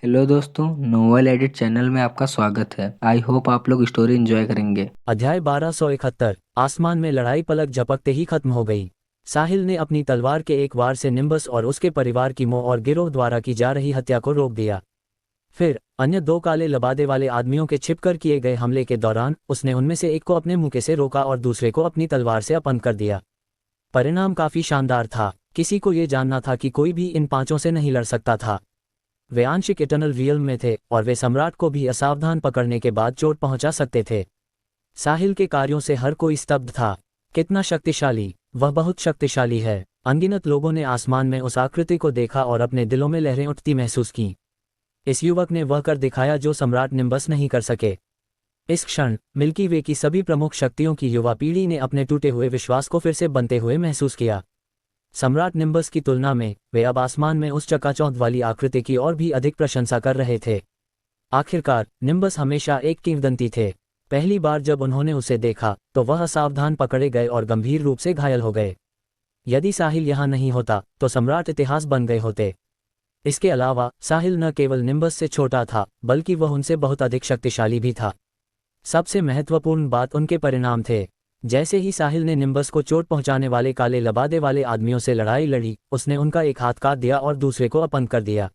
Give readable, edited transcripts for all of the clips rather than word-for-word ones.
Hello दोस्तों, novel edit channel में आपका स्वागत है। आई होप आप लोग स्टोरी एंजॉय करेंगे। अध्याय 1271। आसमान में लड़ाई पलक झपकते ही खत्म हो गई। साहिल ने अपनी तलवार के एक वार से निम्बस और उसके परिवार की मोह और गिरोह द्वारा की जा रही हत्या को रोक दिया। फिर अन्य दो काले लबादे वाले आदमियों के छिपकर किए गए हमले के दौरान उसने उनमें से एक को अपने मुक्के से रोका और दूसरे को अपनी तलवार से अपंग कर दिया। परिणाम काफी शानदार था। किसी को ये जानना था कि कोई भी इन पांचों से नहीं लड़ सकता था। वे आंशिक इटर्नल रियल्म में थे और वे सम्राट को भी असावधान पकड़ने के बाद चोट पहुंचा सकते थे। साहिल के कार्यों से हर कोई स्तब्ध था। कितना शक्तिशाली! वह बहुत शक्तिशाली है। अनगिनत लोगों ने आसमान में उस आकृति को देखा और अपने दिलों में लहरें उठती महसूस की। इस युवक ने वह कर दिखाया जो सम्राट निम्बस नहीं कर सके। इस क्षण मिल्की वे की सभी प्रमुख शक्तियों की युवा पीढ़ी ने अपने टूटे हुए विश्वास को फिर से बनते हुए महसूस किया। सम्राट निम्बस की तुलना में वे अब आसमान में उस चकाचौंध वाली आकृति की और भी अधिक प्रशंसा कर रहे थे। आखिरकार निम्बस हमेशा एक किंवदंती थे। पहली बार जब उन्होंने उसे देखा तो वह असावधान पकड़े गए और गंभीर रूप से घायल हो गए। यदि साहिल यहाँ नहीं होता तो सम्राट इतिहास बन गए होते। इसके अलावा साहिल न केवल निम्बस से छोटा था बल्कि वह उनसे बहुत अधिक शक्तिशाली भी था। सबसे महत्वपूर्ण बात उनके परिणाम थे। जैसे ही साहिल ने निम्बस को चोट पहुंचाने वाले काले लबादे वाले आदमियों से लड़ाई लड़ी, उसने उनका एक हाथ काट दिया और दूसरे को अपंग कर दिया।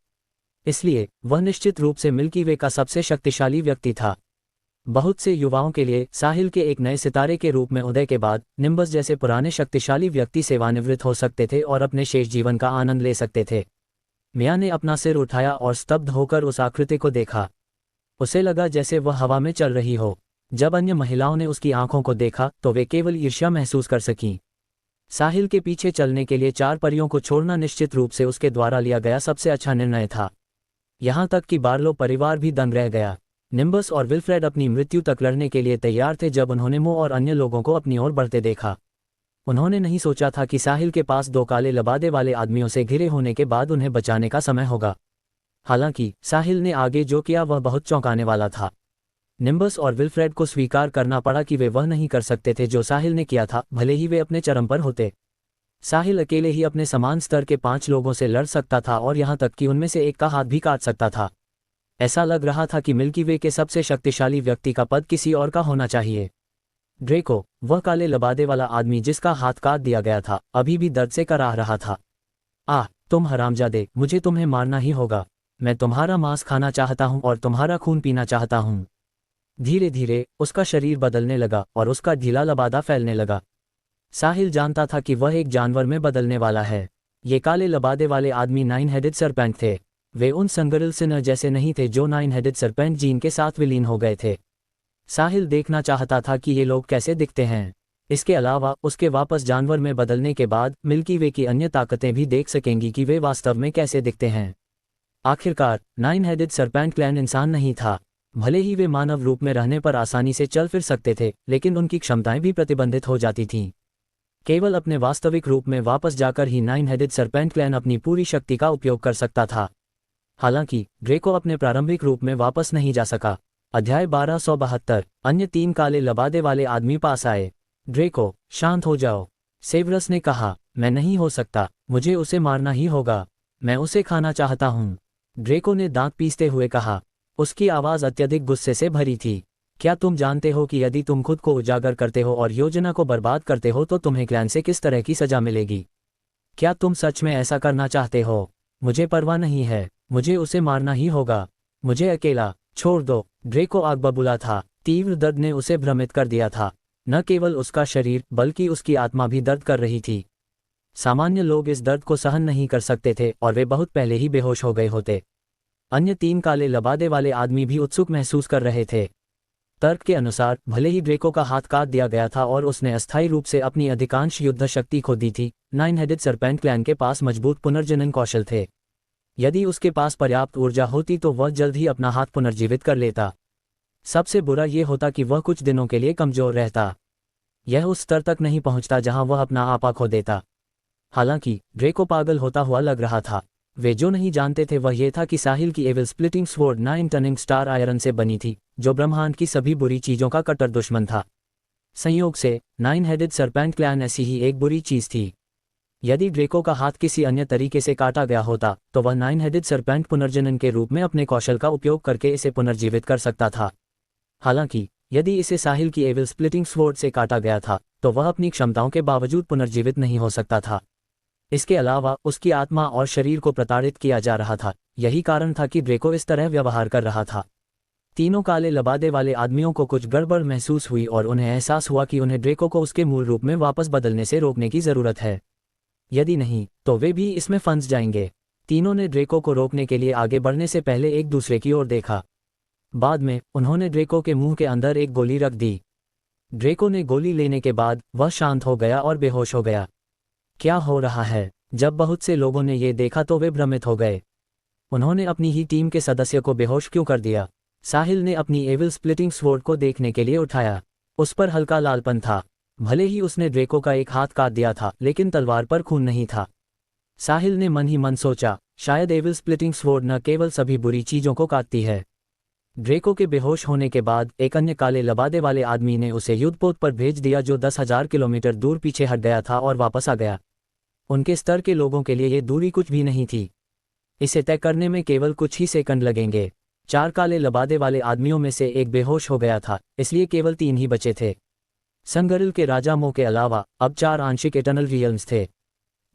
इसलिए वह निश्चित रूप से मिल्की वे का सबसे शक्तिशाली व्यक्ति था। बहुत से युवाओं के लिए साहिल के एक नए सितारे के रूप में उदय के बाद निम्बस जैसे पुराने शक्तिशाली व्यक्ति सेवानिवृत्त हो सकते थे और अपने शेष जीवन का आनंद ले सकते थे। मिया ने अपना सिर उठाया और स्तब्ध होकर उस आकृति को देखा। उसे लगा जैसे वह हवा में चल रही हो। जब अन्य महिलाओं ने उसकी आंखों को देखा तो वे केवल ईर्ष्या महसूस कर सकीं। साहिल के पीछे चलने के लिए चार परियों को छोड़ना निश्चित रूप से उसके द्वारा लिया गया सबसे अच्छा निर्णय था। यहाँ तक कि बार्लो परिवार भी दंग रह गया। निम्बस और विल्फ्रेड अपनी मृत्यु तक लड़ने के लिए तैयार थे जब उन्होंने मो और अन्य लोगों को अपनी ओर बढ़ते देखा। उन्होंने नहीं सोचा था कि साहिल के पास दो काले लबादे वाले आदमियों से घिरे होने के बाद उन्हें बचाने का समय होगा। हालांकि साहिल ने आगे जो किया वह बहुत चौंकाने वाला था। निम्बस और विल्फ्रेड को स्वीकार करना पड़ा कि वे वह नहीं कर सकते थे जो साहिल ने किया था, भले ही वे अपने चरम पर होते। साहिल अकेले ही अपने समान स्तर के 5 लोगों से लड़ सकता था और यहाँ तक कि उनमें से एक का हाथ भी काट सकता था। ऐसा लग रहा था कि मिल्की वे के सबसे शक्तिशाली व्यक्ति का पद किसी और का होना चाहिए। ड्रेको, वह काले लबादे वाला आदमी जिसका हाथ काट दिया गया था, अभी भी दर्द से कराह रहा था। आह, तुम हरामजादे, मुझे तुम्हें मारना ही होगा। मैं तुम्हारा मांस खाना चाहता हूँ और तुम्हारा खून पीना चाहता हूँ। धीरे धीरे उसका शरीर बदलने लगा और उसका ढीला लबादा फैलने लगा। साहिल जानता था कि वह एक जानवर में बदलने वाला है। ये काले लबादे वाले आदमी 9 हेडेड सरपेंट थे। वे उन संगरिल सिनर जैसे नहीं थे जो 9 हेडेड सरपेंट जीन के साथ विलीन हो गए थे। साहिल देखना चाहता था कि ये लोग कैसे दिखते हैं। इसके अलावा उसके वापस जानवर में बदलने के बाद मिल्की वे की अन्य ताकतें भी देख सकेंगी कि वे वास्तव में कैसे दिखते हैं। आखिरकार 9 हेडेड सरपेंट क्लैन इंसान नहीं था। भले ही वे मानव रूप में रहने पर आसानी से चल फिर सकते थे, लेकिन उनकी क्षमताएं भी प्रतिबंधित हो जाती थीं। केवल अपने वास्तविक रूप में वापस जाकर ही 9 हेडेड सरपेंट क्लैन अपनी पूरी शक्ति का उपयोग कर सकता था। हालांकि ड्रेको अपने प्रारंभिक रूप में वापस नहीं जा सका। अध्याय 1272। अन्य 3 काले लबादे वाले आदमी पास आए। ड्रेको, शांत हो जाओ, सेवरस ने कहा। मैं नहीं हो सकता, मुझे उसे मारना ही होगा। मैं उसे खाना चाहता हूँ, ड्रेको ने दांत पीसते हुए कहा। उसकी आवाज़ अत्यधिक गुस्से से भरी थी। क्या तुम जानते हो कि यदि तुम खुद को उजागर करते हो और योजना को बर्बाद करते हो तो तुम्हें क्लैन से किस तरह की सजा मिलेगी? क्या तुम सच में ऐसा करना चाहते हो? मुझे परवाह नहीं है, मुझे उसे मारना ही होगा। मुझे अकेला छोड़ दो। ड्रेको आग बबूला था। तीव्र दर्द ने उसे भ्रमित कर दिया था। न केवल उसका शरीर बल्कि उसकी आत्मा भी दर्द कर रही थी। सामान्य लोग इस दर्द को सहन नहीं कर सकते थे और वे बहुत पहले ही बेहोश हो गए होते। अन्य 3 काले लबादे वाले आदमी भी उत्सुक महसूस कर रहे थे। तर्क के अनुसार भले ही ड्रेको का हाथ काट दिया गया था और उसने अस्थायी रूप से अपनी अधिकांश युद्ध शक्ति खो दी थी, 9 हेडेड सरपेंट क्लैन के पास मजबूत पुनर्जनन कौशल थे। यदि उसके पास पर्याप्त ऊर्जा होती तो वह जल्द ही अपना हाथ पुनर्जीवित कर लेता। सबसे बुरा यह होता कि वह कुछ दिनों के लिए कमजोर रहता। यह उस स्तर तक नहीं पहुंचता जहां वह अपना आपा खो देता। हालांकि ड्रेको पागल होता हुआ लग रहा था। वे जो नहीं जानते थे वह यह था कि साहिल की एविल स्प्लिटिंग स्वॉर्ड 9 टनिंग स्टार आयरन से बनी थी, जो ब्रह्मांड की सभी बुरी चीजों का कट्टर दुश्मन था। संयोग से 9 हेडेड सरपेंट क्लैन ऐसी ही एक बुरी चीज थी। यदि ड्रेको का हाथ किसी अन्य तरीके से काटा गया होता तो वह 9 हेडेड सरपेंट पुनर्जनन के रूप में अपने कौशल का उपयोग करके इसे पुनर्जीवित कर सकता था। हालांकि यदि इसे साहिल की एविल स्प्लिटिंग स्वॉर्ड से काटा गया था तो वह अपनी क्षमताओं के बावजूद पुनर्जीवित नहीं हो सकता था। इसके अलावा उसकी आत्मा और शरीर को प्रताड़ित किया जा रहा था। यही कारण था कि ड्रेको इस तरह व्यवहार कर रहा था। तीनों काले लबादे वाले आदमियों को कुछ गड़बड़ महसूस हुई और उन्हें एहसास हुआ कि उन्हें ड्रेको को उसके मूल रूप में वापस बदलने से रोकने की जरूरत है। यदि नहीं तो वे भी इसमें फंस जाएंगे। तीनों ने ड्रेको को रोकने के लिए आगे बढ़ने से पहले एक दूसरे की ओर देखा। बाद में उन्होंने ड्रेको के मुंह के अंदर एक गोली रख दी। ड्रेको ने गोली लेने के बाद वह शांत हो गया और बेहोश हो गया। क्या हो रहा है? जब बहुत से लोगों ने ये देखा तो वे भ्रमित हो गए। उन्होंने अपनी ही टीम के सदस्य को बेहोश क्यों कर दिया? साहिल ने अपनी एविल स्प्लिटिंग स्वॉर्ड को देखने के लिए उठाया। उस पर हल्का लालपन था। भले ही उसने ड्रेको का एक हाथ काट दिया था लेकिन तलवार पर खून नहीं था। साहिल ने मन ही मन सोचा, शायद एविल स्प्लिटिंग स्वॉर्ड न केवल सभी बुरी चीजों को काटती है। ड्रेको के बेहोश होने के बाद एक अन्य काले लबादे वाले आदमी ने उसे युद्धपोत पर भेज दिया जो 10,000 किलोमीटर दूर पीछे हट गया था और वापस आ गया। उनके स्तर के लोगों के लिए ये दूरी कुछ भी नहीं थी। इसे तय करने में केवल कुछ ही सेकंड लगेंगे। 4 काले लबादे वाले आदमियों में से एक बेहोश हो गया था, इसलिए केवल 3 ही बचे थे। संगरिल के राजा मो के अलावा अब 4 आंशिक इटर्नल रियल्म्स थे।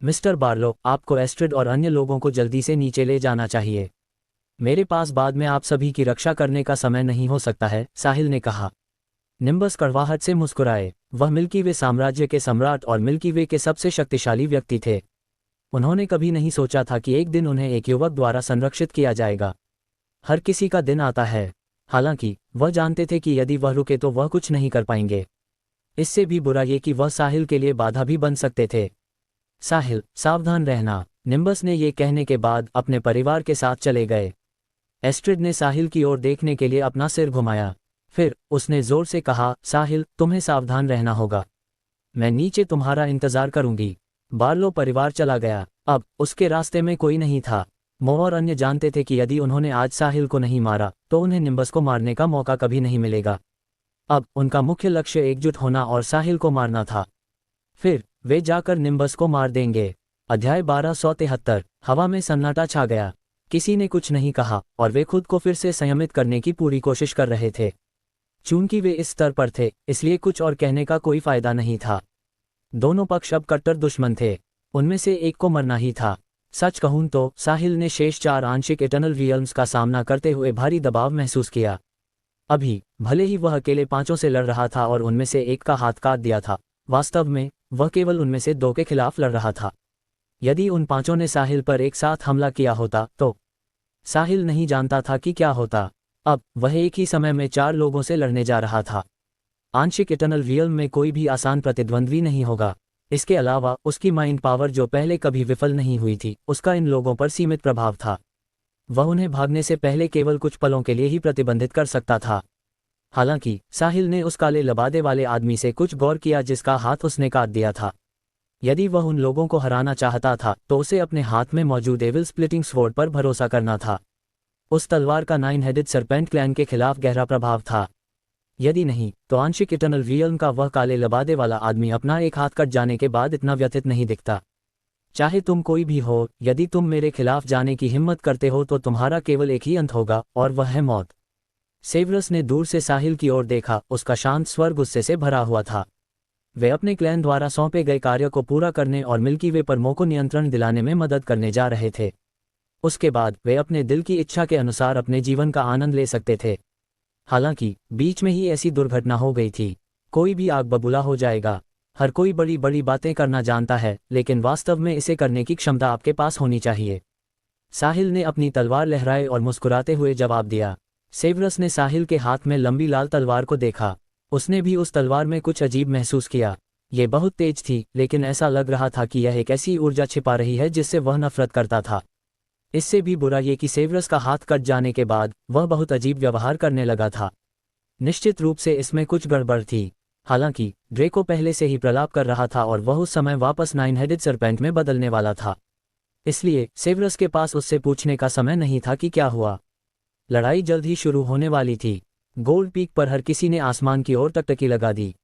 मिस्टर बार्लो, आपको एस्ट्रिड और अन्य लोगों को जल्दी से नीचे ले जाना चाहिए। मेरे पास बाद में आप सभी की रक्षा करने का समय नहीं हो सकता है, साहिल ने कहा। निम्बस कड़वाहट से मुस्कुराए। वह मिल्की वे साम्राज्य के सम्राट और मिल्की वे के सबसे शक्तिशाली व्यक्ति थे। उन्होंने कभी नहीं सोचा था कि एक दिन उन्हें एक युवक द्वारा संरक्षित किया जाएगा। हर किसी का दिन आता है। हालांकि वह जानते थे कि यदि वह रुके तो वह कुछ नहीं कर पाएंगे। इससे भी बुरा ये कि वह साहिल के लिए बाधा भी बन सकते थे। साहिल, सावधान रहना। निम्बस ने यह कहने के बाद अपने परिवार के साथ चले गए। एस्ट्रिड ने साहिल की ओर देखने के लिए अपना सिर घुमाया। फिर उसने जोर से कहा, साहिल, तुम्हें सावधान रहना होगा। मैं नीचे तुम्हारा इंतजार करूंगी। बार्लो परिवार चला गया। अब उसके रास्ते में कोई नहीं था। मो और अन्य जानते थे कि यदि उन्होंने आज साहिल को नहीं मारा तो उन्हें निम्बस को मारने का मौका कभी नहीं मिलेगा। अब उनका मुख्य लक्ष्य एकजुट होना और साहिल को मारना था। फिर वे जाकर निम्बस को मार देंगे। अध्याय 1273। हवा में सन्नाटा छा गया। किसी ने कुछ नहीं कहा और वे खुद को फिर से संयमित करने की पूरी कोशिश कर रहे थे। चूंकि वे इस स्तर पर थे इसलिए कुछ और कहने का कोई फायदा नहीं था। दोनों पक्ष अब कट्टर दुश्मन थे। उनमें से एक को मरना ही था। सच कहूं तो साहिल ने शेष 4 आंशिक इटर्नल रियल्म्स का सामना करते हुए भारी दबाव महसूस किया। अभी भले ही वह अकेले 5 से लड़ रहा था और उनमें से एक का हाथ काट दिया था, वास्तव में वह केवल उनमें से 2 के खिलाफ लड़ रहा था। यदि उन 5 ने साहिल पर एक साथ हमला किया होता तो साहिल नहीं जानता था कि क्या होता। अब वह एक ही समय में 4 लोगों से लड़ने जा रहा था। आंशिक इटर्नल रियल्म में कोई भी आसान प्रतिद्वंद्वी नहीं होगा। इसके अलावा उसकी माइंड पावर जो पहले कभी विफल नहीं हुई थी, उसका इन लोगों पर सीमित प्रभाव था। वह उन्हें भागने से पहले केवल कुछ पलों के लिए ही प्रतिबंधित कर सकता था। हालांकि साहिल ने उस काले लबादे वाले आदमी से कुछ गौर किया जिसका हाथ उसने काट दिया था। यदि वह उन लोगों को हराना चाहता था तो उसे अपने हाथ में मौजूद एविल स्प्लिटिंग स्वॉर्ड पर भरोसा करना था। उस तलवार का 9 हेडेड सरपेंट क्लैन के खिलाफ गहरा प्रभाव था। यदि नहीं तो आंशिक इटर्नल रियल्म का वह काले लबादे वाला आदमी अपना एक हाथ कट जाने के बाद इतना व्यथित नहीं दिखता। चाहे तुम कोई भी हो, यदि तुम मेरे खिलाफ जाने की हिम्मत करते हो तो तुम्हारा केवल एक ही अंत होगा और वह है मौत। सेवरस ने दूर से साहिल की ओर देखा। उसका शांत स्वर गुस्से से भरा हुआ था। वे अपने क्लैन द्वारा सौंपे गए कार्य को पूरा करने और मिल्की वे पर मो को नियंत्रण दिलाने में मदद करने जा रहे थे। उसके बाद वे अपने दिल की इच्छा के अनुसार अपने जीवन का आनंद ले सकते थे। हालांकि बीच में ही ऐसी दुर्घटना हो गई थी। कोई भी आग बबूला हो जाएगा। हर कोई बड़ी बड़ी बातें करना जानता है, लेकिन वास्तव में इसे करने की क्षमता आपके पास होनी चाहिए। साहिल ने अपनी तलवार लहराए और मुस्कुराते हुए जवाब दिया। सेवरस ने साहिल के हाथ में लंबी लाल तलवार को देखा। उसने भी उस तलवार में कुछ अजीब महसूस किया। ये बहुत तेज थी, लेकिन ऐसा लग रहा था कि यह एक ऐसी ऊर्जा छिपा रही है जिससे वह नफरत करता था। इससे भी बुरा ये कि सेवरस का हाथ कट जाने के बाद वह बहुत अजीब व्यवहार करने लगा था। निश्चित रूप से इसमें कुछ गड़बड़ थी। हालांकि ड्रेको पहले से ही प्रलाप कर रहा था और वह उस समय वापस 9 हेडेड सरपेंट में बदलने वाला था। इसलिए सेवरस के पास उससे पूछने का समय नहीं था कि क्या हुआ। लड़ाई जल्द ही शुरू होने वाली थी। गोल्ड पीक पर हर किसी ने आसमान की ओर टकटकी लगा दी।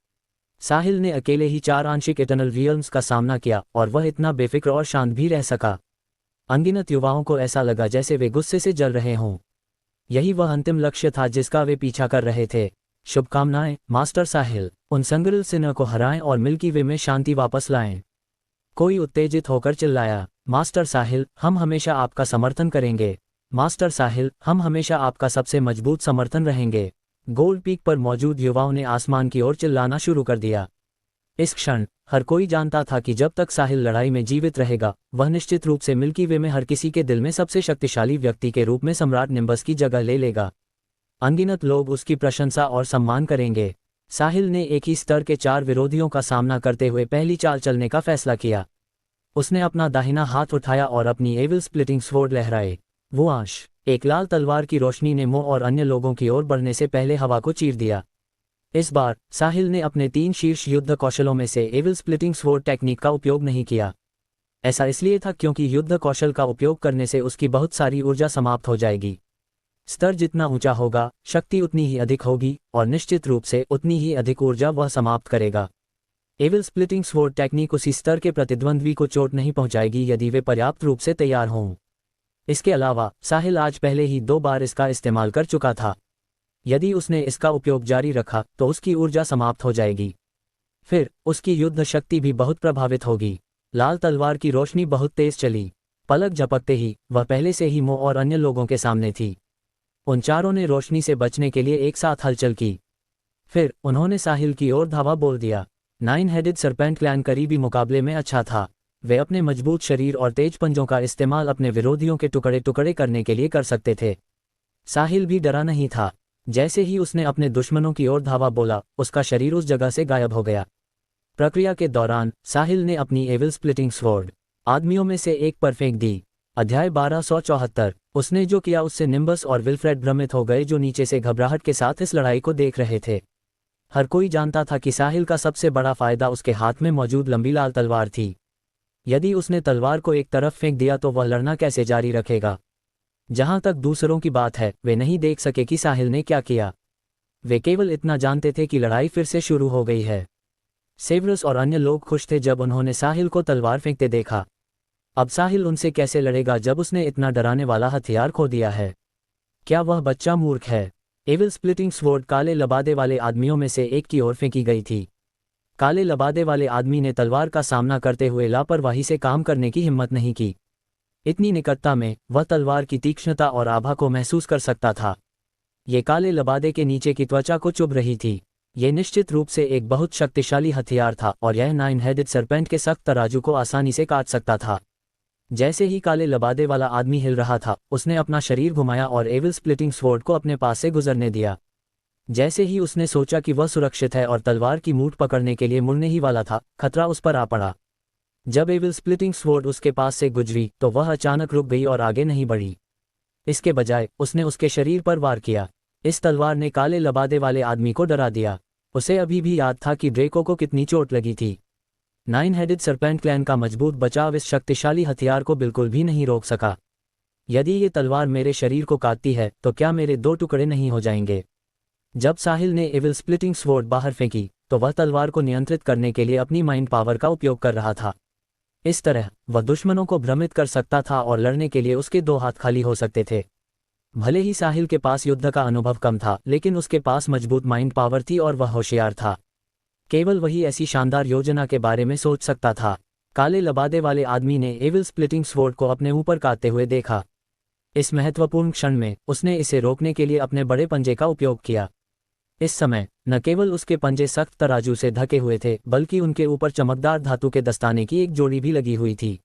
साहिल ने अकेले ही 4 आंशिक इटर्नल रियल्म्स का सामना किया और वह इतना बेफिक्र और शांत भी रह सका। अनगिनत युवाओं को ऐसा लगा जैसे वे गुस्से से जल रहे हों। यही वह अंतिम लक्ष्य था जिसका वे पीछा कर रहे थे। शुभकामनाएं मास्टर साहिल, उन संगरिल सिन्हा को हराएं और मिल्की वे में शांति वापस लाएं। कोई उत्तेजित होकर चिल्लाया, मास्टर साहिल, हम हमेशा आपका समर्थन करेंगे। मास्टर साहिल, हम हमेशा आपका सबसे मजबूत समर्थन रहेंगे। गोल्ड पीक पर मौजूद युवाओं ने आसमान की ओर चिल्लाना शुरू कर दिया। इस क्षण हर कोई जानता था कि जब तक साहिल लड़ाई में जीवित रहेगा, वह निश्चित रूप से मिल्की वे में हर किसी के दिल में सबसे शक्तिशाली व्यक्ति के रूप में सम्राट निम्बस की जगह ले लेगा। अनगिनत लोग उसकी प्रशंसा और सम्मान करेंगे। साहिल ने एक ही स्तर के 4 विरोधियों का सामना करते हुए पहली चाल चलने का फैसला किया। उसने अपना दाहिना हाथ उठाया और अपनी एविल स्प्लिटिंग स्वॉर्ड लहराए। वो आंश एक लाल तलवार की रोशनी ने मो और अन्य लोगों की ओर बढ़ने से पहले हवा को चीर दिया। इस बार साहिल ने अपने 3 शीर्ष युद्ध कौशलों में से एविल स्प्लिटिंग स्वॉर्ड टेक्निक का उपयोग नहीं किया। ऐसा इसलिए था क्योंकि युद्ध कौशल का उपयोग करने से उसकी बहुत सारी ऊर्जा समाप्त हो जाएगी। स्तर जितना ऊंचा होगा, शक्ति उतनी ही अधिक होगी और निश्चित रूप से उतनी ही अधिक ऊर्जा वह समाप्त करेगा। एविल स्प्लिटिंग स्वॉर्ड टेक्निक उसी स्तर के प्रतिद्वंद्वी को चोट नहीं पहुंचाएगी यदि वे पर्याप्त रूप से तैयार हों। इसके अलावा साहिल आज पहले ही 2 बार इसका इस्तेमाल कर चुका था। यदि उसने इसका उपयोग जारी रखा तो उसकी ऊर्जा समाप्त हो जाएगी। फिर उसकी युद्ध शक्ति भी बहुत प्रभावित होगी। लाल तलवार की रोशनी बहुत तेज चली। पलक झपकते ही वह पहले से ही मो और अन्य लोगों के सामने थी। उन चारों ने रोशनी से बचने के लिए एक साथ हलचल की। फिर उन्होंने साहिल की ओर धावा बोल दिया। 9 हेडेड सरपेंट क्लैन करीबी मुकाबले में अच्छा था। वे अपने मजबूत शरीर और तेज पंजों का इस्तेमाल अपने विरोधियों के टुकड़े टुकड़े करने के लिए कर सकते थे। साहिल भी डरा नहीं था। जैसे ही उसने अपने दुश्मनों की ओर धावा बोला, उसका शरीर उस जगह से गायब हो गया। प्रक्रिया के दौरान साहिल ने अपनी एविल स्प्लिटिंग स्वॉर्ड आदमियों में से एक पर फेंक दी। अध्याय 1274। उसने जो किया उससे निम्बस और विल्फ्रेड भ्रमित हो गए, जो नीचे से घबराहट के साथ इस लड़ाई को देख रहे थे। हर कोई जानता था कि साहिल का सबसे बड़ा फायदा उसके हाथ में मौजूद लंबी लाल तलवार थी। यदि उसने तलवार को एक तरफ फेंक दिया तो वह लड़ना कैसे जारी रखेगा। जहां तक दूसरों की बात है, वे नहीं देख सके कि साहिल ने क्या किया। वे केवल इतना जानते थे कि लड़ाई फिर से शुरू हो गई है। सेवरस और अन्य लोग खुश थे जब उन्होंने साहिल को तलवार फेंकते देखा। अब साहिल उनसे कैसे लड़ेगा जब उसने इतना डराने वाला हथियार खो दिया है। क्या वह बच्चा मूर्ख है। एविल स्प्लिटिंग स्वॉर्ड काले लबादे वाले आदमियों में से एक की ओर फेंकी गई थी। काले लबादे वाले आदमी ने तलवार का सामना करते हुए लापरवाही से काम करने की हिम्मत नहीं की। इतनी निकटता में वह तलवार की तीक्ष्णता और आभा को महसूस कर सकता था। ये काले लबादे के नीचे की त्वचा को चुभ रही थी। ये निश्चित रूप से एक बहुत शक्तिशाली हथियार था और यह 9 हेडेड सरपेंट के सख्त तराजू को आसानी से काट सकता था। जैसे ही काले लबादे वाला आदमी हिल रहा था, उसने अपना शरीर घुमाया और एविल स्प्लिटिंग स्वॉर्ड को अपने पास से गुजरने दिया। जैसे ही उसने सोचा कि वह सुरक्षित है और तलवार की मूठ पकड़ने के लिए मुड़ने ही वाला था, खतरा उस पर आ पड़ा। जब एविल स्प्लिटिंग स्वॉर्ड उसके पास से गुजरी तो वह अचानक रुक गई और आगे नहीं बढ़ी। इसके बजाय उसने उसके शरीर पर वार किया। इस तलवार ने काले लबादे वाले आदमी को डरा दिया। उसे अभी भी याद था कि ड्रेको को कितनी चोट लगी थी। 9 हेडेड सरपेंट क्लैन का मजबूत बचाव इस शक्तिशाली हथियार को बिल्कुल भी नहीं रोक सका। यदि ये तलवार मेरे शरीर को काटती है तो क्या मेरे 2 टुकड़े नहीं हो जाएंगे। जब साहिल ने एविल स्प्लिटिंग स्वॉर्ड बाहर फेंकी तो वह तलवार को नियंत्रित करने के लिए अपनी माइंड पावर का उपयोग कर रहा था। इस तरह वह दुश्मनों को भ्रमित कर सकता था और लड़ने के लिए उसके 2 हाथ खाली हो सकते थे। भले ही साहिल के पास युद्ध का अनुभव कम था, लेकिन उसके पास मजबूत माइंड पावर थी और वह होशियार था। केवल वही ऐसी शानदार योजना के बारे में सोच सकता था। काले लबादे वाले आदमी ने एविल स्प्लिटिंग स्वॉर्ड को अपने ऊपर काटते हुए देखा। इस महत्वपूर्ण क्षण में उसने इसे रोकने के लिए अपने बड़े पंजे का उपयोग किया। इस समय न केवल उसके पंजे सख्त तराजू से ढके हुए थे, बल्कि उनके ऊपर चमकदार धातु के दस्ताने की एक जोड़ी भी लगी हुई थी।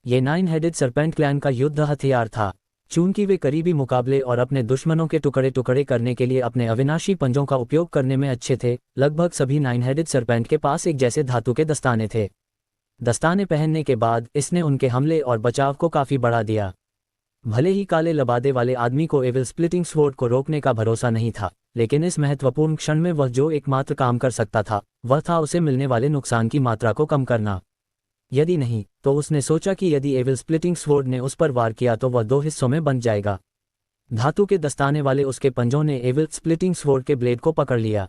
ये 9 हेडेड सरपेंट क्लैन का युद्ध हथियार था। चूंकि वे करीबी मुकाबले और अपने दुश्मनों के टुकड़े टुकड़े करने के लिए अपने अविनाशी पंजों का उपयोग करने में अच्छे थे, लगभग सभी 9 हेडेड सरपेंट के पास एक जैसे धातु के दस्ताने थे। दस्ताने पहनने के बाद इसने उनके हमले और बचाव को काफी बढ़ा दिया। भले ही काले लबादे वाले आदमी को एविल स्प्लिटिंग स्वॉर्ड को रोकने का भरोसा नहीं था, लेकिन इस महत्वपूर्ण क्षण में वह जो एकमात्र काम कर सकता था वह था उसे मिलने वाले नुकसान की मात्रा को कम करना। यदि नहीं तो उसने सोचा कि यदि एविल स्प्लिटिंग स्वॉर्ड ने उस पर वार किया तो वह 2 हिस्सों में बंट जाएगा। धातु के दस्ताने वाले उसके पंजों ने एविल स्प्लिटिंग स्वॉर्ड के ब्लेड को पकड़ लिया।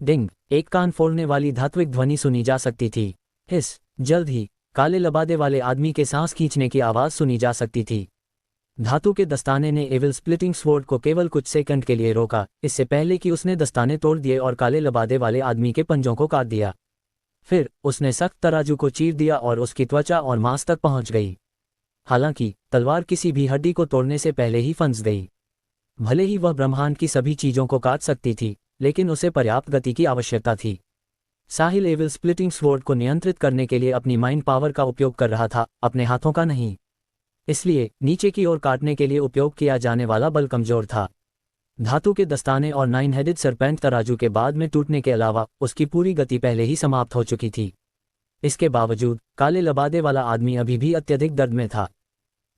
डिंग, एक कान फोड़ने वाली धात्विक ध्वनि सुनी जा सकती थी। हिस, जल्द ही काले लबादे वाले आदमी के सांस खींचने की आवाज सुनी जा सकती थी। धातु के दस्ताने ने एविल स्प्लिटिंग स्वॉर्ड को केवल कुछ सेकंड के लिए रोका, इससे पहले कि उसने दस्ताने तोड़ दिए और काले लबादे वाले आदमी के पंजों को काट दिया। फिर उसने सख्त तराजू को चीर दिया और उसकी त्वचा और मांस तक पहुंच गई। हालांकि तलवार किसी भी हड्डी को तोड़ने से पहले ही फंस गई। भले ही वह ब्रह्मांड की सभी चीजों को काट सकती थी, लेकिन उसे पर्याप्त गति की आवश्यकता थी। साहिल एविल स्प्लिटिंग स्वॉर्ड को नियंत्रित करने के लिए अपनी माइंड पावर का उपयोग कर रहा था, अपने हाथों का नहीं। इसलिए नीचे की ओर काटने के लिए उपयोग किया जाने वाला बल कमजोर था। धातु के दस्ताने और 9 हेडेड सरपेंट तराजू के बाद में टूटने के अलावा उसकी पूरी गति पहले ही समाप्त हो चुकी थी। इसके बावजूद काले लबादे वाला आदमी अभी भी अत्यधिक दर्द में था।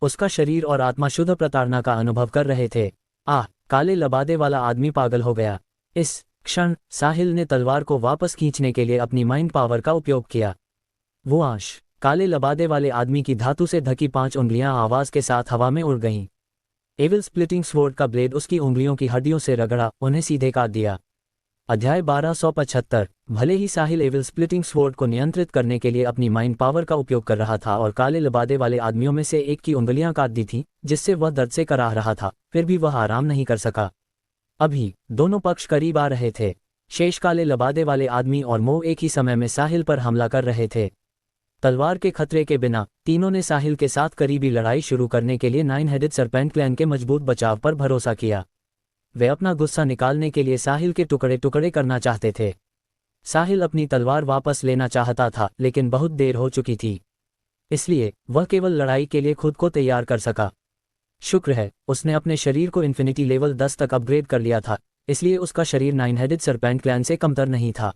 उसका शरीर और आत्मा शुद्ध प्रताड़ना का अनुभव कर रहे थे। काले लबादे वाला आदमी पागल हो गया। इस क्षण साहिल ने तलवार को वापस खींचने के लिए अपनी माइंड पावर का उपयोग किया। वो काले लबादे वाले आदमी की धातु से ढकी 5 उंगलियां आवाज के साथ हवा में उड़ गईं। एविल स्प्लिटिंग स्वॉर्ड का ब्लेड उसकी उंगलियों की हड्डियों से रगड़ा, उन्हें सीधे काट दिया। अध्याय 1275। भले ही साहिल एविल स्प्लिटिंग स्वॉर्ड को नियंत्रित करने के लिए अपनी माइंड पावर का उपयोग कर रहा था और काले लबादे वाले आदमियों में से एक की उंगलियां काट दी थीं, जिससे वह दर्द से कराह रहा था, फिर भी वह आराम नहीं कर सका। अभी दोनों पक्ष करीब आ रहे थे। शेष काले लबादे वाले आदमी और मो एक ही समय में साहिल पर हमला कर रहे थे। तलवार के खतरे के बिना तीनों ने साहिल के साथ करीबी लड़ाई शुरू करने के लिए 9 हेडेड सरपेंट क्लैन के मजबूत बचाव पर भरोसा किया। वे अपना गुस्सा निकालने के लिए साहिल के टुकड़े टुकड़े करना चाहते थे। साहिल अपनी तलवार वापस लेना चाहता था, लेकिन बहुत देर हो चुकी थी। इसलिए वह केवल लड़ाई के लिए खुद को तैयार कर सका। शुक्र है उसने अपने शरीर को इन्फिनिटी लेवल 10 तक अपग्रेड कर लिया था, इसलिए उसका शरीर 9 हेडेड सरपेंट क्लैन से कमतर नहीं था।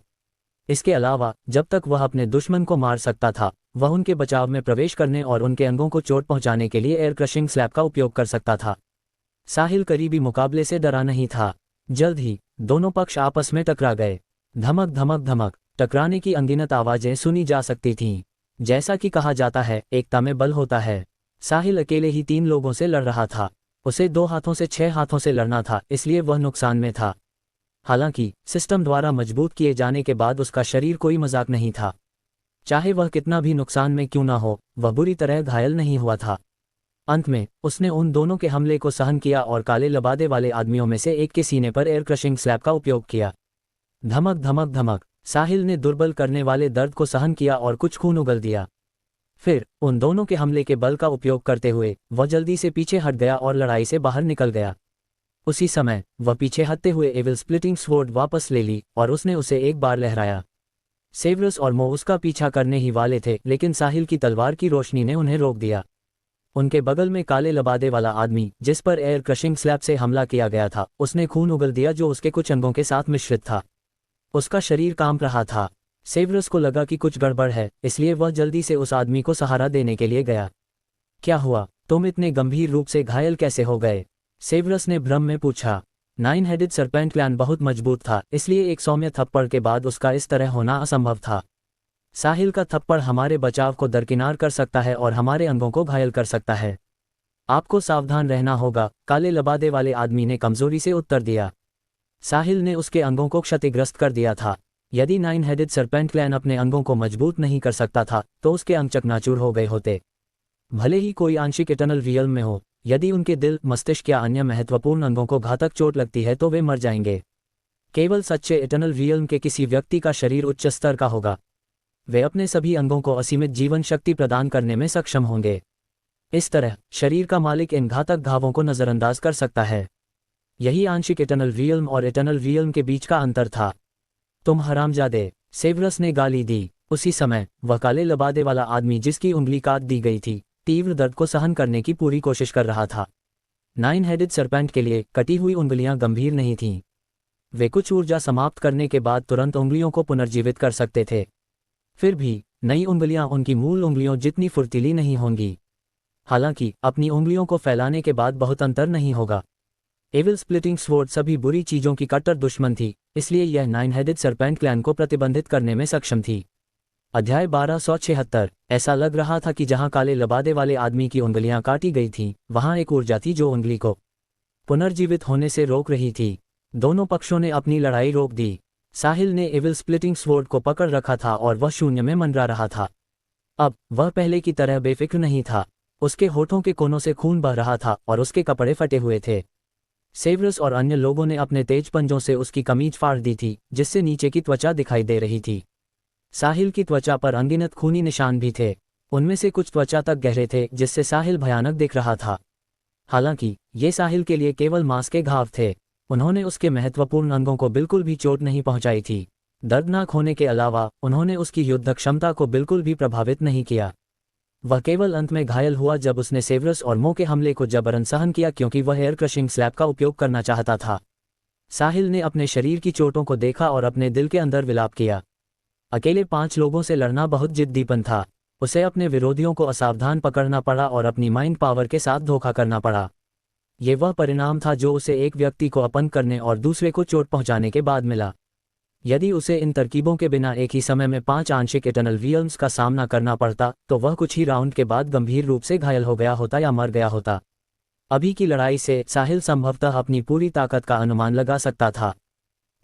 इसके अलावा जब तक वह अपने दुश्मन को मार सकता था, वह उनके बचाव में प्रवेश करने और उनके अंगों को चोट पहुंचाने के लिए एयर क्रशिंग स्लैब का उपयोग कर सकता था। साहिल करीबी मुकाबले से डरा नहीं था। जल्द ही दोनों पक्ष आपस में टकरा गए। धमक धमक धमक टकराने की अनगिनत आवाजें सुनी जा सकती थीं। जैसा कि कहा जाता है, एकता में बल होता है। साहिल अकेले ही 3 लोगों से लड़ रहा था। उसे 2 हाथों से 6 हाथों से लड़ना था, इसलिए वह नुकसान में था। हालांकि सिस्टम द्वारा मजबूत किए जाने के बाद उसका शरीर कोई मजाक नहीं था। चाहे वह कितना भी नुकसान में क्यों ना हो, वह बुरी तरह घायल नहीं हुआ था। अंत में उसने उन दोनों के हमले को सहन किया और काले लबादे वाले आदमियों में से एक के सीने पर एयर क्रशिंग स्लैब का उपयोग किया। धमक धमक धमक साहिल ने दुर्बल करने वाले दर्द को सहन किया और कुछ खून उगल दिया। फिर उन दोनों के हमले के बल का उपयोग करते हुए वह जल्दी से पीछे हट गया और लड़ाई से बाहर निकल गया। उसी समय वह पीछे हटते हुए एविल स्प्लिटिंग स्वॉर्ड वापस ले ली और उसने उसे एक बार लहराया। सेवरस और मो उसका पीछा करने ही वाले थे, लेकिन साहिल की तलवार की रोशनी ने उन्हें रोक दिया। उनके बगल में काले लबादे वाला आदमी, जिस पर एयर क्रशिंग स्लैब से हमला किया गया था, उसने खून उगल दिया जो उसके कुछ अंगों के साथ मिश्रित था। उसका शरीर कांप रहा था। सेवरस को लगा कि कुछ गड़बड़ है, इसलिए वह जल्दी से उस आदमी को सहारा देने के लिए गया। क्या हुआ? तुम इतने गंभीर रूप से घायल कैसे हो गए? सेवरस ने भ्रम में पूछा। 9 हेडेड सरपेंट क्लैन बहुत मजबूत था, इसलिए एक सौम्य थप्पड़ के बाद उसका इस तरह होना असंभव था। साहिल का थप्पड़ हमारे बचाव को दरकिनार कर सकता है और हमारे अंगों को घायल कर सकता है। आपको सावधान रहना होगा, काले लबादे वाले आदमी ने कमजोरी से उत्तर दिया। साहिल ने उसके अंगों को क्षतिग्रस्त कर दिया था। यदि 9 हेडेड सरपेंट क्लैन अपने अंगों को मजबूत नहीं कर सकता था, तो उसके अंग चकनाचूर हो गए होते। भले ही कोई आंशिक इटर्नल रियल में हो, यदि उनके दिल, मस्तिष्क या अन्य महत्वपूर्ण अंगों को घातक चोट लगती है तो वे मर जाएंगे। केवल सच्चे इटर्नल रियल के किसी व्यक्ति का शरीर उच्च स्तर का होगा। वे अपने सभी अंगों को असीमित जीवन शक्ति प्रदान करने में सक्षम होंगे। इस तरह शरीर का मालिक इन घातक घावों को नजरअंदाज कर सकता है। यही आंशिक इटर्नल रियल्म और इटर्नल रियल्म के बीच का अंतर था। तुम हरामजादे, सेवरस ने गाली दी। उसी समय वह काले लबादे वाला आदमी, जिसकी उंगली काट दी गई थी, तीव्र दर्द को सहन करने की पूरी कोशिश कर रहा था। 9 हेडेड सरपेंट के लिए कटी हुई उंगलियां गंभीर नहीं थीं। वे कुछ ऊर्जा समाप्त करने के बाद तुरंत उंगलियों को पुनर्जीवित कर सकते थे। फिर भी नई उंगलियां उनकी मूल उंगलियों जितनी फुर्तीली नहीं होंगी। हालांकि अपनी उंगलियों को फैलाने के बाद बहुत अंतर नहीं होगा। एविल स्प्लिटिंग स्वॉर्ड सभी बुरी चीजों की कट्टर दुश्मन थी, इसलिए यह 9 हेडेड सरपेंट क्लैन को प्रतिबंधित करने में सक्षम थी। अध्याय 1276। ऐसा लग रहा था कि जहां काले लबादे वाले आदमी की उंगलियां काटी गई थीं, वहां एक ऊर्जा थी जो उंगली को पुनर्जीवित होने से रोक रही थी। दोनों पक्षों ने अपनी लड़ाई रोक दी। साहिल ने एविल स्प्लिटिंग स्वॉर्ड को पकड़ रखा था और वह शून्य में मंडरा रहा था। अब वह पहले की तरह बेफिक्र नहीं था। उसके होठों के कोनों से खून बह रहा था और उसके कपड़े फटे हुए थे। सेवर्स और अन्य लोगों ने अपने तेज पंजों से उसकी कमीज फाड़ दी थी, जिससे नीचे की त्वचा दिखाई दे रही थी। साहिल की त्वचा पर अनगिनत खूनी निशान भी थे। उनमें से कुछ त्वचा तक गहरे थे, जिससे साहिल भयानक दिख रहा था। हालांकि ये साहिल के लिए केवल मांस के घाव थे। उन्होंने उसके महत्वपूर्ण अंगों को बिल्कुल भी चोट नहीं पहुंचाई थी। दर्दनाक होने के अलावा उन्होंने उसकी युद्ध क्षमता को बिल्कुल भी प्रभावित नहीं किया। वह केवल अंत में घायल हुआ जब उसने सेवर्स और मो के हमले को जबरन सहन किया, क्योंकि वह एयर क्रशिंग स्लैब का उपयोग करना चाहता था। साहिल ने अपने शरीर की चोटों को देखा और अपने दिल के अंदर विलाप किया। अकेले 5 लोगों से लड़ना बहुत जिद्दीपन था। उसे अपने विरोधियों को असावधान पकड़ना पड़ा और अपनी माइंड पावर के साथ धोखा करना पड़ा। ये वह परिणाम था जो उसे एक व्यक्ति को अपंग करने और दूसरे को चोट पहुंचाने के बाद मिला। यदि उसे इन तरकीबों के बिना एक ही समय में 5 आंशिक इटर्नल रियल्म्स का सामना करना पड़ता, तो वह कुछ ही राउंड के बाद गंभीर रूप से घायल हो गया होता या मर गया होता। अभी की लड़ाई से साहिल संभवतः अपनी पूरी ताकत का अनुमान लगा सकता था।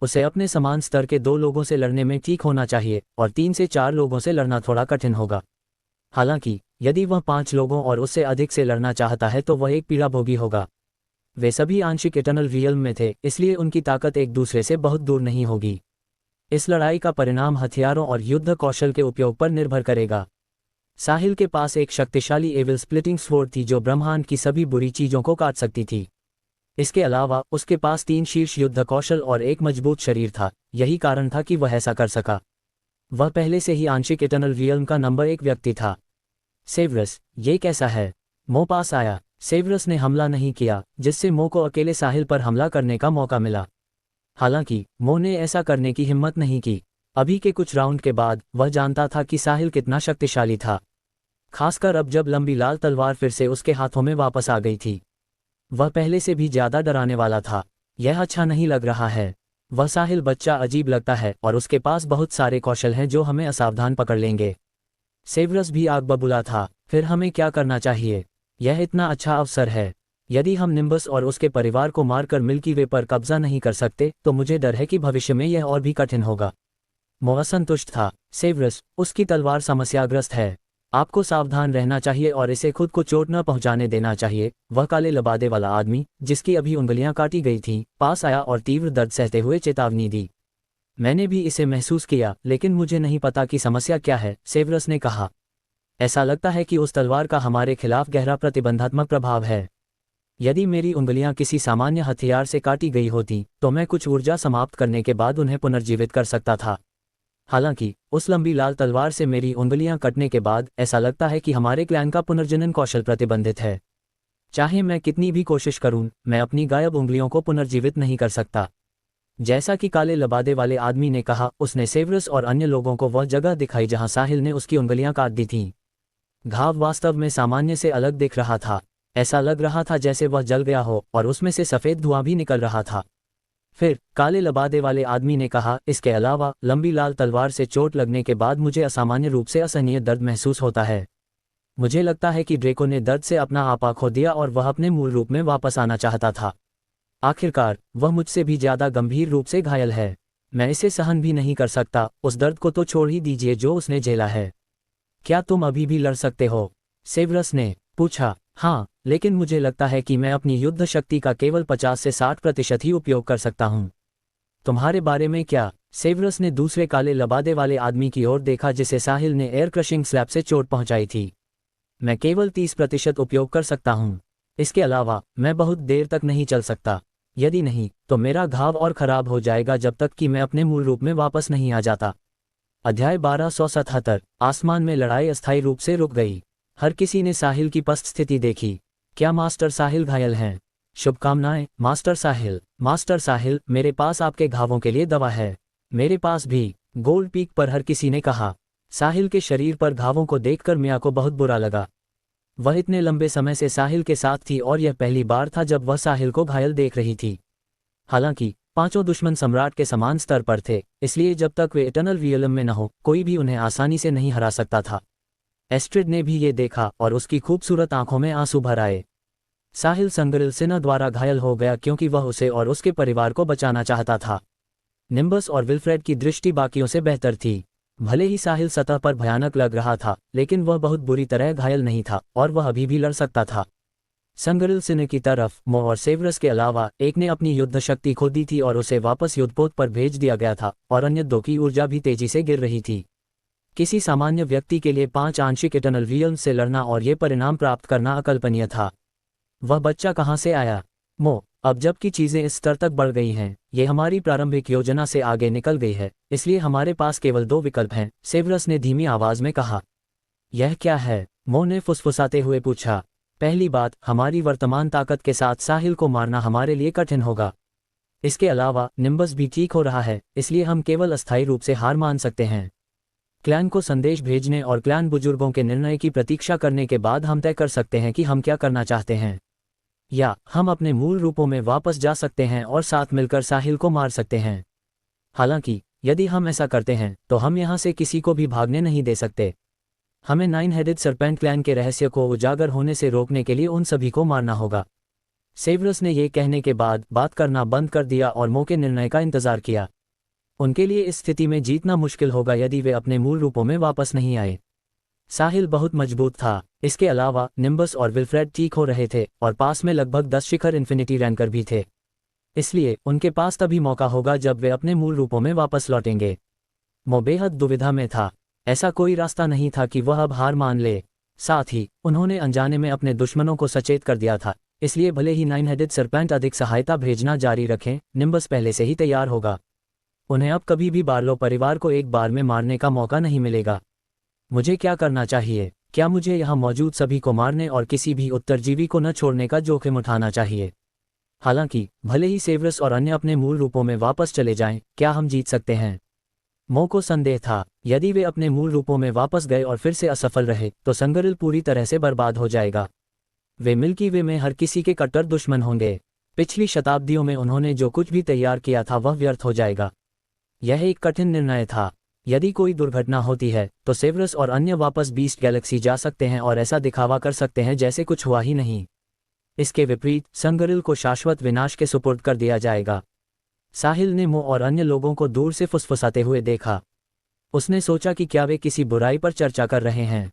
उसे अपने समान स्तर के 2 लोगों से लड़ने में ठीक होना चाहिए और 3 से 4 लोगों से लड़ना थोड़ा कठिन होगा। हालांकि यदि वह 5 लोगों और उससे अधिक से लड़ना चाहता है तो वह एक पीड़ाभोगी होगा। वे सभी आंशिक इटर्नल रियल्म में थे, इसलिए उनकी ताकत एक दूसरे से बहुत दूर नहीं होगी। इस लड़ाई का परिणाम हथियारों और युद्ध कौशल के उपयोग पर निर्भर करेगा। साहिल के पास एक शक्तिशाली एविल स्प्लिटिंग स्वॉर्ड थी जो ब्रह्मांड की सभी बुरी चीजों को काट सकती थी। इसके अलावा उसके पास 3 शीर्ष युद्ध कौशल और एक मजबूत शरीर था। यही कारण था कि वह ऐसा कर सका। वह पहले से ही आंशिक इटर्नल रियल्म का नंबर 1 व्यक्ति था। सेवर्स, ये कैसा है? मो पास आया। सेवर्स ने हमला नहीं किया, जिससे मो को अकेले साहिल पर हमला करने का मौका मिला। हालांकि मो ने ऐसा करने की हिम्मत नहीं की। अभी के कुछ राउंड के बाद वह जानता था कि साहिल कितना शक्तिशाली था, खासकर अब जब लंबी लाल तलवार फिर से उसके हाथों में वापस आ गई थी। वह पहले से भी ज्यादा डराने वाला था। यह अच्छा नहीं लग रहा है। वह साहिल बच्चा अजीब लगता है और उसके पास बहुत सारे कौशल हैं जो हमें असावधान पकड़ लेंगे। सेवर्स भी आग बबूला था। फिर हमें क्या करना चाहिए? यह इतना अच्छा अवसर है। यदि हम निम्बस और उसके परिवार को मारकर मिल्की वे पर कब्जा नहीं कर सकते, तो मुझे डर है कि भविष्य में यह और भी कठिन होगा। मो असंतुष्ट था। सेवर्स, उसकी तलवार समस्याग्रस्त है। आपको सावधान रहना चाहिए और इसे खुद को चोट न पहुंचाने देना चाहिए। वह काले लबादे वाला आदमी, जिसकी अभी उंगलियां काटी गई थीं, पास आया और तीव्र दर्द सहते हुए चेतावनी दी। मैंने भी इसे महसूस किया, लेकिन मुझे नहीं पता कि समस्या क्या है, सेवर्स ने कहा। ऐसा लगता है कि उस तलवार का हमारे खिलाफ गहरा प्रतिबंधात्मक प्रभाव है। यदि मेरी उंगलियां किसी सामान्य हथियार से काटी गई होती, तो मैं कुछ ऊर्जा समाप्त करने के बाद उन्हें पुनर्जीवित कर सकता था। हालांकि उस लंबी लाल तलवार से मेरी उंगलियां कटने के बाद ऐसा लगता है कि हमारे क्लैन का पुनर्जनन कौशल प्रतिबंधित है। चाहे मैं कितनी भी कोशिश करूं, मैं अपनी गायब उंगलियों को पुनर्जीवित नहीं कर सकता। जैसा कि काले लबादे वाले आदमी ने कहा, उसने सेवर्स और अन्य लोगों को वह जगह दिखाई जहां साहिल ने उसकी उंगलियां काट दी थीं। घाव वास्तव में सामान्य से अलग दिख रहा था। ऐसा लग रहा था जैसे वह जल गया हो और उसमें से सफ़ेद धुआं भी निकल रहा था। फिर काले लबादे वाले आदमी ने कहा, इसके अलावा लंबी लाल तलवार से चोट लगने के बाद मुझे असामान्य रूप से असहनीय दर्द महसूस होता है। मुझे लगता है कि ड्रेको ने दर्द से अपना आपा खो दिया और वह अपने मूल रूप में वापस आना चाहता था। आखिरकार वह मुझसे भी ज्यादा गंभीर रूप से घायल है। मैं इसे सहन भी नहीं कर सकता। उस दर्द को तो छोड़ ही दीजिए जो उसने झेला है। क्या तुम अभी भी लड़ सकते हो? सेवर्स ने पूछा। हाँ, लेकिन मुझे लगता है कि मैं अपनी युद्ध शक्ति का केवल 50 से 60% ही उपयोग कर सकता हूँ। तुम्हारे बारे में क्या? सेवर्स ने दूसरे काले लबादे वाले आदमी की ओर देखा जिसे साहिल ने एयर क्रशिंग स्लैब से चोट पहुंचाई थी। मैं केवल 30% उपयोग कर सकता हूँ। इसके अलावा मैं बहुत देर तक नहीं चल सकता। यदि नहीं, तो मेरा घाव और खराब हो जाएगा जब तक कि मैं अपने मूल रूप में वापस नहीं आ जाता। अध्याय 1277। आसमान में लड़ाई अस्थायी रूप से रुक गई। हर किसी ने साहिल की पस्त स्थिति देखी। क्या मास्टर साहिल घायल हैं? शुभकामनाएं मास्टर साहिल। मास्टर साहिल, मेरे पास आपके घावों के लिए दवा है। मेरे पास भी। गोल्ड पीक पर हर किसी ने कहा। साहिल के शरीर पर घावों को देखकर मिया को बहुत बुरा लगा। वह इतने लंबे समय से साहिल के साथ थी और यह पहली बार था जब वह साहिल को घायल देख रही थी। हालांकि 5 दुश्मन सम्राट के समान स्तर पर थे, इसलिए जब तक वे इटर्नल रियलम में न हो, कोई भी उन्हें आसानी से नहीं हरा सकता था। एस्ट्रिड ने भी ये देखा और उसकी खूबसूरत आंखों में आंसू भर आए। साहिल संगरिल सिन्हा द्वारा घायल हो गया क्योंकि वह उसे और उसके परिवार को बचाना चाहता था। निम्बस और विल्फ्रेड की दृष्टि बाकियों से बेहतर थी। भले ही साहिल सतह पर भयानक लग रहा था, लेकिन वह बहुत बुरी तरह घायल नहीं था और वह अभी भी लड़ सकता था। संगरिल सिने की तरफ मो और सेवरस के अलावा एक ने अपनी युद्ध शक्ति खो दी थी और उसे वापस युद्धपोत पर भेज दिया गया था, और अन्य दो की ऊर्जा भी तेजी से गिर रही थी। किसी सामान्य व्यक्ति के लिए 5 आंशिक इटर्नल रियल्म्स से लड़ना और ये परिणाम प्राप्त करना अकल्पनीय था। वह बच्चा कहाँ से आया? मो, अब जबकि चीजें इस स्तर तक बढ़ गई हैं, ये हमारी प्रारंभिक योजना से आगे निकल गई है, इसलिए हमारे पास केवल 2 विकल्प हैं, सेवरस ने धीमी आवाज में कहा। यह क्या है? मो ने फुसफुसाते हुए पूछा। पहली बात, हमारी वर्तमान ताकत के साथ साहिल को मारना हमारे लिए कठिन होगा। इसके अलावा निम्बस भी ठीक हो रहा है, इसलिए हम केवल अस्थायी रूप से हार मान सकते हैं। क्लैन को संदेश भेजने और क्लैन बुजुर्गों के निर्णय की प्रतीक्षा करने के बाद हम तय कर सकते हैं कि हम क्या करना चाहते हैं। या हम अपने मूल रूपों में वापस जा सकते हैं और साथ मिलकर साहिल को मार सकते हैं। हालांकि यदि हम ऐसा करते हैं तो हम यहाँ से किसी को भी भागने नहीं दे सकते। हमें 9 हेडेड सरपेंट क्लैन के रहस्य को उजागर होने से रोकने के लिए उन सभी को मारना होगा। सेवरस ने यह कहने के बाद बात करना बंद कर दिया और मो के निर्णय का इंतजार किया। उनके लिए इस स्थिति में जीतना मुश्किल होगा यदि वे अपने मूल रूपों में वापस नहीं आए। साहिल बहुत मजबूत था। इसके अलावा निम्बस और विल्फ्रेड ठीक हो रहे थे और पास में लगभग 10 शिखर इन्फिनिटी रैंकर भी थे। इसलिए उनके पास तभी मौका होगा जब वे अपने मूल रूपों में वापस लौटेंगे। मो बेहद दुविधा में था। ऐसा कोई रास्ता नहीं था कि वह अब हार मान ले। साथ ही उन्होंने अनजाने में अपने दुश्मनों को सचेत कर दिया था, इसलिए भले ही 9 हेडेड सरपेंट अधिक सहायता भेजना जारी रखें, निम्बस पहले से ही तैयार होगा। उन्हें अब कभी भी बार्लो परिवार को एक बार में मारने का मौका नहीं मिलेगा। मुझे क्या करना चाहिए? क्या मुझे यहाँ मौजूद सभी को मारने और किसी भी उत्तरजीवी को न छोड़ने का जोखिम उठाना चाहिए? हालांकि भले ही सेवरस और अन्य अपने मूल रूपों में वापस चले जाएं, क्या हम जीत सकते हैं? मो को संदेह था, यदि वे अपने मूल रूपों में वापस गए और फिर से असफल रहे तो संगरिल पूरी तरह से बर्बाद हो जाएगा। वे मिल्की वे में हर किसी के कट्टर दुश्मन होंगे। पिछली शताब्दियों में उन्होंने जो कुछ भी तैयार किया था वह व्यर्थ हो जाएगा। यह एक कठिन निर्णय था। यदि कोई दुर्घटना होती है तो सेवरस और अन्य वापस बीस्ट गैलेक्सी जा सकते हैं और ऐसा दिखावा कर सकते हैं जैसे कुछ हुआ ही नहीं। इसके विपरीत संगरिल को शाश्वत विनाश के सुपुर्द कर दिया जाएगा। साहिल ने मो और अन्य लोगों को दूर से फुसफुसाते हुए देखा। उसने सोचा कि क्या वे किसी बुराई पर चर्चा कर रहे हैं,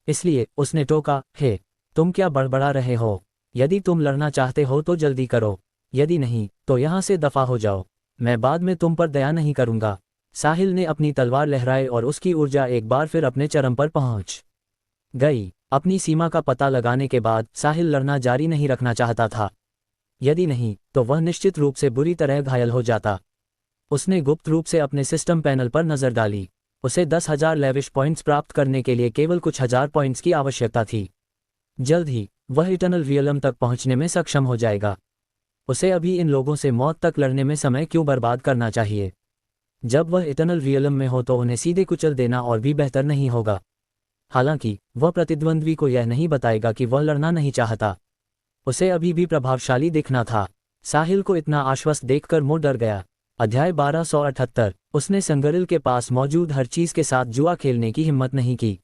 इसलिए उसने टोका, हे, तुम क्या बड़बड़ा रहे हो? यदि तुम लड़ना चाहते हो तो जल्दी करो, यदि नहीं तो यहाँ से दफा हो जाओ। मैं बाद में तुम पर दया नहीं करूँगा। साहिल ने अपनी तलवार लहराई और उसकी ऊर्जा एक बार फिर अपने चरम पर पहुंच गई। अपनी सीमा का पता लगाने के बाद साहिल लड़ना जारी नहीं रखना चाहता था। यदि नहीं तो वह निश्चित रूप से बुरी तरह घायल हो जाता। उसने गुप्त रूप से अपने सिस्टम पैनल पर नजर डाली। उसे 10,000 लेविश पॉइंट्स प्राप्त करने के लिए केवल कुछ हजार पॉइंट्स की आवश्यकता थी। जल्द ही वह इटर्नल रियलम तक पहुंचने में सक्षम हो जाएगा। उसे अभी इन लोगों से मौत तक लड़ने में समय क्यों बर्बाद करना चाहिए? जब वह इटर्नल रियलम में हो तो उन्हें सीधे कुचल देना और भी बेहतर नहीं होगा। हालांकि वह प्रतिद्वंद्वी को यह नहीं बताएगा कि वह लड़ना नहीं चाहता। उसे अभी भी प्रभावशाली दिखना था। साहिल को इतना आश्वस्त देखकर मो डर गया। अध्याय 1278। उसने संगरिल के पास मौजूद हर चीज के साथ जुआ खेलने की हिम्मत नहीं की।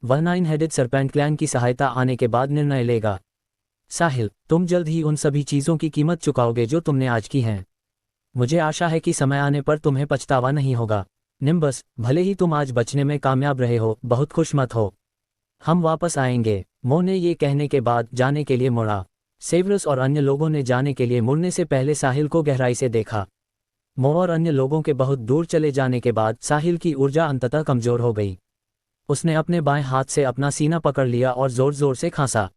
वह 9 हेडेड सरपेंट क्लैन की सहायता आने के बाद निर्णय लेगा। साहिल, तुम जल्द ही उन सभी चीजों की कीमत चुकाओगे जो तुमने आज की हैं। मुझे आशा है कि समय आने पर तुम्हें पछतावा नहीं होगा। निम्बस, भले ही तुम आज बचने में कामयाब रहे हो, बहुत खुश मत हो। हम वापस आएंगे। मो ने ये कहने के बाद जाने के लिए मुड़ा। सेवरस और अन्य लोगों ने जाने के लिए मुड़ने से पहले साहिल को गहराई से देखा। मो और अन्य लोगों के बहुत दूर चले जाने के बाद साहिल की ऊर्जा अंततः कमजोर हो गई। उसने अपने बाएं हाथ से अपना सीना पकड़ लिया और जोर जोर से खांसा।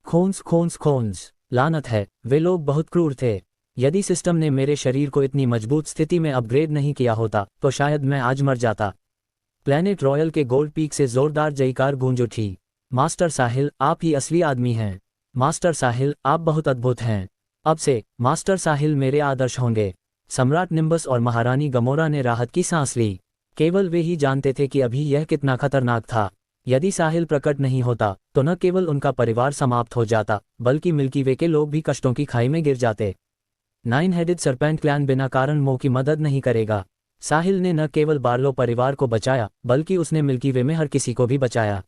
खोन्स खोन्स खोन्स, लानत है, वे लोग बहुत क्रूर थे। यदि सिस्टम ने मेरे शरीर को इतनी मजबूत स्थिति में अपग्रेड नहीं किया होता तो शायद मैं आज मर जाता। प्लेनेट रॉयल के गोल्ड पीक से जोरदार जयकार गूंज उठी। मास्टर साहिल, आप ही असली आदमी हैं। मास्टर साहिल, आप बहुत अद्भुत हैं। अब से मास्टर साहिल मेरे आदर्श होंगे। सम्राट निम्बस और महारानी गमोरा ने राहत की सांस ली। केवल वे ही जानते थे कि अभी यह कितना खतरनाक था। यदि साहिल प्रकट नहीं होता तो न केवल उनका परिवार समाप्त हो जाता, बल्कि मिल्की वे के लोग भी कष्टों की खाई में गिर जाते। 9 हेडेड सरपेंट क्लैन बिना कारण मो की मदद नहीं करेगा। साहिल ने न केवल बार्लो परिवार को बचाया, बल्कि उसने मिल्की वे में हर किसी को भी बचाया।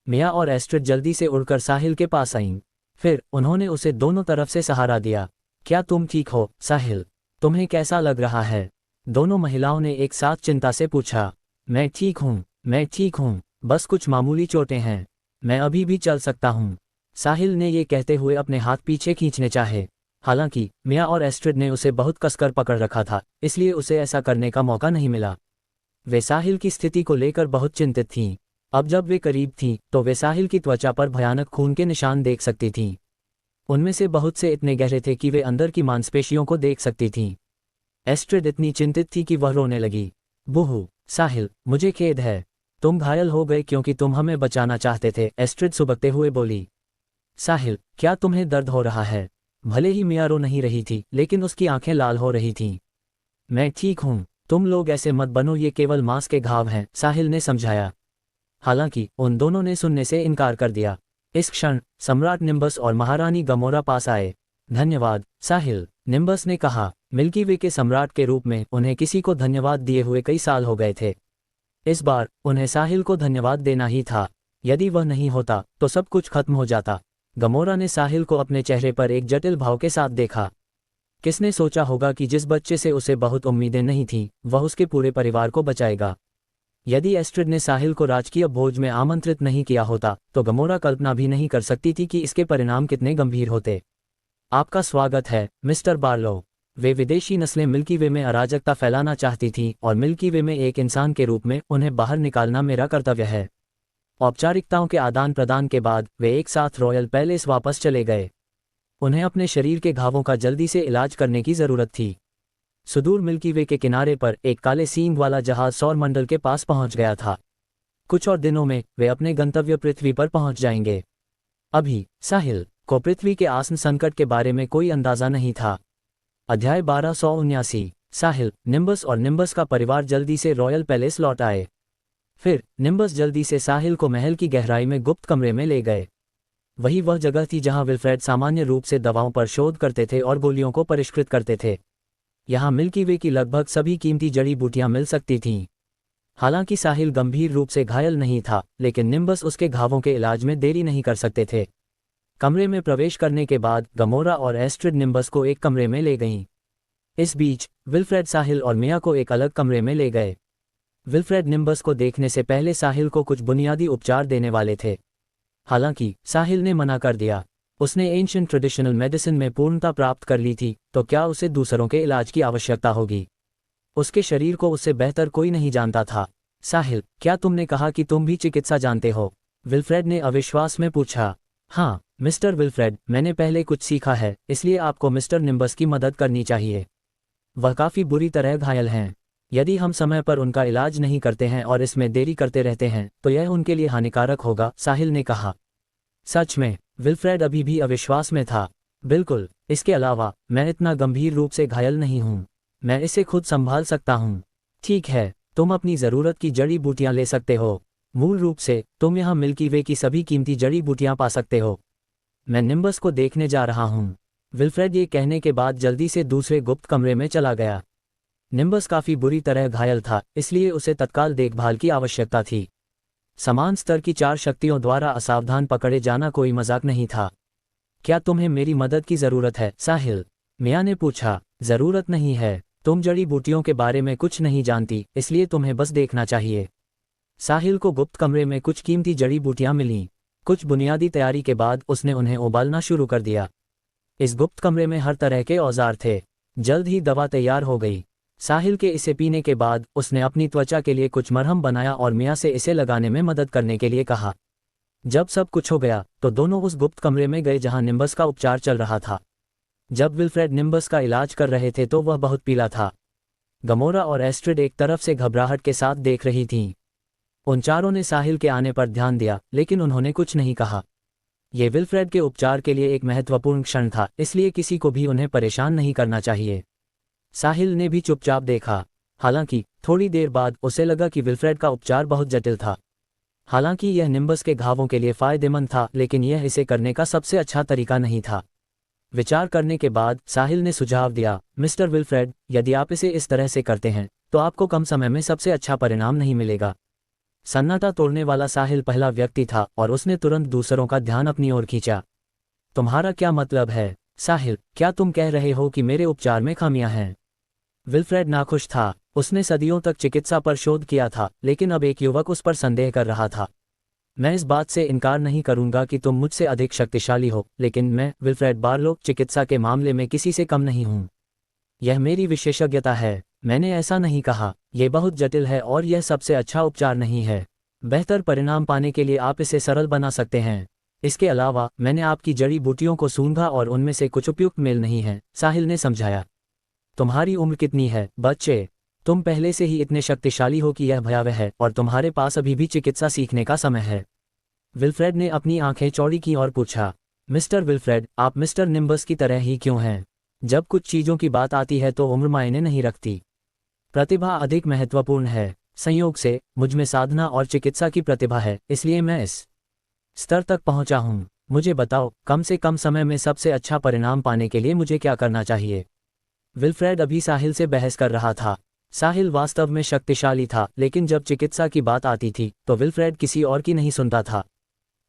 मिया और एस्ट्रिड जल्दी से उड़कर साहिल के पास आईं। फिर उन्होंने उसे दोनों तरफ से सहारा दिया। क्या तुम ठीक हो, साहिल? तुम्हें कैसा लग रहा है? दोनों महिलाओं ने एक साथ चिंता से पूछा। मैं ठीक हूँ, बस कुछ मामूली चोटें हैं, मैं अभी भी चल सकता हूँ। साहिल ने ये कहते हुए अपने हाथ पीछे खींचने चाहे। हालांकि मिया और एस्ट्रिड ने उसे बहुत कसकर पकड़ रखा था, इसलिए उसे ऐसा करने का मौका नहीं मिला। वे साहिल की स्थिति को लेकर बहुत चिंतित थीं। अब जब वे करीब थीं तो वे साहिल की त्वचा पर भयानक खून के निशान देख सकती थीं। उनमें से बहुत से इतने गहरे थे कि वे अंदर की मांसपेशियों को देख सकती थीं। एस्ट्रिड इतनी चिंतित थी कि वह रोने लगी। बूहू, साहिल, मुझे खेद है, तुम घायल हो गए क्योंकि तुम हमें बचाना चाहते थे, एस्ट्रिड सुबकते हुए बोली। साहिल, क्या तुम्हें दर्द हो रहा है? भले ही मिया रो नहीं रही थी, लेकिन उसकी आंखें लाल हो रही थीं। मैं ठीक हूँ, तुम लोग ऐसे मत बनो, ये केवल मांस के घाव हैं, साहिल ने समझाया। हालांकि उन दोनों ने सुनने से इनकार कर दिया। इस क्षण सम्राट निम्बस और महारानी गमोरा पास आए। धन्यवाद, साहिल, निम्बस ने कहा। मिल्की वे के सम्राट के रूप में उन्हें किसी को धन्यवाद दिए हुए कई साल हो गए थे। इस बार उन्हें साहिल को धन्यवाद देना ही था। यदि वह नहीं होता तो सब कुछ खत्म हो जाता। गमोरा ने साहिल को अपने चेहरे पर एक जटिल भाव के साथ देखा। किसने सोचा होगा कि जिस बच्चे से उसे बहुत उम्मीदें नहीं थीं, वह उसके पूरे परिवार को बचाएगा। यदि एस्ट्रिड ने साहिल को राजकीय भोज में आमंत्रित नहीं किया होता तो गमोरा कल्पना भी नहीं कर सकती थी कि इसके परिणाम कितने गंभीर होते। आपका स्वागत है, मिस्टर बार्लो। वे विदेशी नस्लें मिल्की वे में अराजकता फैलाना चाहती थीं और मिल्की वे में एक इंसान के रूप में उन्हें बाहर निकालना मेरा कर्तव्य है। औपचारिकताओं के आदान प्रदान के बाद वे एक साथ रॉयल पैलेस वापस चले गए। उन्हें अपने शरीर के घावों का जल्दी से इलाज करने की जरूरत थी। सुदूर मिल्की वे के किनारे पर एक काले सींग वाला जहाज सौर मंडल के पास पहुंच गया था। कुछ और दिनों में वे अपने गंतव्य पृथ्वी पर पहुंच जाएंगे। अभी साहिल को पृथ्वी के आसन संकट के बारे में कोई अंदाजा नहीं था। अध्याय 1279। साहिल, निम्बस और निम्बस का परिवार जल्दी से रॉयल पैलेस लौट आए। फिर निम्बस जल्दी से साहिल को महल की गहराई में गुप्त कमरे में ले गए। वही वह जगह थी जहां विल्फ्रेड सामान्य रूप से दवाओं पर शोध करते थे और गोलियों को परिष्कृत करते थे। यहाँ मिल्की वे की लगभग सभी कीमती जड़ी बूटियां मिल सकती थीं। हालांकि साहिल गंभीर रूप से घायल नहीं था, लेकिन निम्बस उसके घावों के इलाज में देरी नहीं कर सकते थे। कमरे में प्रवेश करने के बाद गमोरा और एस्ट्रिड निम्बस को एक कमरे में ले गईं। इस बीच विल्फ्रेड साहिल और मिया को एक अलग कमरे में ले गए। विल्फ्रेड निम्बस को देखने से पहले साहिल को कुछ बुनियादी उपचार देने वाले थे। हालांकि साहिल ने मना कर दिया। उसने एंशिएंट ट्रेडिशनल मेडिसिन में पूर्णता प्राप्त कर ली थी, तो क्या उसे दूसरों के इलाज की आवश्यकता होगी? उसके शरीर को उससे बेहतर कोई नहीं जानता था। साहिल, क्या तुमने कहा कि तुम भी चिकित्सा जानते हो? विल्फ्रेड ने अविश्वास में पूछा। हाँ मिस्टर विल्फ्रेड, मैंने पहले कुछ सीखा है, इसलिए आपको मिस्टर निम्बस की मदद करनी चाहिए। वह काफ़ी बुरी तरह घायल हैं। यदि हम समय पर उनका इलाज नहीं करते हैं और इसमें देरी करते रहते हैं तो यह उनके लिए हानिकारक होगा, साहिल ने कहा। सच में? विल्फ्रेड अभी भी अविश्वास में था। बिल्कुल, इसके अलावा मैं इतना गंभीर रूप से घायल नहीं हूँ, मैं इसे खुद संभाल सकता हूँ। ठीक है, तुम अपनी ज़रूरत की जड़ी बूटियाँ ले सकते हो। मूल रूप से तुम यहाँ मिल्की वे की सभी कीमती जड़ी बूटियाँ पा सकते हो। मैं निम्बस को देखने जा रहा हूँ। विल्फ्रेड ये कहने के बाद जल्दी से दूसरे गुप्त कमरे में चला गया। निम्बस काफ़ी बुरी तरह घायल था, इसलिए उसे तत्काल देखभाल की आवश्यकता थी। समान स्तर की 4 शक्तियों द्वारा असावधान पकड़े जाना कोई मजाक नहीं था। क्या तुम्हें मेरी मदद की ज़रूरत है, साहिल? मिया ने पूछा। ज़रूरत नहीं है, तुम जड़ी बूटियों के बारे में कुछ नहीं जानती, इसलिए तुम्हें बस देखना चाहिए। साहिल को गुप्त कमरे में कुछ कीमती जड़ी बूटियां मिलीं। कुछ बुनियादी तैयारी के बाद उसने उन्हें उबालना शुरू कर दिया। इस गुप्त कमरे में हर तरह के औजार थे। जल्द ही दवा तैयार हो गई। साहिल के इसे पीने के बाद उसने अपनी त्वचा के लिए कुछ मरहम बनाया और मिया से इसे लगाने में मदद करने के लिए कहा। जब सब कुछ हो गया तो दोनों उस गुप्त कमरे में गए जहां निम्बस का उपचार चल रहा था। जब विल्फ्रेड निम्बस का इलाज कर रहे थे तो वह बहुत पीला था। गमोरा और एस्ट्रिड एक तरफ से घबराहट के साथ देख रही थीं। उन चारों ने साहिल के आने पर ध्यान दिया, लेकिन उन्होंने कुछ नहीं कहा। यह विल्फ्रेड के उपचार के लिए एक महत्वपूर्ण क्षण था, इसलिए किसी को भी उन्हें परेशान नहीं करना चाहिए। साहिल ने भी चुपचाप देखा। हालांकि थोड़ी देर बाद उसे लगा कि विल्फ्रेड का उपचार बहुत जटिल था। हालांकि यह निम्बस के घावों के लिए फ़ायदेमंद था, लेकिन यह इसे करने का सबसे अच्छा तरीका नहीं था। विचार करने के बाद साहिल ने सुझाव दिया, मिस्टर विल्फ्रेड, यदि आप इसे इस तरह से करते हैं तो आपको कम समय में सबसे अच्छा परिणाम नहीं मिलेगा। सन्नाटा तोड़ने वाला साहिल पहला व्यक्ति था और उसने तुरंत दूसरों का ध्यान अपनी ओर खींचा। तुम्हारा क्या मतलब है, साहिल? क्या तुम कह रहे हो कि मेरे उपचार में खामियां हैं? विल्फ्रेड नाखुश था। उसने सदियों तक चिकित्सा पर शोध किया था, लेकिन अब एक युवक उस पर संदेह कर रहा था। मैं इस बात से इनकार नहीं करूंगा कि तुम मुझसे अधिक शक्तिशाली हो, लेकिन मैं, विल्फ्रेड बार्लो, चिकित्सा के मामले में किसी से कम नहीं हूं। यह मेरी विशेषज्ञता है। मैंने ऐसा नहीं कहा। यह बहुत जटिल है और यह सबसे अच्छा उपचार नहीं है। बेहतर परिणाम पाने के लिए आप इसे सरल बना सकते हैं। इसके अलावा मैंने आपकी जड़ी बूटियों को सूंघा और उनमें से कुछ उपयुक्त मेल नहीं है, साहिल ने समझाया। तुम्हारी उम्र कितनी है, बच्चे? तुम पहले से ही इतने शक्तिशाली हो कि यह भयावह है, और तुम्हारे पास अभी भी चिकित्सा सीखने का समय है। विल्फ्रेड ने अपनी आंखें चौड़ी की और पूछा, मिस्टर विल्फ्रेड, आप मिस्टर निम्बस की तरह ही क्यों हैं? जब कुछ चीज़ों की बात आती है तो उम्र मायने नहीं रखती। प्रतिभा अधिक महत्वपूर्ण है। संयोग से मुझमें साधना और चिकित्सा की प्रतिभा है, इसलिए मैं इस स्तर तक पहुंचा हूं। मुझे बताओ, कम से कम समय में सबसे अच्छा परिणाम पाने के लिए मुझे क्या करना चाहिए? विल्फ्रेड अभी साहिल से बहस कर रहा था। साहिल वास्तव में शक्तिशाली था, लेकिन जब चिकित्सा की बात आती थी तो विल्फ्रेड किसी और की नहीं सुनता था।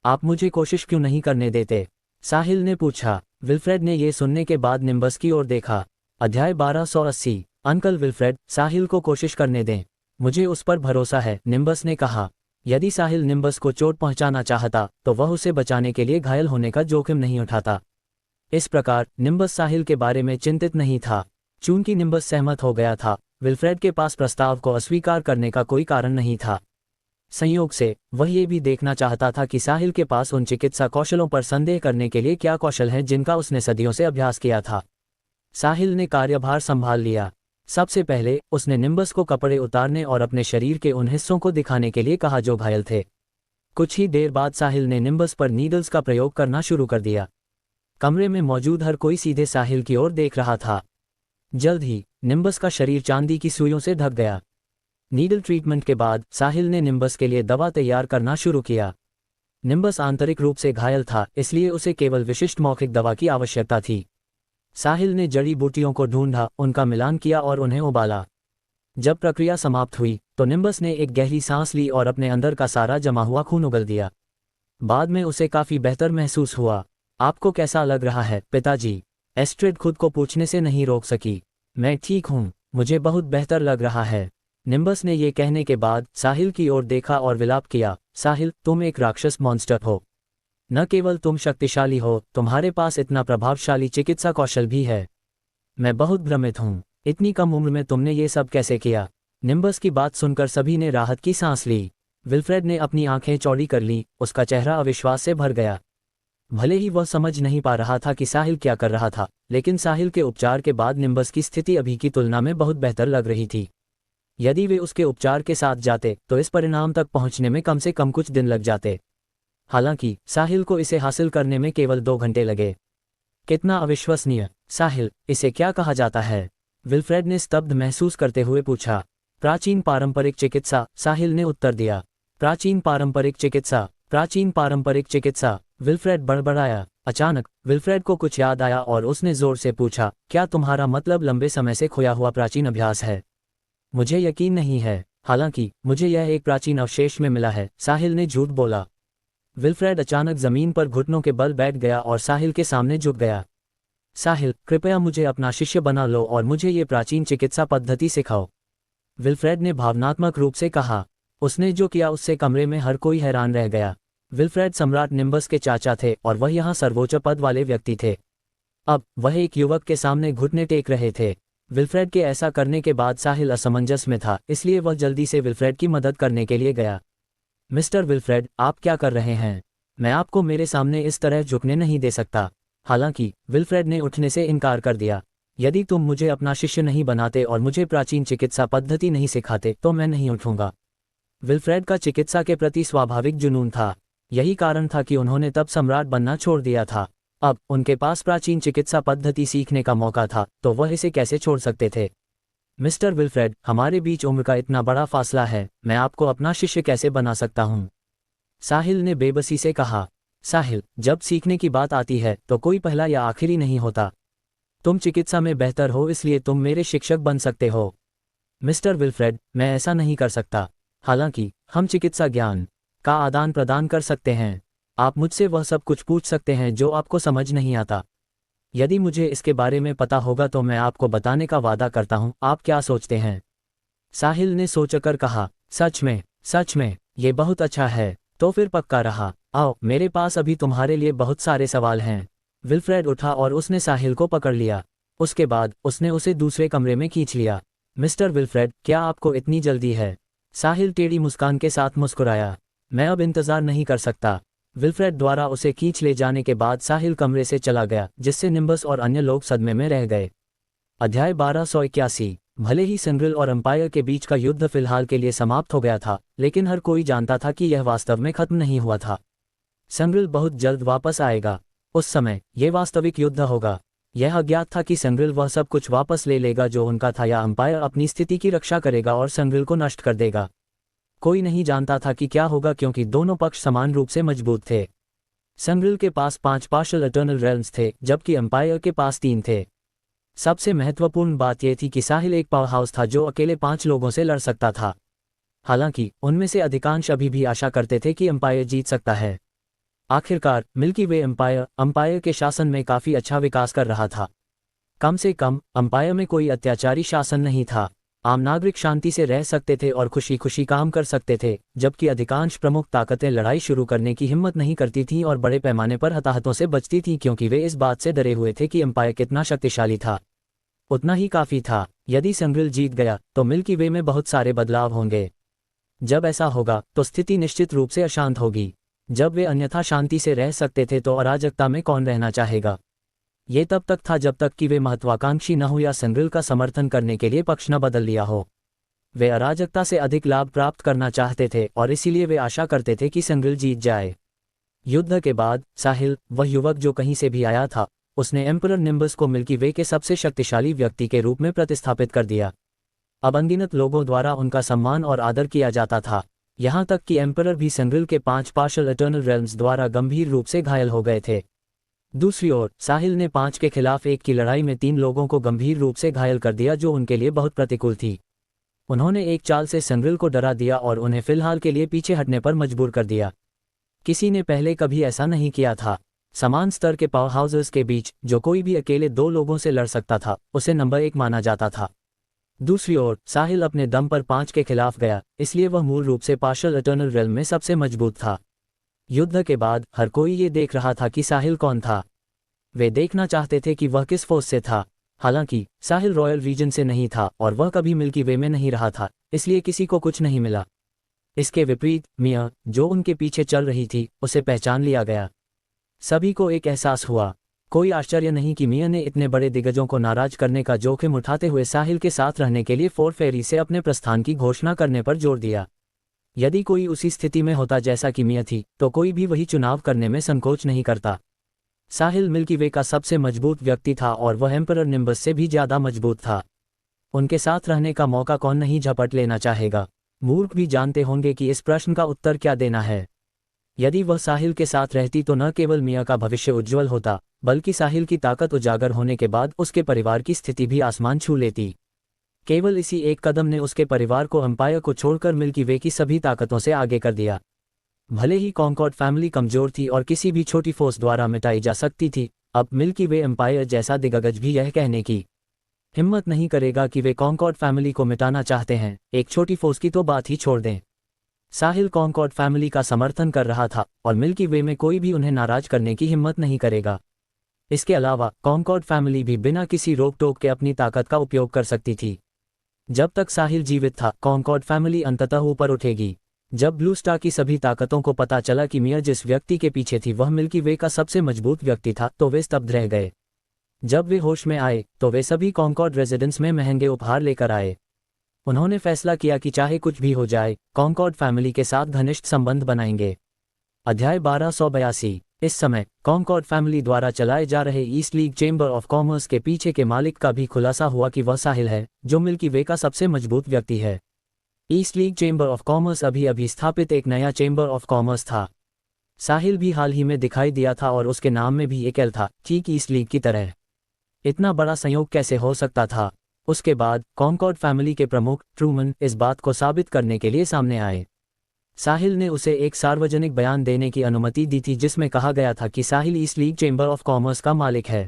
आप मुझे कोशिश क्यों नहीं करने देते? साहिल ने पूछा। विल्फ्रेड ने यह सुनने के बाद निम्बस की ओर देखा। अध्याय 1280। अंकल विल्फ्रेड, साहिल को कोशिश करने दें। मुझे उस पर भरोसा है, निम्बस ने कहा। यदि साहिल निम्बस को चोट पहुंचाना चाहता तो वह उसे बचाने के लिए घायल होने का जोखिम नहीं उठाता। इस प्रकार निम्बस साहिल के बारे में चिंतित नहीं था। चूंकि निम्बस सहमत हो गया था, विल्फ्रेड के पास प्रस्ताव को अस्वीकार करने का कोई कारण नहीं था। संयोग से वह ये भी देखना चाहता था कि साहिल के पास उन चिकित्सा कौशलों पर संदेह करने के लिए क्या कौशल हैं जिनका उसने सदियों से अभ्यास किया था। साहिल ने कार्यभार संभाल लिया। सबसे पहले उसने निम्बस को कपड़े उतारने और अपने शरीर के उन हिस्सों को दिखाने के लिए कहा जो घायल थे। कुछ ही देर बाद साहिल ने निम्बस पर नीडल्स का प्रयोग करना शुरू कर दिया। कमरे में मौजूद हर कोई सीधे साहिल की ओर देख रहा था। जल्द ही निम्बस का शरीर चांदी की सुइयों से ढक गया। नीडल ट्रीटमेंट के बाद साहिल ने निम्बस के लिए दवा तैयार करना शुरू किया। निम्बस आंतरिक रूप से घायल था, इसलिए उसे केवल विशिष्ट मौखिक दवा की आवश्यकता थी। साहिल ने जड़ी बूटियों को ढूंढा, उनका मिलान किया और उन्हें उबाला। जब प्रक्रिया समाप्त हुई तो निम्बस ने एक गहरी सांस ली और अपने अंदर का सारा जमा हुआ खून उगल दिया। बाद में उसे काफी बेहतर महसूस हुआ। आपको कैसा लग रहा है, पिताजी? एस्ट्रिड खुद को पूछने से नहीं रोक सकी। मैं ठीक हूँ, मुझे बहुत बेहतर लग रहा है। निम्बस ने यह कहने के बाद साहिल की ओर देखा और विलाप किया। साहिल, तुम एक राक्षस मॉन्स्टर हो। न केवल तुम शक्तिशाली हो, तुम्हारे पास इतना प्रभावशाली चिकित्सा कौशल भी है। मैं बहुत भ्रमित हूँ। इतनी कम उम्र में तुमने ये सब कैसे किया? निम्बस की बात सुनकर सभी ने राहत की सांस ली। विल्फ्रेड ने अपनी आंखें चौड़ी कर लीं, उसका चेहरा अविश्वास से भर गया। भले ही वह समझ नहीं पा रहा था कि साहिल क्या कर रहा था, लेकिन साहिल के उपचार के बाद निम्बस की स्थिति अभी की तुलना में बहुत बेहतर लग रही थी। यदि वे उसके उपचार के साथ जाते तो इस परिणाम तक पहुंचने में कम से कम कुछ दिन लग जाते। हालांकि साहिल को इसे हासिल करने में केवल 2 घंटे लगे। कितना अविश्वसनीय! साहिल, इसे क्या कहा जाता है? विल्फ्रेड ने स्तब्ध महसूस करते हुए पूछा। प्राचीन पारंपरिक चिकित्सा, साहिल ने उत्तर दिया। प्राचीन पारंपरिक चिकित्सा, प्राचीन पारंपरिक चिकित्सा, विल्फ्रेड बड़बड़ाया। अचानक विल्फ्रेड को कुछ याद आया और उसने जोर से पूछा, क्या तुम्हारा मतलब लंबे समय से खोया हुआ प्राचीन अभ्यास है? मुझे यकीन नहीं है। हालांकि मुझे यह एक प्राचीन अवशेष में मिला है, साहिल ने झूठ बोला। विल्फ्रेड अचानक जमीन पर घुटनों के बल बैठ गया और साहिल के सामने झुक गया। साहिल, कृपया मुझे अपना शिष्य बना लो और मुझे ये प्राचीन चिकित्सा पद्धति सिखाओ, विल्फ्रेड ने भावनात्मक रूप से कहा। उसने जो किया उससे कमरे में हर कोई हैरान रह गया। विल्फ्रेड सम्राट निम्बस के चाचा थे और वह यहाँ सर्वोच्च पद वाले व्यक्ति थे। अब वह एक युवक के सामने घुटने टेक रहे थे। विल्फ्रेड के ऐसा करने के बाद साहिल असमंजस में था, इसलिए वह जल्दी से विल्फ्रेड की मदद करने के लिए गया। मिस्टर विल्फ्रेड, आप क्या कर रहे हैं? मैं आपको मेरे सामने इस तरह झुकने नहीं दे सकता। हालांकि विल्फ्रेड ने उठने से इनकार कर दिया। यदि तुम मुझे अपना शिष्य नहीं बनाते और मुझे प्राचीन चिकित्सा पद्धति नहीं सिखाते तो मैं नहीं उठूंगा। विल्फ्रेड का चिकित्सा के प्रति स्वाभाविक जुनून था। यही कारण था कि उन्होंने तब सम्राट बनना छोड़ दिया था। अब उनके पास प्राचीन चिकित्सा पद्धति सीखने का मौका था, तो वह इसे कैसे छोड़ सकते थे? मिस्टर विल्फ्रेड, हमारे बीच उम्र का इतना बड़ा फासला है, मैं आपको अपना शिष्य कैसे बना सकता हूँ? साहिल ने बेबसी से कहा। साहिल, जब सीखने की बात आती है तो कोई पहला या आखिरी नहीं होता। तुम चिकित्सा में बेहतर हो, इसलिए तुम मेरे शिक्षक बन सकते हो। मिस्टर विल्फ्रेड, मैं ऐसा नहीं कर सकता। हालांकि हम चिकित्सा ज्ञान का आदान प्रदान कर सकते हैं। आप मुझसे वह सब कुछ पूछ सकते हैं जो आपको समझ नहीं आता। यदि मुझे इसके बारे में पता होगा तो मैं आपको बताने का वादा करता हूँ। आप क्या सोचते हैं? साहिल ने सोचकर कहा, सच में, ये बहुत अच्छा है। तो फिर पक्का रहा। आओ, मेरे पास अभी तुम्हारे लिए बहुत सारे सवाल हैं। विल्फ्रेड उठा और उसने साहिल को पकड़ लिया। उसके बाद उसने उसे दूसरे कमरे में खींच लिया। मिस्टर विल्फ्रेड, क्या आपको इतनी जल्दी है? साहिल टेढ़ी मुस्कान के साथ मुस्कुराया। मैं अब इंतजार नहीं कर सकता। विल्फ्रेड द्वारा उसे खींच ले जाने के बाद साहिल कमरे से चला गया, जिससे निम्बस और अन्य लोग सदमे में रह गए। अध्याय 1281। भले ही संग्रिल और अंपायर के बीच का युद्ध फिलहाल के लिए समाप्त हो गया था, लेकिन हर कोई जानता था कि यह वास्तव में खत्म नहीं हुआ था। संग्रिल बहुत जल्द वापस आएगा। उस समय यह वास्तविक युद्ध होगा। यह अज्ञात था कि संग्रिल वह सब कुछ वापस ले लेगा जो उनका था, या अंपायर अपनी स्थिति की रक्षा करेगा और संग्रिल को नष्ट कर देगा। कोई नहीं जानता था कि क्या होगा, क्योंकि दोनों पक्ष समान रूप से मजबूत थे। संग्रिल के पास 5 पार्शियल इटर्नल रेल्म्स थे, जबकि अंपायर के पास 3 थे। सबसे महत्वपूर्ण बात यह थी कि साहिल एक पावर हाउस था जो अकेले 5 लोगों से लड़ सकता था। हालांकि उनमें से अधिकांश अभी भी आशा करते थे कि अंपायर जीत सकता है। आखिरकार मिल्की वे अंपायर के शासन में काफी अच्छा विकास कर रहा था। कम से कम अंपायर में कोई अत्याचारी शासन नहीं था। आम नागरिक शांति से रह सकते थे और खुशी खुशी काम कर सकते थे, जबकि अधिकांश प्रमुख ताकतें लड़ाई शुरू करने की हिम्मत नहीं करती थीं और बड़े पैमाने पर हताहतों से बचती थीं, क्योंकि वे इस बात से डरे हुए थे कि अंपायर कितना शक्तिशाली था। उतना ही काफी था। यदि संग्रिल जीत गया तो मिल्की वे में बहुत सारे बदलाव होंगे। जब ऐसा होगा तो स्थिति निश्चित रूप से अशांत होगी। जब वे अन्यथा शांति से रह सकते थे तो अराजकता में कौन रहना चाहेगा? ये तब तक था जब तक कि वे महत्वाकांक्षी न हो या संग्रिल का समर्थन करने के लिए पक्ष न बदल लिया हो। वे अराजकता से अधिक लाभ प्राप्त करना चाहते थे और इसीलिए वे आशा करते थे कि संग्रिल जीत जाए। युद्ध के बाद साहिल, वह युवक जो कहीं से भी आया था, उसने एम्परर निम्बस को मिल्की वे के सबसे शक्तिशाली व्यक्ति के रूप में प्रतिस्थापित कर दिया। अब अनगिनत लोगों द्वारा उनका सम्मान और आदर किया जाता था, यहाँ तक कि एम्परर भी संग्रिल के 5 पार्शियल इटर्नल रेल्म्स द्वारा गंभीर रूप से घायल हो गए थे। दूसरी ओर साहिल ने 5 के खिलाफ 1 की लड़ाई में 3 लोगों को गंभीर रूप से घायल कर दिया, जो उनके लिए बहुत प्रतिकूल थी। उन्होंने एक चाल से संग्रिल को डरा दिया और उन्हें फिलहाल के लिए पीछे हटने पर मजबूर कर दिया। किसी ने पहले कभी ऐसा नहीं किया था। समान स्तर के पावर हाउसेस के बीच जो कोई भी अकेले 2 लोगों से लड़ सकता था, उसे नंबर 1 माना जाता था। दूसरी ओर साहिल अपने दम पर 5 के खिलाफ गया, इसलिए वह मूल रूप से पार्शियल इटर्नल रेल्म में सबसे मजबूत था। युद्ध के बाद हर कोई ये देख रहा था कि साहिल कौन था। वे देखना चाहते थे कि वह किस फोर्स से था। हालांकि साहिल रॉयल रीजन से नहीं था और वह कभी मिल्की वे में नहीं रहा था, इसलिए किसी को कुछ नहीं मिला। इसके विपरीत मिया, जो उनके पीछे चल रही थी, उसे पहचान लिया गया। सभी को एक एहसास हुआ। कोई आश्चर्य नहीं कि मिया ने इतने बड़े दिग्गजों को नाराज करने का जोखिम उठाते हुए साहिल के साथ रहने के लिए फोर्ट फेरी से अपने प्रस्थान की घोषणा करने पर जोर दिया। यदि कोई उसी स्थिति में होता जैसा कि मिया थी, तो कोई भी वही चुनाव करने में संकोच नहीं करता। साहिल मिल्की वे का सबसे मजबूत व्यक्ति था और वह एम्परर निम्बस से भी ज्यादा मजबूत था। उनके साथ रहने का मौका कौन नहीं झपट लेना चाहेगा। मूर्ख भी जानते होंगे कि इस प्रश्न का उत्तर क्या देना है। यदि वह साहिल के साथ रहती तो न केवल मिया का भविष्य उज्ज्वल होता, बल्कि साहिल की ताकत उजागर होने के बाद उसके परिवार की स्थिति भी आसमान छू लेती। केवल इसी एक कदम ने उसके परिवार को अंपायर को छोड़कर मिल्की वे की सभी ताकतों से आगे कर दिया। भले ही कॉन्कॉर्ड फैमिली कमजोर थी और किसी भी छोटी फोर्स द्वारा मिटाई जा सकती थी, अब मिल्की वे एम्पायर जैसा दिग्गज भी यह कहने की हिम्मत नहीं करेगा कि वे कॉन्कॉर्ड फैमिली को मिटाना चाहते हैं। एक छोटी फोर्स की तो बात ही छोड़ दें। साहिल कॉन्कॉर्ड फैमिली का समर्थन कर रहा था और मिल्की वे में कोई भी उन्हें नाराज करने की हिम्मत नहीं करेगा। इसके अलावा कॉन्कॉर्ड फैमिली भी बिना किसी रोक टोक के अपनी ताकत का उपयोग कर सकती थी। जब तक साहिल जीवित था, कॉन्कॉर्ड फैमिली अंततः ऊपर उठेगी। जब ब्लू स्टार की सभी ताकतों को पता चला कि मिया जिस व्यक्ति के पीछे थी वह मिल्की वे का सबसे मजबूत व्यक्ति था, तो वे स्तब्ध रह गए। जब वे होश में आए तो वे सभी कॉन्कॉर्ड रेजिडेंस में महंगे उपहार लेकर आए। उन्होंने फैसला किया कि चाहे कुछ भी हो जाए, कॉन्कॉर्ड फैमिली के साथ घनिष्ठ संबंध बनाएंगे। अध्याय 1282। इस समय कॉन्कॉर्ड फैमिली द्वारा चलाए जा रहे east league chamber of commerce के पीछे के मालिक का भी खुलासा हुआ कि वह साहिल है, जो मिल्की वे का सबसे मजबूत व्यक्ति है। East league chamber of commerce अभी स्थापित एक नया चेंबर ऑफ कॉमर्स था। साहिल भी हाल ही में दिखाई दिया था और उसके नाम में भी एक एल था, ठीक ईस्ट लीग की तरह। इतना बड़ा संयोग कैसे हो सकता था? उसके बाद कॉन्कॉर्ड फैमिली के प्रमुख ट्रूमन इस बात को साबित करने के लिए सामने आए। साहिल ने उसे एक सार्वजनिक बयान देने की अनुमति दी थी जिसमें कहा गया था कि Sahil east league chamber of commerce का मालिक है।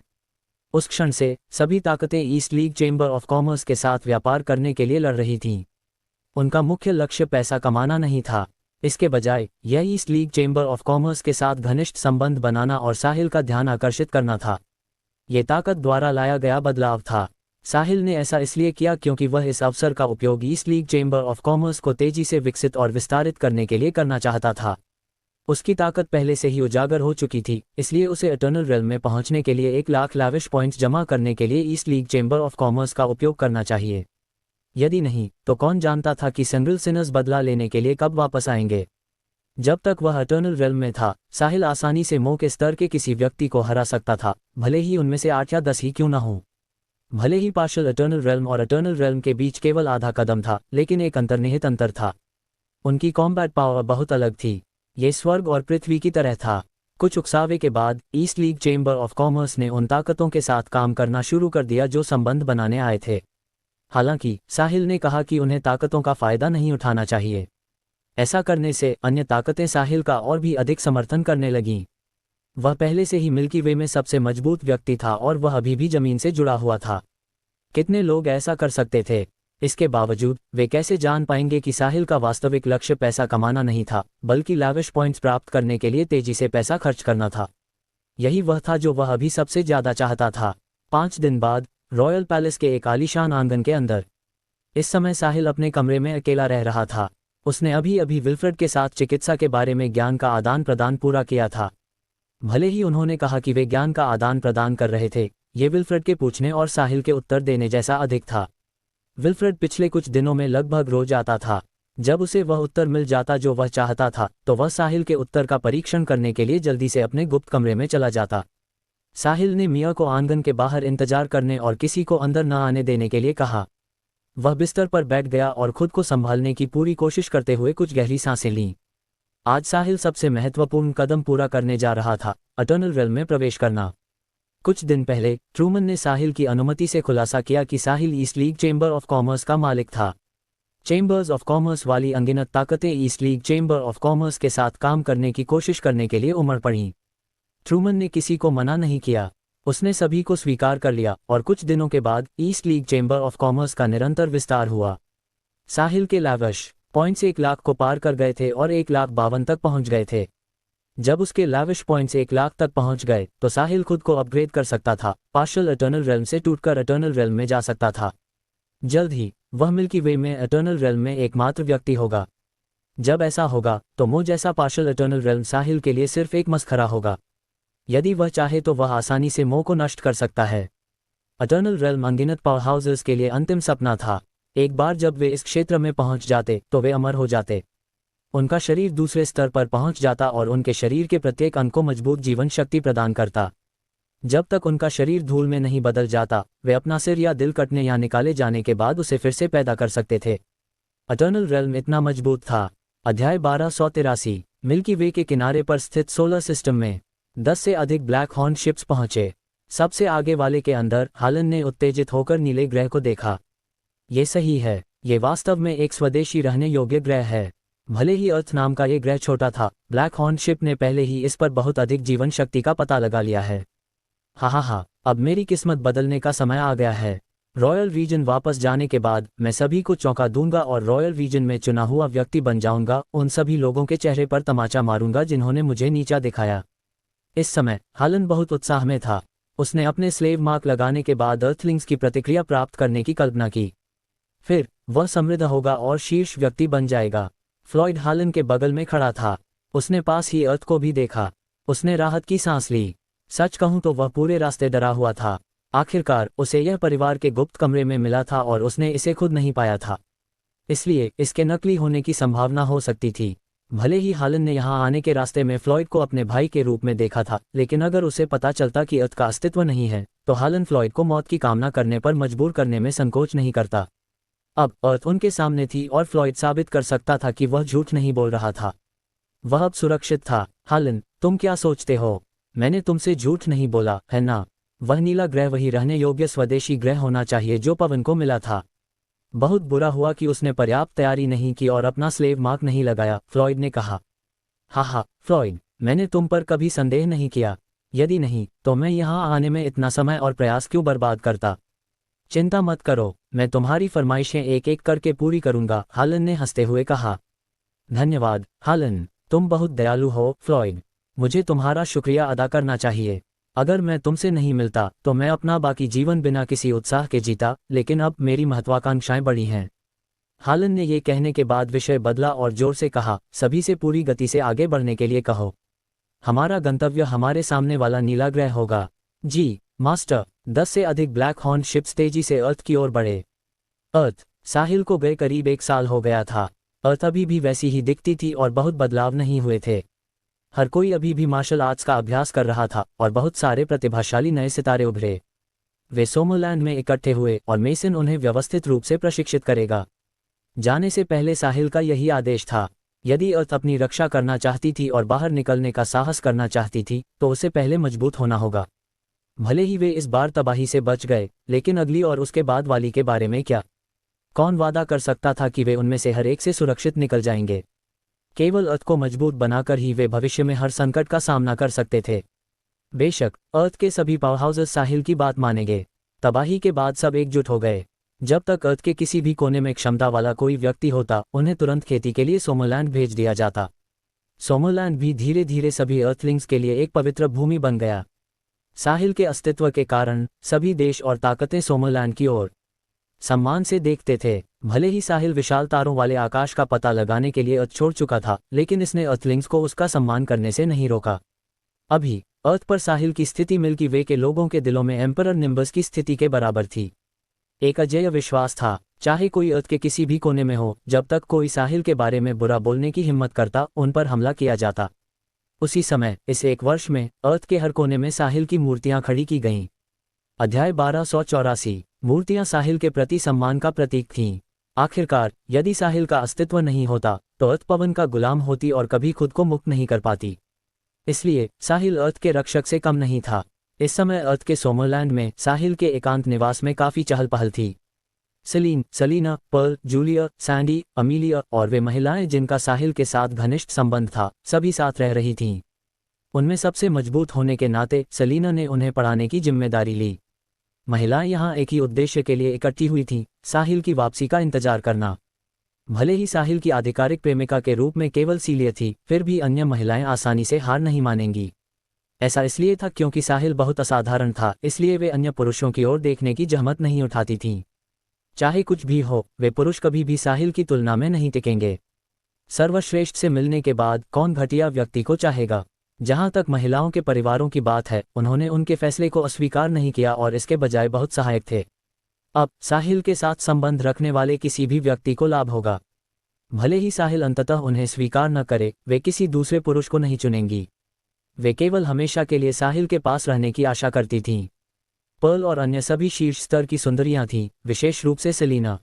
उस क्षण से सभी ताकतें east league chamber of commerce के साथ व्यापार करने के लिए लड़ रही थीं। उनका मुख्य लक्ष्य पैसा कमाना नहीं था, इसके बजाय यह east league chamber of commerce के साथ घनिष्ठ संबंध बनाना और साहिल का ध्यान आकर्षित करना था। ये ताकत द्वारा लाया गया बदलाव था। साहिल ने ऐसा इसलिए किया क्योंकि वह इस अवसर का उपयोग east league chamber of commerce को तेजी से विकसित और विस्तारित करने के लिए करना चाहता था। उसकी ताकत पहले से ही उजागर हो चुकी थी, इसलिए उसे इटर्नल रेल्म में पहुंचने के लिए 1,00,000 लाविश पॉइंट्स जमा करने के लिए east league chamber of commerce का उपयोग करना चाहिए। यदि नहीं, तो कौन जानता था कि सिंगल सिनर्स बदला लेने के लिए कब वापस आएंगे। जब तक वह इटर्नल रेल्म में था, साहिल आसानी से मोह के स्तर के किसी व्यक्ति को हरा सकता था, भले ही उनमें से 8 या 10 ही क्यों न हो। भले ही पार्शियल इटर्नल रेल्म और इटर्नल रेल्म के बीच केवल आधा कदम था, लेकिन एक अंतर्निहित अंतर था। उनकी कॉम्बैट पावर बहुत अलग थी। ये स्वर्ग और पृथ्वी की तरह था। कुछ उकसावे के बाद east league chamber of commerce ने उन ताकतों के साथ काम करना शुरू कर दिया जो संबंध बनाने आए थे। हालांकि साहिल ने कहा कि उन्हें ताकतों का फायदा नहीं उठाना चाहिए। ऐसा करने से अन्य ताकतें साहिल का और भी अधिक समर्थन करने लगीं। वह पहले से ही मिल्की वे में सबसे मजबूत व्यक्ति था और वह अभी भी जमीन से जुड़ा हुआ था। कितने लोग ऐसा कर सकते थे? इसके बावजूद वे कैसे जान पाएंगे कि साहिल का वास्तविक लक्ष्य पैसा कमाना नहीं था, बल्कि लाविश पॉइंट्स प्राप्त करने के लिए तेजी से पैसा खर्च करना था। यही वह था जो वह अभी सबसे ज्यादा चाहता था। 5 दिन बाद रॉयल पैलेस के एक आलीशान आंगन के अंदर इस समय साहिल अपने कमरे में अकेला रह रहा था। उसने अभी अभी विल्फ्रेड के साथ चिकित्सा के बारे में ज्ञान का आदान प्रदान पूरा किया था। भले ही उन्होंने कहा कि वे ज्ञान का आदान प्रदान कर रहे थे, ये विल्फ्रेड के पूछने और साहिल के उत्तर देने जैसा अधिक था। विल्फ्रेड पिछले कुछ दिनों में लगभग रोज आता था। जब उसे वह उत्तर मिल जाता जो वह चाहता था, तो वह साहिल के उत्तर का परीक्षण करने के लिए जल्दी से अपने गुप्त कमरे में चला जाता। साहिल ने मिया को आंगन के बाहर इंतजार करने और किसी को अंदर न आने देने के लिए कहा। वह बिस्तर पर बैठ गया और खुद को संभालने की पूरी कोशिश करते हुए कुछ गहरी सांसें लीं। आज साहिल सबसे महत्वपूर्ण कदम पूरा करने जा रहा था, इटर्नल रेल्म में प्रवेश करना। कुछ दिन पहले ट्रूमन ने साहिल की अनुमति से खुलासा किया कि Sahil east league chamber of commerce का मालिक था। चेंबर्स ऑफ कॉमर्स वाली अनगिनत ताकतें east league chamber of commerce के साथ काम करने की कोशिश करने के लिए उमड़ पड़ीं। ट्रूमन ने किसी को मना नहीं किया, उसने सभी को स्वीकार कर लिया और कुछ दिनों के बाद east league chamber of commerce का निरंतर विस्तार हुआ। साहिल के लाविश पॉइंट्स 1,00,000 को पार कर गए थे और 1,52,000 तक पहुंच गए थे। जब उसके लाविश पॉइंट्स 1,00,000 तक पहुंच गए तो साहिल खुद को अपग्रेड कर सकता था, पार्शियल इटर्नल रेल्म से टूटकर इटर्नल रेल्म में जा सकता था। जल्द ही वह मिल्की वे में इटर्नल रेल्म में एकमात्र व्यक्ति होगा। जब ऐसा होगा तो मुझ जैसा पार्शियल इटर्नल रेल्म साहिल के लिए सिर्फ एक मस्खरा होगा। यदि वह चाहे तो वह आसानी से मोह को नष्ट कर सकता है। इटर्नल रेल्म अनगिनत पावर हाउसेस के लिए अंतिम सपना था। एक बार जब वे इस क्षेत्र में पहुंच जाते तो वे अमर हो जाते। उनका शरीर दूसरे स्तर पर पहुंच जाता और उनके शरीर के प्रत्येक अंग को मजबूत जीवन शक्ति प्रदान करता। जब तक उनका शरीर धूल में नहीं बदल जाता, वे अपना सिर या दिल कटने या निकाले जाने के बाद उसे फिर से पैदा कर सकते थे। इटर्नल रेल्म इतना मजबूत था। अध्याय 1283। मिल्की वे के किनारे पर स्थित सोलर सिस्टम में 10 से अधिक ब्लैक हॉर्न शिप्स पहुंचे। सबसे आगे वाले के अंदर हालन ने उत्तेजित होकर नीले ग्रह को देखा। ये सही है, ये वास्तव में एक स्वदेशी रहने योग्य ग्रह है। भले ही अर्थ नाम का ये ग्रह छोटा था, ब्लैक हॉर्न शिप ने पहले ही इस पर बहुत अधिक जीवन शक्ति का पता लगा लिया है। हा, अब मेरी किस्मत बदलने का समय आ गया है। रॉयल रीजन वापस जाने के बाद मैं सभी को चौंका दूंगा और रॉयल रीजन में चुना हुआ व्यक्ति बन जाऊंगा। उन सभी लोगों के चेहरे पर तमाचा मारूंगा जिन्होंने मुझे नीचा दिखाया। इस समय हालन बहुत उत्साह में था। उसने अपने स्लेव मार्क लगाने के बाद अर्थलिंग्स की प्रतिक्रिया प्राप्त करने की कल्पना की। फिर वह समृद्ध होगा और शीर्ष व्यक्ति बन जाएगा। फ्लॉयड हालन के बगल में खड़ा था। उसने पास ही अर्थ को भी देखा। उसने राहत की सांस ली। सच कहूं तो वह पूरे रास्ते डरा हुआ था। आखिरकार उसे यह परिवार के गुप्त कमरे में मिला था और उसने इसे खुद नहीं पाया था, इसलिए इसके नकली होने की संभावना हो सकती थी। भले ही हालन ने यहाँ आने के रास्ते में फ्लॉयड को अपने भाई के रूप में देखा था, लेकिन अगर उसे पता चलता कि अर्थ का अस्तित्व नहीं है तो हालन फ्लॉयड को मौत की कामना करने पर मजबूर करने में संकोच नहीं करता। अब अर्थ उनके सामने थी और फ्लॉयड साबित कर सकता था कि वह झूठ नहीं बोल रहा था। वह अब सुरक्षित था। हालन, तुम क्या सोचते हो? मैंने तुमसे झूठ नहीं बोला, है ना? वह नीला ग्रह वही रहने योग्य स्वदेशी ग्रह होना चाहिए जो पवन को मिला था। बहुत बुरा हुआ कि उसने पर्याप्त तैयारी नहीं की और अपना स्लेव मार्क नहीं लगाया, फ्लॉयड ने कहा। हा, फ्लॉयड, मैंने तुम पर कभी संदेह नहीं किया। यदि नहीं तो मैं यहाँ आने में इतना समय और प्रयास क्यों बर्बाद करता। चिंता मत करो, मैं तुम्हारी फरमाइशें एक एक करके पूरी करूंगा, हालन ने हंसते हुए कहा। धन्यवाद हालन, तुम बहुत दयालु हो फ्लॉयड। मुझे तुम्हारा शुक्रिया अदा करना चाहिए। अगर मैं तुमसे नहीं मिलता तो मैं अपना बाकी जीवन बिना किसी उत्साह के जीता, लेकिन अब मेरी महत्वाकांक्षाएं बड़ी हैं। हालन ने ये कहने के बाद विषय बदला और जोर से कहा, सभी से पूरी गति से आगे बढ़ने के लिए कहो। हमारा गंतव्य हमारे सामने वाला नीला ग्रह होगा। जी मास्टर। 10 से अधिक ब्लैक हॉर्न शिप्स तेजी से अर्थ की ओर बढ़े। अर्थ। साहिल को गए करीब 1 साल हो गया था। अर्थ अभी भी वैसी ही दिखती थी और बहुत बदलाव नहीं हुए थे। हर कोई अभी भी मार्शल आर्ट्स का अभ्यास कर रहा था और बहुत सारे प्रतिभाशाली नए सितारे उभरे। वे सोमरलैंड में इकट्ठे हुए और मेसन उन्हें व्यवस्थित रूप से प्रशिक्षित करेगा। जाने से पहले साहिल का यही आदेश था। यदि अर्थ अपनी रक्षा करना चाहती थी और बाहर निकलने का साहस करना चाहती थी तो उसे पहले मजबूत होना होगा। भले ही वे इस बार तबाही से बच गए, लेकिन अगली और उसके बाद वाली के बारे में क्या? कौन वादा कर सकता था कि वे उनमें से हर एक से सुरक्षित निकल जाएंगे? केवल अर्थ को मजबूत बनाकर ही वे भविष्य में हर संकट का सामना कर सकते थे। बेशक अर्थ के सभी पावरहाउसेस साहिल की बात मानेंगे। तबाही के बाद सब एकजुट हो गए। जब तक अर्थ के किसी भी कोने में क्षमता वाला कोई व्यक्ति होता, उन्हें तुरंत खेती के लिए सोमरलैंड भेज दिया जाता। सोमरलैंड भी धीरे धीरे सभी अर्थलिंग्स के लिए एक पवित्र भूमि बन गया। साहिल के अस्तित्व के कारण सभी देश और ताकतें सोमरलैंड की ओर सम्मान से देखते थे। भले ही साहिल विशाल तारों वाले आकाश का पता लगाने के लिए अर्थ छोड़ चुका था, लेकिन इसने अर्थलिंग्स को उसका सम्मान करने से नहीं रोका। अभी अर्थ पर साहिल की स्थिति मिल्की वे के लोगों के दिलों में एम्परर निम्बस की स्थिति के बराबर थी। एक अजेय विश्वास था, चाहे कोई अर्थ के किसी भी कोने में हो, जब तक कोई साहिल के बारे में बुरा बोलने की हिम्मत करता, उन पर हमला किया जाता। उसी समय इस 1 वर्ष में अर्थ के हर कोने में साहिल की मूर्तियां खड़ी की गईं। अध्याय 1284। मूर्तियां साहिल के प्रति सम्मान का प्रतीक थीं। आखिरकार यदि साहिल का अस्तित्व नहीं होता तो अर्थ पवन का गुलाम होती और कभी खुद को मुक्त नहीं कर पाती। इसलिए साहिल अर्थ के रक्षक से कम नहीं था। इस समय अर्थ के सोमरलैंड में साहिल के एकांत निवास में काफी चहल पहल थी। Selin, Salina, Pearl, Julia, Sandy, Amelia और वे महिलाएं जिनका साहिल के साथ घनिष्ठ संबंध था, सभी साथ रह रही थीं। उनमें सबसे मजबूत होने के नाते सलीना ने उन्हें पढ़ाने की जिम्मेदारी ली। महिलाएं यहाँ एक ही उद्देश्य के लिए इकट्ठी हुई थीं, साहिल की वापसी का इंतजार करना। भले ही साहिल की आधिकारिक प्रेमिका के रूप में केवल सीलिया थी, फिर भी अन्य महिलाएं आसानी से हार नहीं मानेंगी। ऐसा इसलिए था क्योंकि साहिल बहुत असाधारण था, इसलिए वे अन्य पुरुषों की ओर देखने की जहमत नहीं उठाती थीं। चाहे कुछ भी हो, वे पुरुष कभी भी साहिल की तुलना में नहीं टिकेंगे। सर्वश्रेष्ठ से मिलने के बाद कौन घटिया व्यक्ति को चाहेगा? जहां तक महिलाओं के परिवारों की बात है, उन्होंने उनके फैसले को अस्वीकार नहीं किया और इसके बजाय बहुत सहायक थे। अब साहिल के साथ संबंध रखने वाले किसी भी व्यक्ति को लाभ होगा। भले ही साहिल अंततः उन्हें स्वीकार न करे, वे किसी दूसरे पुरुष को नहीं चुनेंगी। वे केवल हमेशा के लिए साहिल के पास रहने की आशा करती थीं। पर्ल और अन्य सभी शीर्ष स्तर की सुंदरियां थीं, विशेष रूप से सलीना।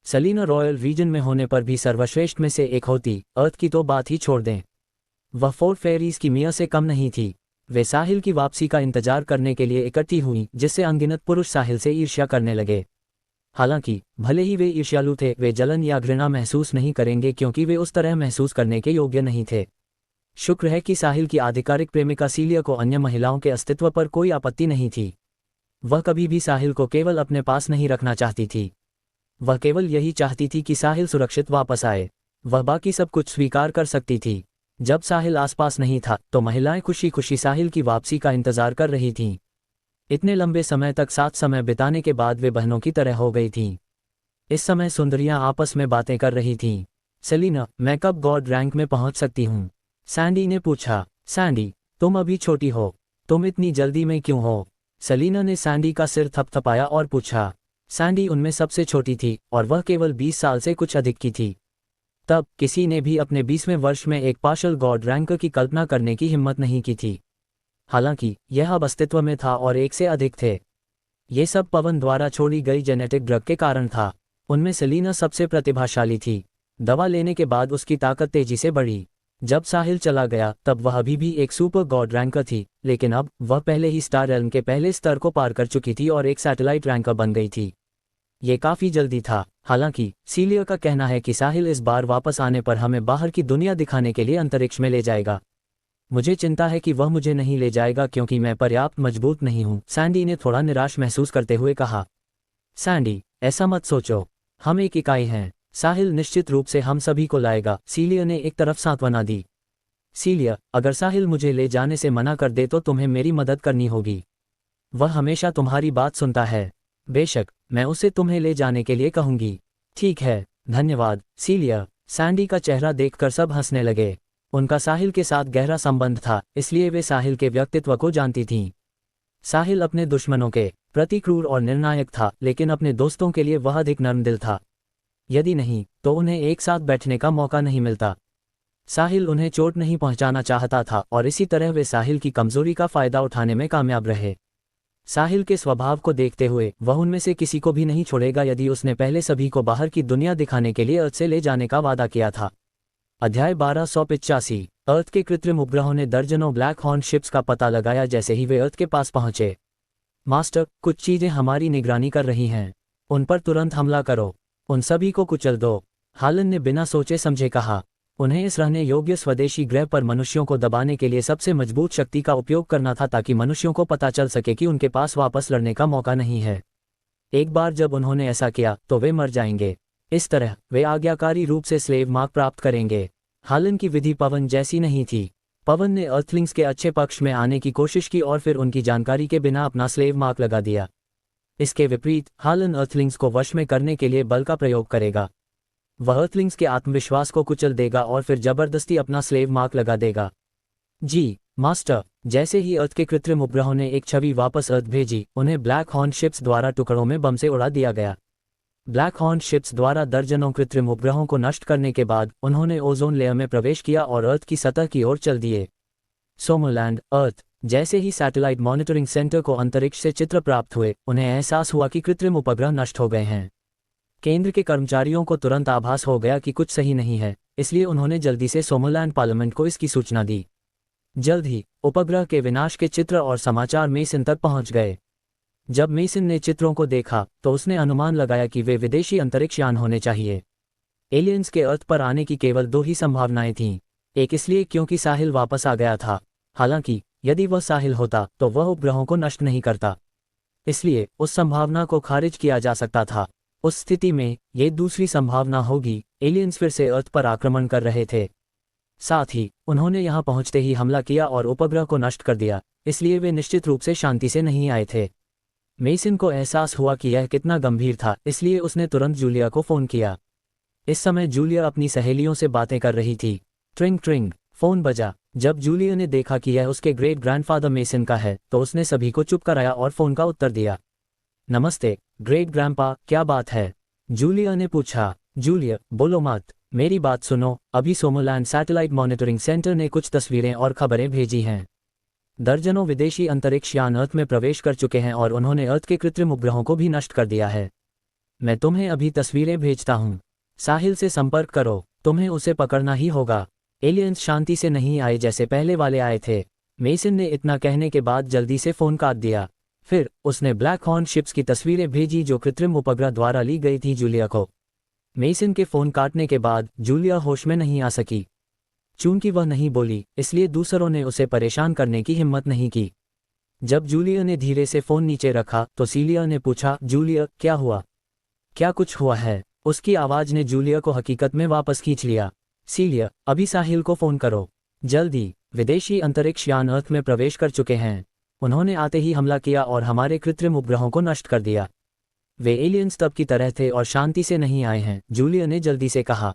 सलीना रॉयल रीजन में होने पर भी सर्वश्रेष्ठ में से एक होती, अर्थ की तो बात ही छोड़ दें। वह 4 फेरीज की मिया से कम नहीं थी। वे साहिल की वापसी का इंतजार करने के लिए इकट्ठी हुईं, जिससे अनगिनत पुरुष साहिल से ईर्ष्या करने लगे। हालांकि भले ही वे ईर्ष्यालु थे, वे जलन या घृणा महसूस नहीं करेंगे क्योंकि वे उस तरह महसूस करने के योग्य नहीं थे। शुक्र है कि साहिल की आधिकारिक प्रेमिका सीलिया को अन्य महिलाओं के अस्तित्व पर कोई आपत्ति नहीं थी। वह कभी भी साहिल को केवल अपने पास नहीं रखना चाहती थी। वह केवल यही चाहती थी कि साहिल सुरक्षित वापस आए। वह बाकी सब कुछ स्वीकार कर सकती थी। जब साहिल आसपास नहीं था तो महिलाएं खुशी खुशी साहिल की वापसी का इंतजार कर रही थीं। इतने लंबे समय तक साथ समय बिताने के बाद वे बहनों की तरह हो गई थीं। इस समय सुंदरियां आपस में बातें कर रही थीं। सेलिना, मैं कब गॉड रैंक में पहुंच सकती हूं? सैंडी ने पूछा। सैंडी, तुम अभी छोटी हो, तुम इतनी जल्दी में क्यों हो? सलीना ने सैंडी का सिर थपथपाया और पूछा। सैंडी उनमें सबसे छोटी थी और वह केवल 20 साल से कुछ अधिक की थी। तब किसी ने भी अपने 20वें वर्ष में एक पार्शल गॉड रैंक की कल्पना करने की हिम्मत नहीं की थी। हालांकि यह अब अस्तित्व में था और एक से अधिक थे। ये सब पवन द्वारा छोड़ी गई जेनेटिक ड्रग के कारण था। उनमें सलीना सबसे प्रतिभाशाली थी। दवा लेने के बाद उसकी ताकत तेजी से बढ़ी। जब साहिल चला गया तब वह अभी भी एक सुपर गॉड रैंकर थी, लेकिन अब वह पहले ही स्टार रेल्म के पहले स्तर को पार कर चुकी थी और एक सैटेलाइट रैंकर बन गई थी। ये काफी जल्दी था। हालांकि सीलिया का कहना है कि साहिल इस बार वापस आने पर हमें बाहर की दुनिया दिखाने के लिए अंतरिक्ष में ले जाएगा। मुझे चिंता है कि वह मुझे नहीं ले जाएगा क्योंकि मैं पर्याप्त मजबूत नहीं हूँ, सैंडी ने थोड़ा निराश महसूस करते हुए कहा। सैंडी, ऐसा मत सोचो, हम एक इकाई हैं। साहिल निश्चित रूप से हम सभी को लाएगा, सीलिया ने एक तरफ सांत्वना दी। सीलिया, अगर साहिल मुझे ले जाने से मना कर दे तो तुम्हें मेरी मदद करनी होगी। वह हमेशा तुम्हारी बात सुनता है। बेशक, मैं उसे तुम्हें ले जाने के लिए कहूंगी। ठीक है, धन्यवाद, सीलिया। सैंडी का चेहरा देखकर सब हंसने लगे। उनका साहिल के साथ गहरा संबंध था, इसलिए वे साहिल के व्यक्तित्व को जानती थीं। साहिल अपने दुश्मनों के प्रति क्रूर और निर्णायक था, लेकिन अपने दोस्तों के लिए वह अधिक नर्मदिल था। यदि नहीं, तो उन्हें एक साथ बैठने का मौका नहीं मिलता। साहिल उन्हें चोट नहीं पहुंचाना चाहता था और इसी तरह वे साहिल की कमजोरी का फायदा उठाने में कामयाब रहे। साहिल के स्वभाव को देखते हुए वह उनमें से किसी को भी नहीं छोड़ेगा यदि उसने पहले सभी को बाहर की दुनिया दिखाने के लिए अर्थ से ले जाने का वादा किया था। अध्याय 1285। अर्थ के कृत्रिम उपग्रहों ने दर्जनों ब्लैक हॉर्न शिप्स का पता लगाया जैसे ही वे अर्थ के पास पहुंचे। मास्टर, कुछ चीजें हमारी निगरानी कर रही हैं। उन पर तुरंत हमला करो। उन सभी को कुचल दो, हालन ने बिना सोचे समझे कहा। उन्हें इस रहने योग्य स्वदेशी ग्रह पर मनुष्यों को दबाने के लिए सबसे मजबूत शक्ति का उपयोग करना था ताकि मनुष्यों को पता चल सके कि उनके पास वापस लड़ने का मौका नहीं है। एक बार जब उन्होंने ऐसा किया तो वे मर जाएंगे। इस तरह वे आज्ञाकारी रूप से स्लेव मार्क प्राप्त करेंगे। हालन की विधि पवन जैसी नहीं थी। पवन ने अर्थलिंग्स के अच्छे पक्ष में आने की कोशिश की और फिर उनकी जानकारी के बिना अपना स्लेव मार्क लगा दिया। इसके विपरीत हालन अर्थलिंग्स को वश में करने के लिए बल का प्रयोग करेगा। वह अर्थलिंग्स के आत्मविश्वास को कुचल देगा और फिर जबरदस्ती अपना स्लेव मार्क लगा देगा। जी मास्टर। जैसे ही अर्थ के कृत्रिम उपग्रहों ने एक छवि वापस अर्थ भेजी, उन्हें ब्लैक हॉर्न शिप्स द्वारा टुकड़ों में बम से उड़ा दिया गया। ब्लैक हॉर्न शिप्स द्वारा दर्जनों कृत्रिम उपग्रहों को नष्ट करने के बाद उन्होंने ओजोन लेयर में प्रवेश किया और अर्थ की सतह की ओर चल दिए। सोमोलैंड, अर्थ। जैसे ही सैटेलाइट मॉनिटरिंग सेंटर को अंतरिक्ष से चित्र प्राप्त हुए, उन्हें एहसास हुआ कि कृत्रिम उपग्रह नष्ट हो गए हैं। केंद्र के कर्मचारियों को तुरंत आभास हो गया कि कुछ सही नहीं है, इसलिए उन्होंने जल्दी से सोमोलैंड पार्लियामेंट को इसकी सूचना दी। जल्द ही उपग्रह के विनाश के चित्र और समाचार मेसन तक पहुंच गए। जब मेसन ने चित्रों को देखा तो उसने अनुमान लगाया कि वे विदेशी अंतरिक्ष यान होने चाहिए। एलियंस के अर्थ पर आने की केवल दो ही संभावनाएं थीं। एक इसलिए क्योंकि साहिल वापस आ गया था, हालांकि यदि वह साहिल होता तो वह उपग्रहों को नष्ट नहीं करता, इसलिए उस संभावना को खारिज किया जा सकता था। उस स्थिति में ये दूसरी संभावना होगी, एलियंस फिर से अर्थ पर आक्रमण कर रहे थे। साथ ही उन्होंने यहां पहुंचते ही हमला किया और उपग्रह को नष्ट कर दिया, इसलिए वे निश्चित रूप से शांति से नहीं आए थे। मेसन को एहसास हुआ कि यह कितना गंभीर था, इसलिए उसने तुरंत जूलिया को फोन किया। इस समय जूलिया अपनी सहेलियों से बातें कर रही थी। ट्रिंग ट्रिंग, फोन बजा। जब जूलिया ने देखा कि यह उसके ग्रेट ग्रैंडफादर मेसन का है तो उसने सभी को चुप कराया और फोन का उत्तर दिया। नमस्ते ग्रेट ग्रैंडपा, क्या बात है? जूलिया ने पूछा। जूलिया, बोलो मत, मेरी बात सुनो। अभी सोमोलैंड सैटेलाइट मॉनिटरिंग सेंटर ने कुछ तस्वीरें और खबरें भेजी हैं। दर्जनों विदेशी अंतरिक्ष यान अर्थ में प्रवेश कर चुके हैं और उन्होंने अर्थ के कृत्रिम उपग्रहों को भी नष्ट कर दिया है। मैं तुम्हें अभी तस्वीरें भेजता हूँ। साहिल से संपर्क करो, तुम्हें उसे पकड़ना ही होगा। एलियंस शांति से नहीं आए जैसे पहले वाले आए थे। मेसन ने इतना कहने के बाद जल्दी से फोन काट दिया। फिर उसने ब्लैक हॉर्न शिप्स की तस्वीरें भेजी जो कृत्रिम उपग्रह द्वारा ली गई थी जूलिया को। मेसन के फोन काटने के बाद जूलिया होश में नहीं आ सकी। चूंकि वह नहीं बोली, इसलिए दूसरों ने उसे परेशान करने की हिम्मत नहीं की। जब जूलिया ने धीरे से फोन नीचे रखा तो सीलिया ने पूछा, जूलिया क्या हुआ? क्या कुछ हुआ है? उसकी आवाज ने जूलिया को हकीकत में वापस खींच लिया। सीलिया, अभी साहिल को फोन करो, जल्दी। विदेशी अंतरिक्ष यान अर्थ में प्रवेश कर चुके हैं। उन्होंने आते ही हमला किया और हमारे कृत्रिम उपग्रहों को नष्ट कर दिया। वे एलियंस तब की तरह थे और शांति से नहीं आए हैं, जूलिया ने जल्दी से कहा।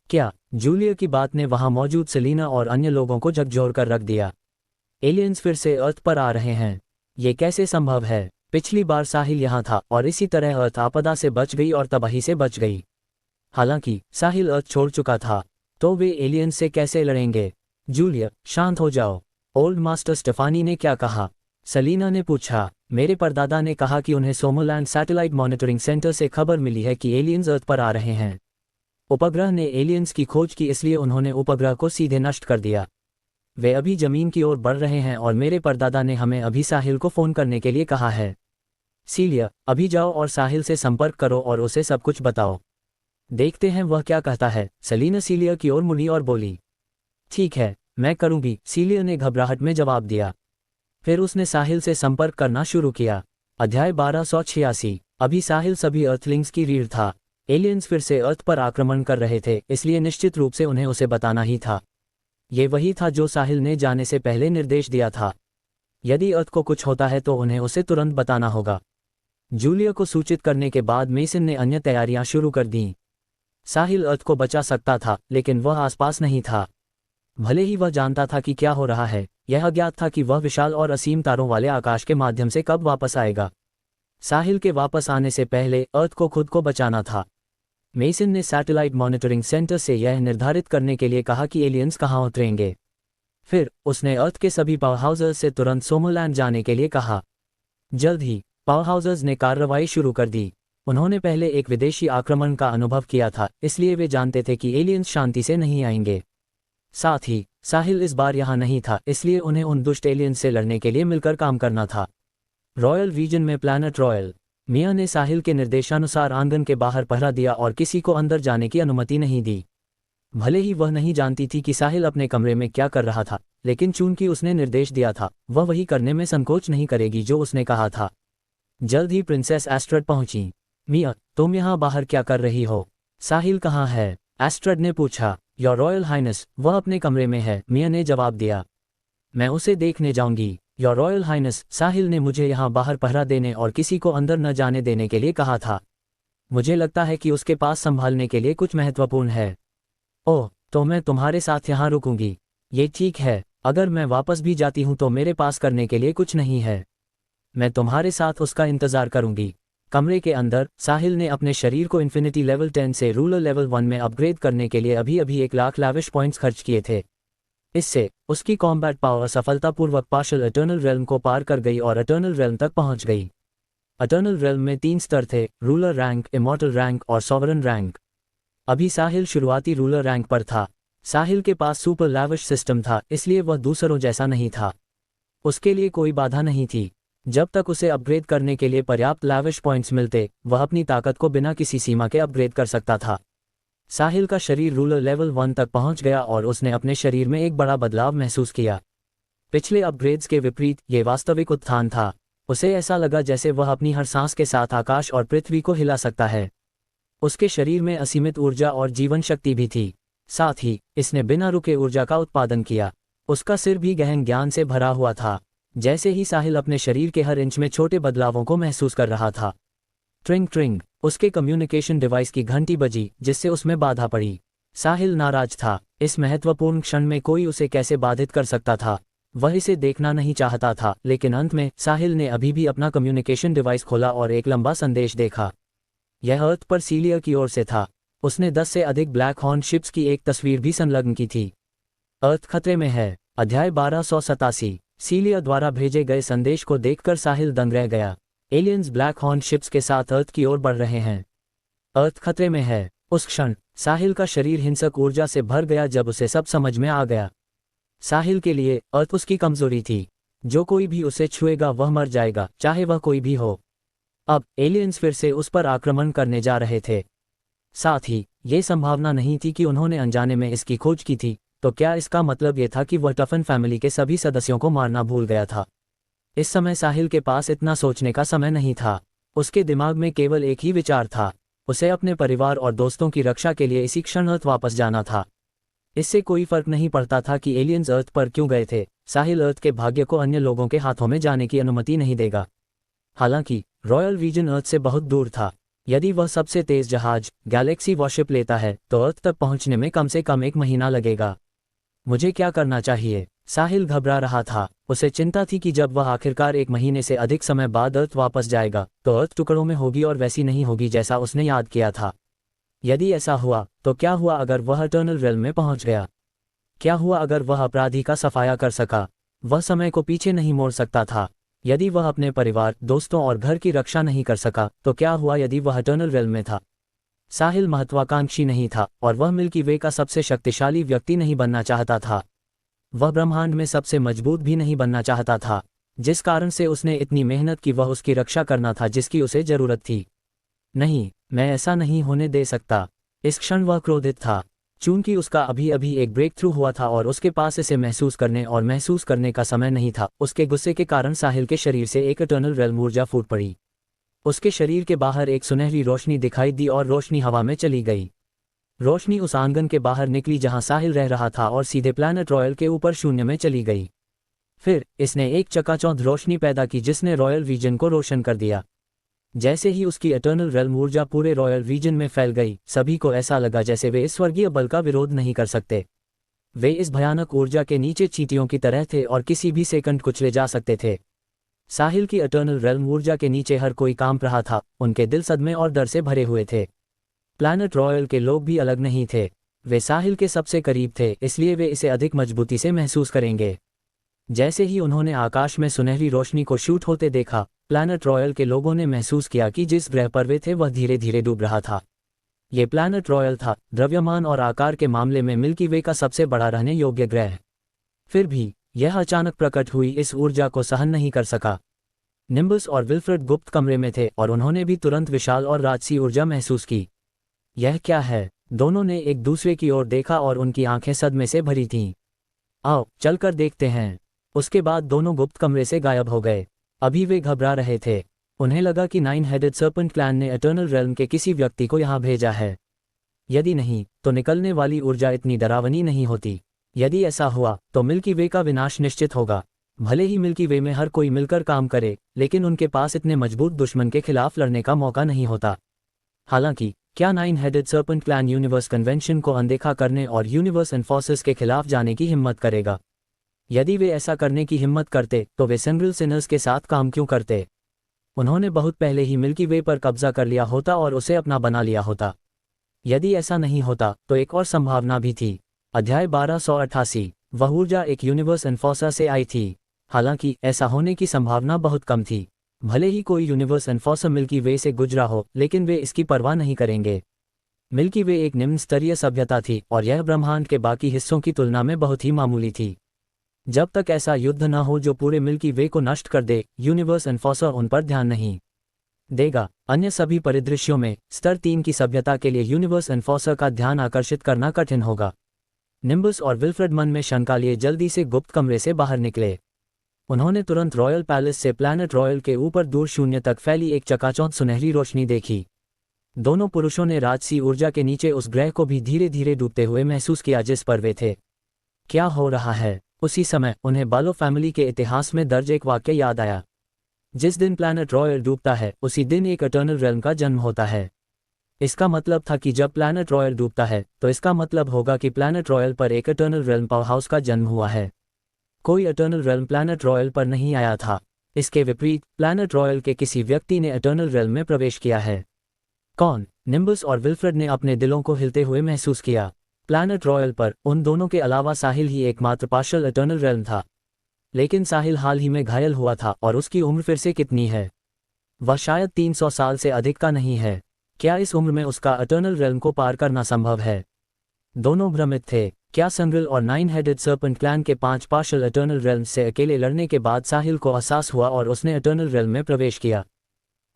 क्या? जूलिया की बात ने वहां मौजूद सेलिना और अन्य लोगों को झकझोर कर रख दिया। एलियंस फिर से अर्थ पर आ रहे हैं? ये कैसे संभव है? पिछली बार साहिल यहाँ था और इसी तरह अर्थ आपदा से बच गई और तबाही से बच गई। हालांकि साहिल अर्थ छोड़ चुका था, तो वे एलियंस से कैसे लड़ेंगे? जूलिया, शांत हो जाओ। ओल्ड मास्टर स्टेफानी ने क्या कहा? सेलिना ने पूछा। मेरे परदादा ने कहा कि उन्हें सोमोलैंड सैटेलाइट मॉनिटरिंग सेंटर से खबर मिली है कि एलियंस अर्थ पर आ रहे हैं। उपग्रह ने एलियंस की खोज की, इसलिए उन्होंने उपग्रह को सीधे नष्ट कर दिया। वे अभी जमीन की ओर बढ़ रहे हैं और मेरे परदादा ने हमें अभी साहिल को फोन करने के लिए कहा है। सीलिया, अभी जाओ और साहिल से संपर्क करो और उसे सब कुछ बताओ। देखते हैं वह क्या कहता है। सेलिना सीलिया की ओर मुड़ी और बोली। ठीक है, मैं करूंगी, सीलिया ने घबराहट में जवाब दिया। फिर उसने साहिल से संपर्क करना शुरू किया। अध्याय 1286। अभी साहिल सभी अर्थलिंग्स की रीढ़ था। एलियंस फिर से अर्थ पर आक्रमण कर रहे थे, इसलिए निश्चित रूप से उन्हें उसे बताना ही था। ये वही था जो साहिल ने जाने से पहले निर्देश दिया था। यदि अर्थ को कुछ होता है तो उन्हें उसे तुरंत बताना होगा। जूलिया को सूचित करने के बाद मेसन ने अन्य तैयारियां शुरू कर दीं। साहिल अर्थ को बचा सकता था, लेकिन वह आसपास नहीं था। भले ही वह जानता था कि क्या हो रहा है, यह अज्ञात था कि वह विशाल और असीम तारों वाले आकाश के माध्यम से कब वापस आएगा। साहिल के वापस आने से पहले अर्थ को खुद को बचाना था। मेसन ने सैटेलाइट मॉनिटरिंग सेंटर से यह निर्धारित करने के लिए कहा कि एलियंस कहाँ उतरेंगे। फिर उसने अर्थ के सभी पावर हाउसर्स से तुरंत सोमोलैंड जाने के लिए कहा। जल्द ही पावर हाउसर्स ने कार्रवाई शुरू कर दी। उन्होंने पहले एक विदेशी आक्रमण का अनुभव किया था, इसलिए वे जानते थे कि एलियंस शांति से नहीं आएंगे। साथ ही साहिल इस बार यहाँ नहीं था, इसलिए उन्हें उन दुष्ट एलियंस से लड़ने के लिए मिलकर काम करना था। रॉयल रीजन में प्लैनेट रॉयल मिया ने साहिल के निर्देशानुसार आंगन के बाहर पहरा दिया और किसी को अंदर जाने की अनुमति नहीं दी। भले ही वह नहीं जानती थी कि साहिल अपने कमरे में क्या कर रहा था, लेकिन चूंकि उसने निर्देश दिया था, वह वही करने में संकोच नहीं करेगी जो उसने कहा था। जल्द ही प्रिंसेस एस्ट्रेड पहुंची। मिया, तुम यहाँ बाहर क्या कर रही हो? साहिल कहाँ है? एस्ट्रेड ने पूछा। योर रॉयल हाइनेस, वह अपने कमरे में है, मिया ने जवाब दिया। मैं उसे देखने जाऊंगी। योर रॉयल हाइनेस, साहिल ने मुझे यहाँ बाहर पहरा देने और किसी को अंदर न जाने देने के लिए कहा था। मुझे लगता है कि उसके पास संभालने के लिए कुछ महत्वपूर्ण है। ओह, तो मैं तुम्हारे साथ यहाँ रुकूंगी। ये ठीक है। अगर मैं वापस भी जाती हूँ तो मेरे पास करने के लिए कुछ नहीं है। मैं तुम्हारे साथ उसका इंतजार करूंगी। कमरे के अंदर साहिल ने अपने शरीर को इन्फिनिटी लेवल 10 से रूलर लेवल 1 में अपग्रेड करने के लिए अभी 1 लाख लाविश पॉइंट्स खर्च किए थे। इससे उसकी कॉम्बैट पावर सफलतापूर्वक पार्शियल एटर्नल रेल्म को पार कर गई और एटर्नल रेल्म तक पहुंच गई। एटर्नल रेल्म में 3 स्तर थे, रूलर रैंक, इमॉर्टल रैंक और सॉवरन रैंक। अभी साहिल शुरुआती रूलर रैंक पर था। साहिल के पास सुपर लैविश सिस्टम था, इसलिए वह दूसरों जैसा नहीं था। उसके लिए कोई बाधा नहीं थी। जब तक उसे अपग्रेड करने के लिए पर्याप्त लैविश पॉइंट्स मिलते, वह अपनी ताकत को बिना किसी सीमा के अपग्रेड कर सकता था। साहिल का शरीर रूलर लेवल 1 तक पहुंच गया और उसने अपने शरीर में एक बड़ा बदलाव महसूस किया। पिछले अपग्रेड्स के विपरीत ये वास्तविक उत्थान था। उसे ऐसा लगा जैसे वह अपनी हर सांस के साथ आकाश और पृथ्वी को हिला सकता है। उसके शरीर में असीमित ऊर्जा और जीवन शक्ति भी थी। साथ ही इसने बिना रुके ऊर्जा का उत्पादन किया। उसका सिर भी गहन ज्ञान से भरा हुआ था। जैसे ही साहिल अपने शरीर के हर इंच में छोटे बदलावों को महसूस कर रहा था। ट्रिंग ट्रिंग, उसके कम्युनिकेशन डिवाइस की घंटी बजी, जिससे उसमें बाधा पड़ी। साहिल नाराज था। इस महत्वपूर्ण क्षण में कोई उसे कैसे बाधित कर सकता था। वह इसे देखना नहीं चाहता था, लेकिन अंत में साहिल ने अभी भी अपना कम्युनिकेशन डिवाइस खोला और एक लंबा संदेश देखा। यह अर्थ पर सीलिया की ओर से था। उसने 10 से अधिक ब्लैक हॉर्न शिप्स की एक तस्वीर भी संलग्न की थी। अर्थ खतरे में है। अध्याय 1287। सीलिया द्वारा भेजे गए संदेश को देखकर साहिल दंग रह गया। एलियंस ब्लैक हॉर्न शिप्स के साथ अर्थ की ओर बढ़ रहे हैं। अर्थ खतरे में है। उस क्षण साहिल का शरीर हिंसक ऊर्जा से भर गया जब उसे सब समझ में आ गया। साहिल के लिए अर्थ उसकी कमजोरी थी। जो कोई भी उसे छुएगा वह मर जाएगा, चाहे वह कोई भी हो। अब एलियंस फिर से उस पर आक्रमण करने जा रहे थे। साथ ही ये संभावना नहीं थी कि उन्होंने अनजाने में इसकी खोज की थी। तो क्या इसका मतलब ये था कि वह टफन फैमिली के सभी सदस्यों को मारना भूल गया था? इस समय साहिल के पास इतना सोचने का समय नहीं था। उसके दिमाग में केवल एक ही विचार था। उसे अपने परिवार और दोस्तों की रक्षा के लिए इसी क्षण अर्थ वापस जाना था। इससे कोई फर्क नहीं पड़ता था कि एलियंस अर्थ पर क्यों गए थे। साहिल अर्थ के भाग्य को अन्य लोगों के हाथों में जाने की अनुमति नहीं देगा। हालांकि रॉयल रीजन अर्थ से बहुत दूर था। यदि वह सबसे तेज जहाज गैलेक्सी वॉरशिप लेता है तो अर्थ तक पहुंचने में कम से कम 1 महीना लगेगा। मुझे क्या करना चाहिए? साहिल घबरा रहा था। उसे चिंता थी कि जब वह आखिरकार 1 महीने से अधिक समय बाद अर्थ वापस जाएगा तो अर्थ टुकड़ों में होगी और वैसी नहीं होगी जैसा उसने याद किया था। यदि ऐसा हुआ तो क्या हुआ अगर वह इटर्नल रेल्म में पहुंच गया? क्या हुआ अगर वह अपराधी का सफाया कर सका? वह समय को पीछे नहीं मोड़ सकता था। यदि वह अपने परिवार, दोस्तों और घर की रक्षा नहीं कर सका तो क्या हुआ यदि वह इटर्नल रेल्म में था? साहिल महत्वाकांक्षी नहीं था और वह मिल्की वे का सबसे शक्तिशाली व्यक्ति नहीं बनना चाहता था। वह ब्रह्मांड में सबसे मजबूत भी नहीं बनना चाहता था, जिस कारण से उसने इतनी मेहनत की। वह उसकी रक्षा करना था जिसकी उसे जरूरत थी। नहीं, मैं ऐसा नहीं होने दे सकता। इस क्षण वह क्रोधित था। चूंकि उसका अभी अभी एक ब्रेक थ्रू हुआ था और उसके पास इसे महसूस करने का समय नहीं था, उसके गुस्से के कारण साहिल के शरीर से एक इटर्नल रेल्म ऊर्जा फूट पड़ी। उसके शरीर के बाहर एक सुनहरी रोशनी दिखाई दी और रोशनी हवा में चली गई। रोशनी उस आंगन के बाहर निकली जहां साहिल रह रहा था और सीधे प्लैनेट रॉयल के ऊपर शून्य में चली गई। फिर इसने एक चकाचौंध रोशनी पैदा की जिसने रॉयल रीजन को रोशन कर दिया। जैसे ही उसकी इटर्नल रेल्म ऊर्जा पूरे रॉयल रीजन में फैल गई, सभी को ऐसा लगा जैसे वे इस स्वर्गीय बल का विरोध नहीं कर सकते। वे इस भयानक ऊर्जा के नीचे चींटियों की तरह थे और किसी भी सेकंड कुचले जा सकते थे। साहिल की इटर्नल रेल्म ऊर्जा के नीचे हर कोई कांप रहा था, उनके दिल सदमे और डर से भरे हुए थे। प्लैनेट रॉयल के लोग भी अलग नहीं थे। वे साहिल के सबसे करीब थे, इसलिए वे इसे अधिक मजबूती से महसूस करेंगे। जैसे ही उन्होंने आकाश में सुनहरी रोशनी को शूट होते देखा, प्लैनेट रॉयल के लोगों ने महसूस किया कि जिस ग्रह पर वे थे वह धीरे धीरे डूब रहा था। ये प्लैनेट रॉयल था, द्रव्यमान और आकार के मामले में मिल्की वे का सबसे बड़ा रहने योग्य ग्रह। फिर भी यह अचानक प्रकट हुई इस ऊर्जा को सहन नहीं कर सका। निम्बस और विल्फ्रेड गुप्त कमरे में थे और उन्होंने भी तुरंत विशाल और राजसी ऊर्जा महसूस की। यह क्या है? दोनों ने एक दूसरे की ओर देखा और उनकी आंखें सदमे से भरी थीं। आओ चलकर देखते हैं। उसके बाद दोनों गुप्त कमरे से गायब हो गए। अभी वे घबरा रहे थे। उन्हें लगा कि 9 हेडेड सर्पेंट क्लैन ने इटर्नल रेल्म के किसी व्यक्ति को यहाँ भेजा है। यदि नहीं, तो निकलने वाली ऊर्जा इतनी डरावनी नहीं होती। यदि ऐसा हुआ तो मिल्की वे का विनाश निश्चित होगा। भले ही मिल्की वे में हर कोई मिलकर काम करे, लेकिन उनके पास इतने मजबूत दुश्मन के खिलाफ लड़ने का मौका नहीं होता। हालांकि क्या 9 headed serpent clan universe convention को अनदेखा करने और यूनिवर्स एनफोर्सेस के खिलाफ जाने की हिम्मत करेगा? यदि वे ऐसा करने की हिम्मत करते तो वे सेंट्रल सिनर्स के साथ काम क्यों करते? उन्होंने बहुत पहले ही मिल्की वे पर कब्जा कर लिया होता और उसे अपना बना लिया होता। यदि ऐसा नहीं होता तो एक और संभावना भी थी। अध्याय 1288। वह ऊर्जा एक यूनिवर्स एनफोर्सर से आई थी। हालांकि ऐसा होने की संभावना बहुत कम थी। भले ही कोई यूनिवर्स एनफोर्सर मिल्की वे से गुजरा हो, लेकिन वे इसकी परवाह नहीं करेंगे। मिल्की वे एक निम्न स्तरीय सभ्यता थी और यह ब्रह्मांड के बाकी हिस्सों की तुलना में बहुत ही मामूली थी। जब तक ऐसा युद्ध न हो जो पूरे मिल्की वे को नष्ट कर दे, यूनिवर्स एनफोर्सर उन पर ध्यान नहीं देगा। अन्य सभी परिदृश्यों में स्तर 3 की सभ्यता के लिए यूनिवर्स एनफोर्सर का ध्यान आकर्षित करना कठिन होगा। निम्बस और विल्फ्रेड मन में शंका लिए जल्दी से गुप्त कमरे से बाहर निकले। उन्होंने तुरंत रॉयल पैलेस से प्लैनेट रॉयल के ऊपर दूर शून्य तक फैली एक चकाचौंध सुनहरी रोशनी देखी। दोनों पुरुषों ने राजसी ऊर्जा के नीचे उस ग्रह को भी धीरे धीरे डूबते हुए महसूस किया जिस पर वे थे। क्या हो रहा है? उसी समय उन्हें बालो फैमिली के इतिहास में दर्ज एक वाक्य याद आया। जिस दिन प्लैनेट रॉयल डूबता है, उसी दिन एक इटर्नल रेल्म का जन्म होता है। इसका मतलब था कि जब प्लैनेट रॉयल डूबता है, तो इसका मतलब होगा कि प्लैनेट रॉयल पर एक इटर्नल रेल्म पावर हाउस का जन्म हुआ है। कोई इटर्नल रेल्म प्लैनेट रॉयल पर नहीं आया था। इसके विपरीत प्लैनेट रॉयल के किसी व्यक्ति ने इटर्नल रेल्म में प्रवेश किया है। कौन? निम्बस और विल्फ्रेड ने अपने दिलों को हिलते हुए महसूस किया। प्लैनेट रॉयल पर उन दोनों के अलावा साहिल ही एकमात्र पार्शियल इटर्नल रेल्म था। लेकिन साहिल हाल ही में घायल हुआ था और उसकी उम्र फिर से कितनी है? वह शायद 300 साल से अधिक का नहीं है। क्या इस उम्र में उसका इटर्नल रेल्म को पार करना संभव है? दोनों भ्रमित थे। क्या संग्रिल और 9 हेडेड सर्पेंट क्लैन के 5 पार्शियल इटर्नल रेल्म्स से अकेले लड़ने के बाद साहिल को एहसास हुआ और उसने इटर्नल रेल्म में प्रवेश किया?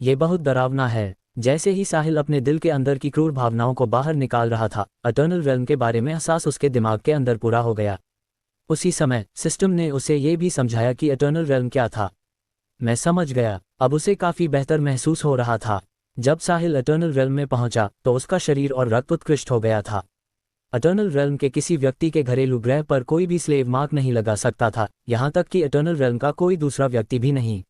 ये बहुत डरावना है। जैसे ही साहिल अपने दिल के अंदर की क्रूर भावनाओं को बाहर निकाल रहा था, इटर्नल रेल्म के बारे में एहसास उसके दिमाग के अंदर पूरा हो गया। उसी समय सिस्टम ने उसे ये भी समझाया कि इटर्नल रेल्म क्या था। मैं समझ गया। अब उसे काफी बेहतर महसूस हो रहा था। जब साहिल इटर्नल रेल्म में पहुंचा तो उसका शरीर और रक्त उत्कृष्ट हो गया था। इटर्नल रेल्म के किसी व्यक्ति के घरेलू ग्रह पर कोई भी स्लेव मार्क नहीं लगा सकता था, यहाँ तक कि इटर्नल रेल्म का कोई दूसरा व्यक्ति भी नहीं।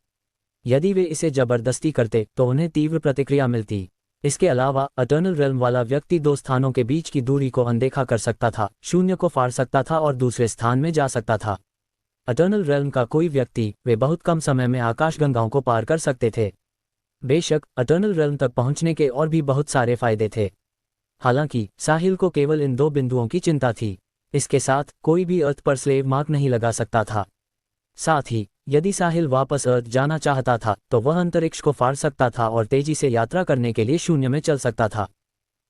यदि वे इसे जबरदस्ती करते तो उन्हें तीव्र प्रतिक्रिया मिलती। इसके अलावा इटर्नल रेल्म वाला व्यक्ति 2 स्थानों के बीच की दूरी को अनदेखा कर सकता था, शून्य को फाड़ सकता था और दूसरे स्थान में जा सकता था। इटर्नल रेल्म का कोई व्यक्ति, वे बहुत कम समय में आकाशगंगाओं को पार कर सकते थे। बेशक इटर्नल रेल्म तक पहुंचने के और भी बहुत सारे फायदे थे। हालांकि साहिल को केवल इन 2 बिंदुओं की चिंता थी। इसके साथ कोई भी अर्थ पर स्लेव मार्क नहीं लगा सकता था। साथ ही यदि साहिल वापस अर्थ जाना चाहता था तो वह अंतरिक्ष को फाड़ सकता था और तेजी से यात्रा करने के लिए शून्य में चल सकता था।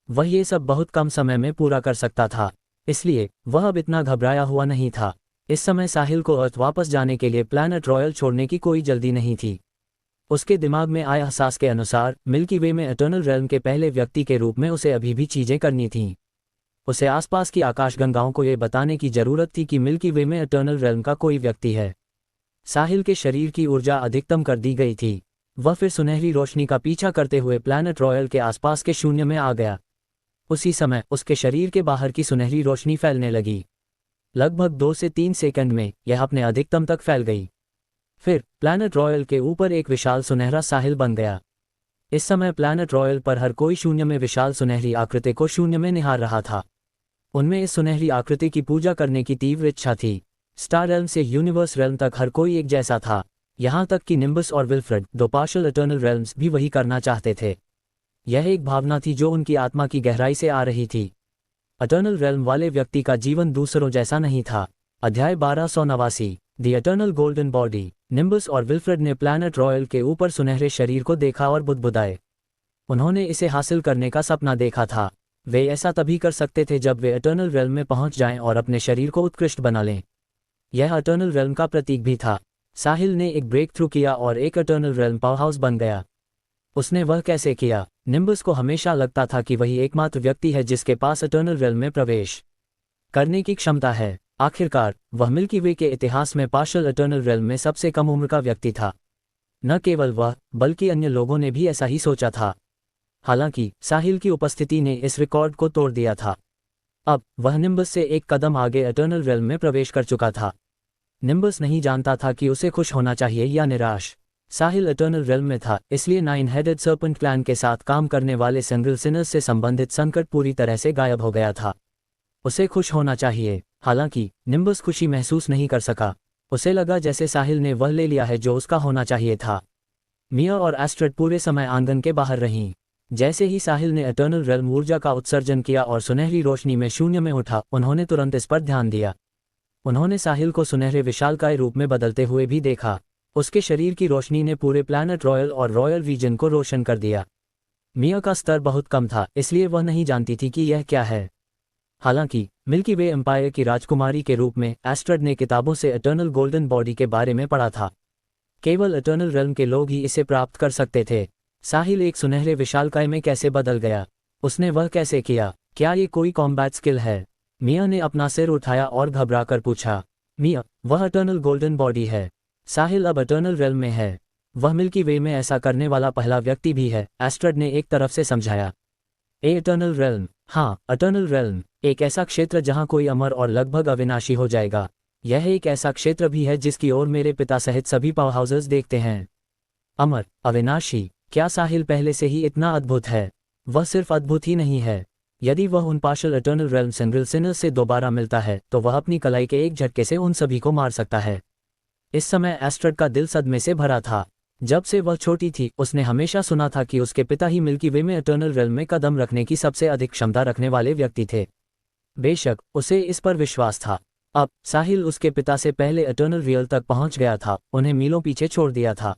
वह ये सब बहुत कम समय में पूरा कर सकता था, इसलिए वह अब इतना घबराया हुआ नहीं था। इस समय साहिल को अर्थ वापस जाने के लिए प्लैनेट रॉयल छोड़ने की कोई जल्दी नहीं थी। उसके दिमाग में आए एहसास के अनुसार मिल्की वे में इटर्नल रेल्म के पहले व्यक्ति के रूप में उसे अभी भी चीजें करनी थीं। उसे आसपास की आकाशगंगाओं को ये बताने की जरूरत थी कि मिल्की वे में इटर्नल रेल्म का कोई व्यक्ति है। साहिल के शरीर की ऊर्जा अधिकतम कर दी गई थी। वह फिर सुनहरी रोशनी का पीछा करते हुए प्लैनेट रॉयल के आसपास के शून्य में आ गया। उसी समय उसके शरीर के बाहर की सुनहरी रोशनी फैलने लगी। लगभग 2 से 3 सेकंड में यह अपने अधिकतम तक फैल गई। फिर प्लैनेट रॉयल के ऊपर एक विशाल सुनहरा साहिल बन गया। इस समय प्लैनेट रॉयल पर हर कोई शून्य में विशाल सुनहरी आकृति को शून्य में निहार रहा था। उनमें इस सुनहरी आकृति की पूजा करने की तीव्र इच्छा थी। स्टार रेल्म से यूनिवर्स रेल्म तक हर कोई एक जैसा था, यहाँ तक कि निम्बस और विल्फ्रेड, दो पार्शियल इटर्नल रेल्म्स, भी वही करना चाहते थे। यह एक भावना थी जो उनकी आत्मा की गहराई से आ रही थी। इटर्नल रेल्म वाले व्यक्ति का जीवन दूसरों जैसा नहीं था। अध्याय 1289, the eternal golden body. Nimbus और विल्फ्रेड ने प्लैनेट रॉयल के ऊपर सुनहरे शरीर को देखा और बुदबुदाए। उन्होंने इसे हासिल करने का सपना देखा था। वे ऐसा तभी कर सकते थे जब वे इटर्नल रेल्म में पहुंच जाएं और अपने शरीर को उत्कृष्ट बना लें। यह इटर्नल रेल्म का प्रतीक भी था। साहिल ने एक ब्रेक थ्रू किया और एक इटर्नल रेल्म पावरहाउस बन गया। उसने वह कैसे किया? निम्बस को हमेशा लगता था कि वही एकमात्र व्यक्ति है जिसके पास इटर्नल रेल्म में प्रवेश करने की क्षमता है। आखिरकार वह मिल्की वे के इतिहास में पार्शियल इटर्नल रेल्म में सबसे कम उम्र का व्यक्ति था। न केवल वह, बल्कि अन्य लोगों ने भी ऐसा ही सोचा था। हालांकि साहिल की उपस्थिति ने इस रिकॉर्ड को तोड़ दिया था। अब वह निम्बस से एक कदम आगे इटर्नल रेल्म में प्रवेश कर चुका था। निम्बस नहीं जानता था कि उसे खुश होना चाहिए या निराश। साहिल इटर्नल रेल्म में था, इसलिए 9 हेडेड सर्पेंट क्लैन के साथ काम करने वाले सिंगल सिनर्स से संबंधित संकट पूरी तरह से गायब हो गया था। उसे खुश होना चाहिए। हालांकि निम्बस खुशी महसूस नहीं कर सका। उसे लगा जैसे साहिल ने वह ले लिया है जो उसका होना चाहिए था। मिया और एस्ट्रेड पूरे समय आंगन के बाहर रहीं। जैसे ही साहिल ने इटर्नल रेल्म ऊर्जा का उत्सर्जन किया और सुनहरी रोशनी में शून्य में उठा, उन्होंने तुरंत इस पर ध्यान दिया। उन्होंने साहिल को सुनहरे विशालकाय रूप में बदलते हुए भी देखा। उसके शरीर की रोशनी ने पूरे प्लैनेट रॉयल और रॉयल रीजन को रोशन कर दिया। मिया का स्तर बहुत कम था, इसलिए वह नहीं जानती थी कि यह क्या है। हालांकि मिल्की वे एम्पायर की राजकुमारी के रूप में एस्ट्रेड ने किताबों से इटर्नल गोल्डन बॉडी के बारे में पढ़ा था। केवल इटर्नल रेल्म के लोग ही इसे प्राप्त कर सकते थे। साहिल एक सुनहरे विशालकाय में कैसे बदल गया? उसने वह कैसे किया? क्या ये कोई कॉम्बैट स्किल है? मिया ने अपना सिर उठाया और घबराकर पूछा। मिया, वह इटर्नल गोल्डन बॉडी है। साहिल अब इटर्नल रेल्म में है। वह मिल्की वे में ऐसा करने वाला पहला व्यक्ति भी है, एस्ट्रेड ने एक तरफ से समझाया। इटर्नल रेल्म, हाँ, इटर्नल रेल्म, एक ऐसा क्षेत्र जहाँ कोई अमर और लगभग अविनाशी हो जाएगा। यह एक ऐसा क्षेत्र भी है जिसकी ओर मेरे पिता सहित सभी पावरहाउसेस देखते हैं। अमर, अविनाशी, क्या साहिल पहले से ही इतना अद्भुत है? वह सिर्फ अद्भुत ही नहीं है। यदि वह उन partial eternal realm single Sinners से दोबारा मिलता है तो वह अपनी कलाई के एक झटके से उन सभी को मार सकता है। इस समय एस्ट्रेड का दिल सदमे से भरा था। जब से वह छोटी थी, उसने हमेशा सुना था कि उसके पिता ही मिल्की वे में इटर्नल रेल्म में कदम रखने की सबसे अधिक क्षमता रखने वाले व्यक्ति थे। बेशक उसे इस पर विश्वास था। अब साहिल उसके पिता से पहले इटर्नल रियल तक पहुंच गया था, उन्हें मीलों पीछे छोड़ दिया था।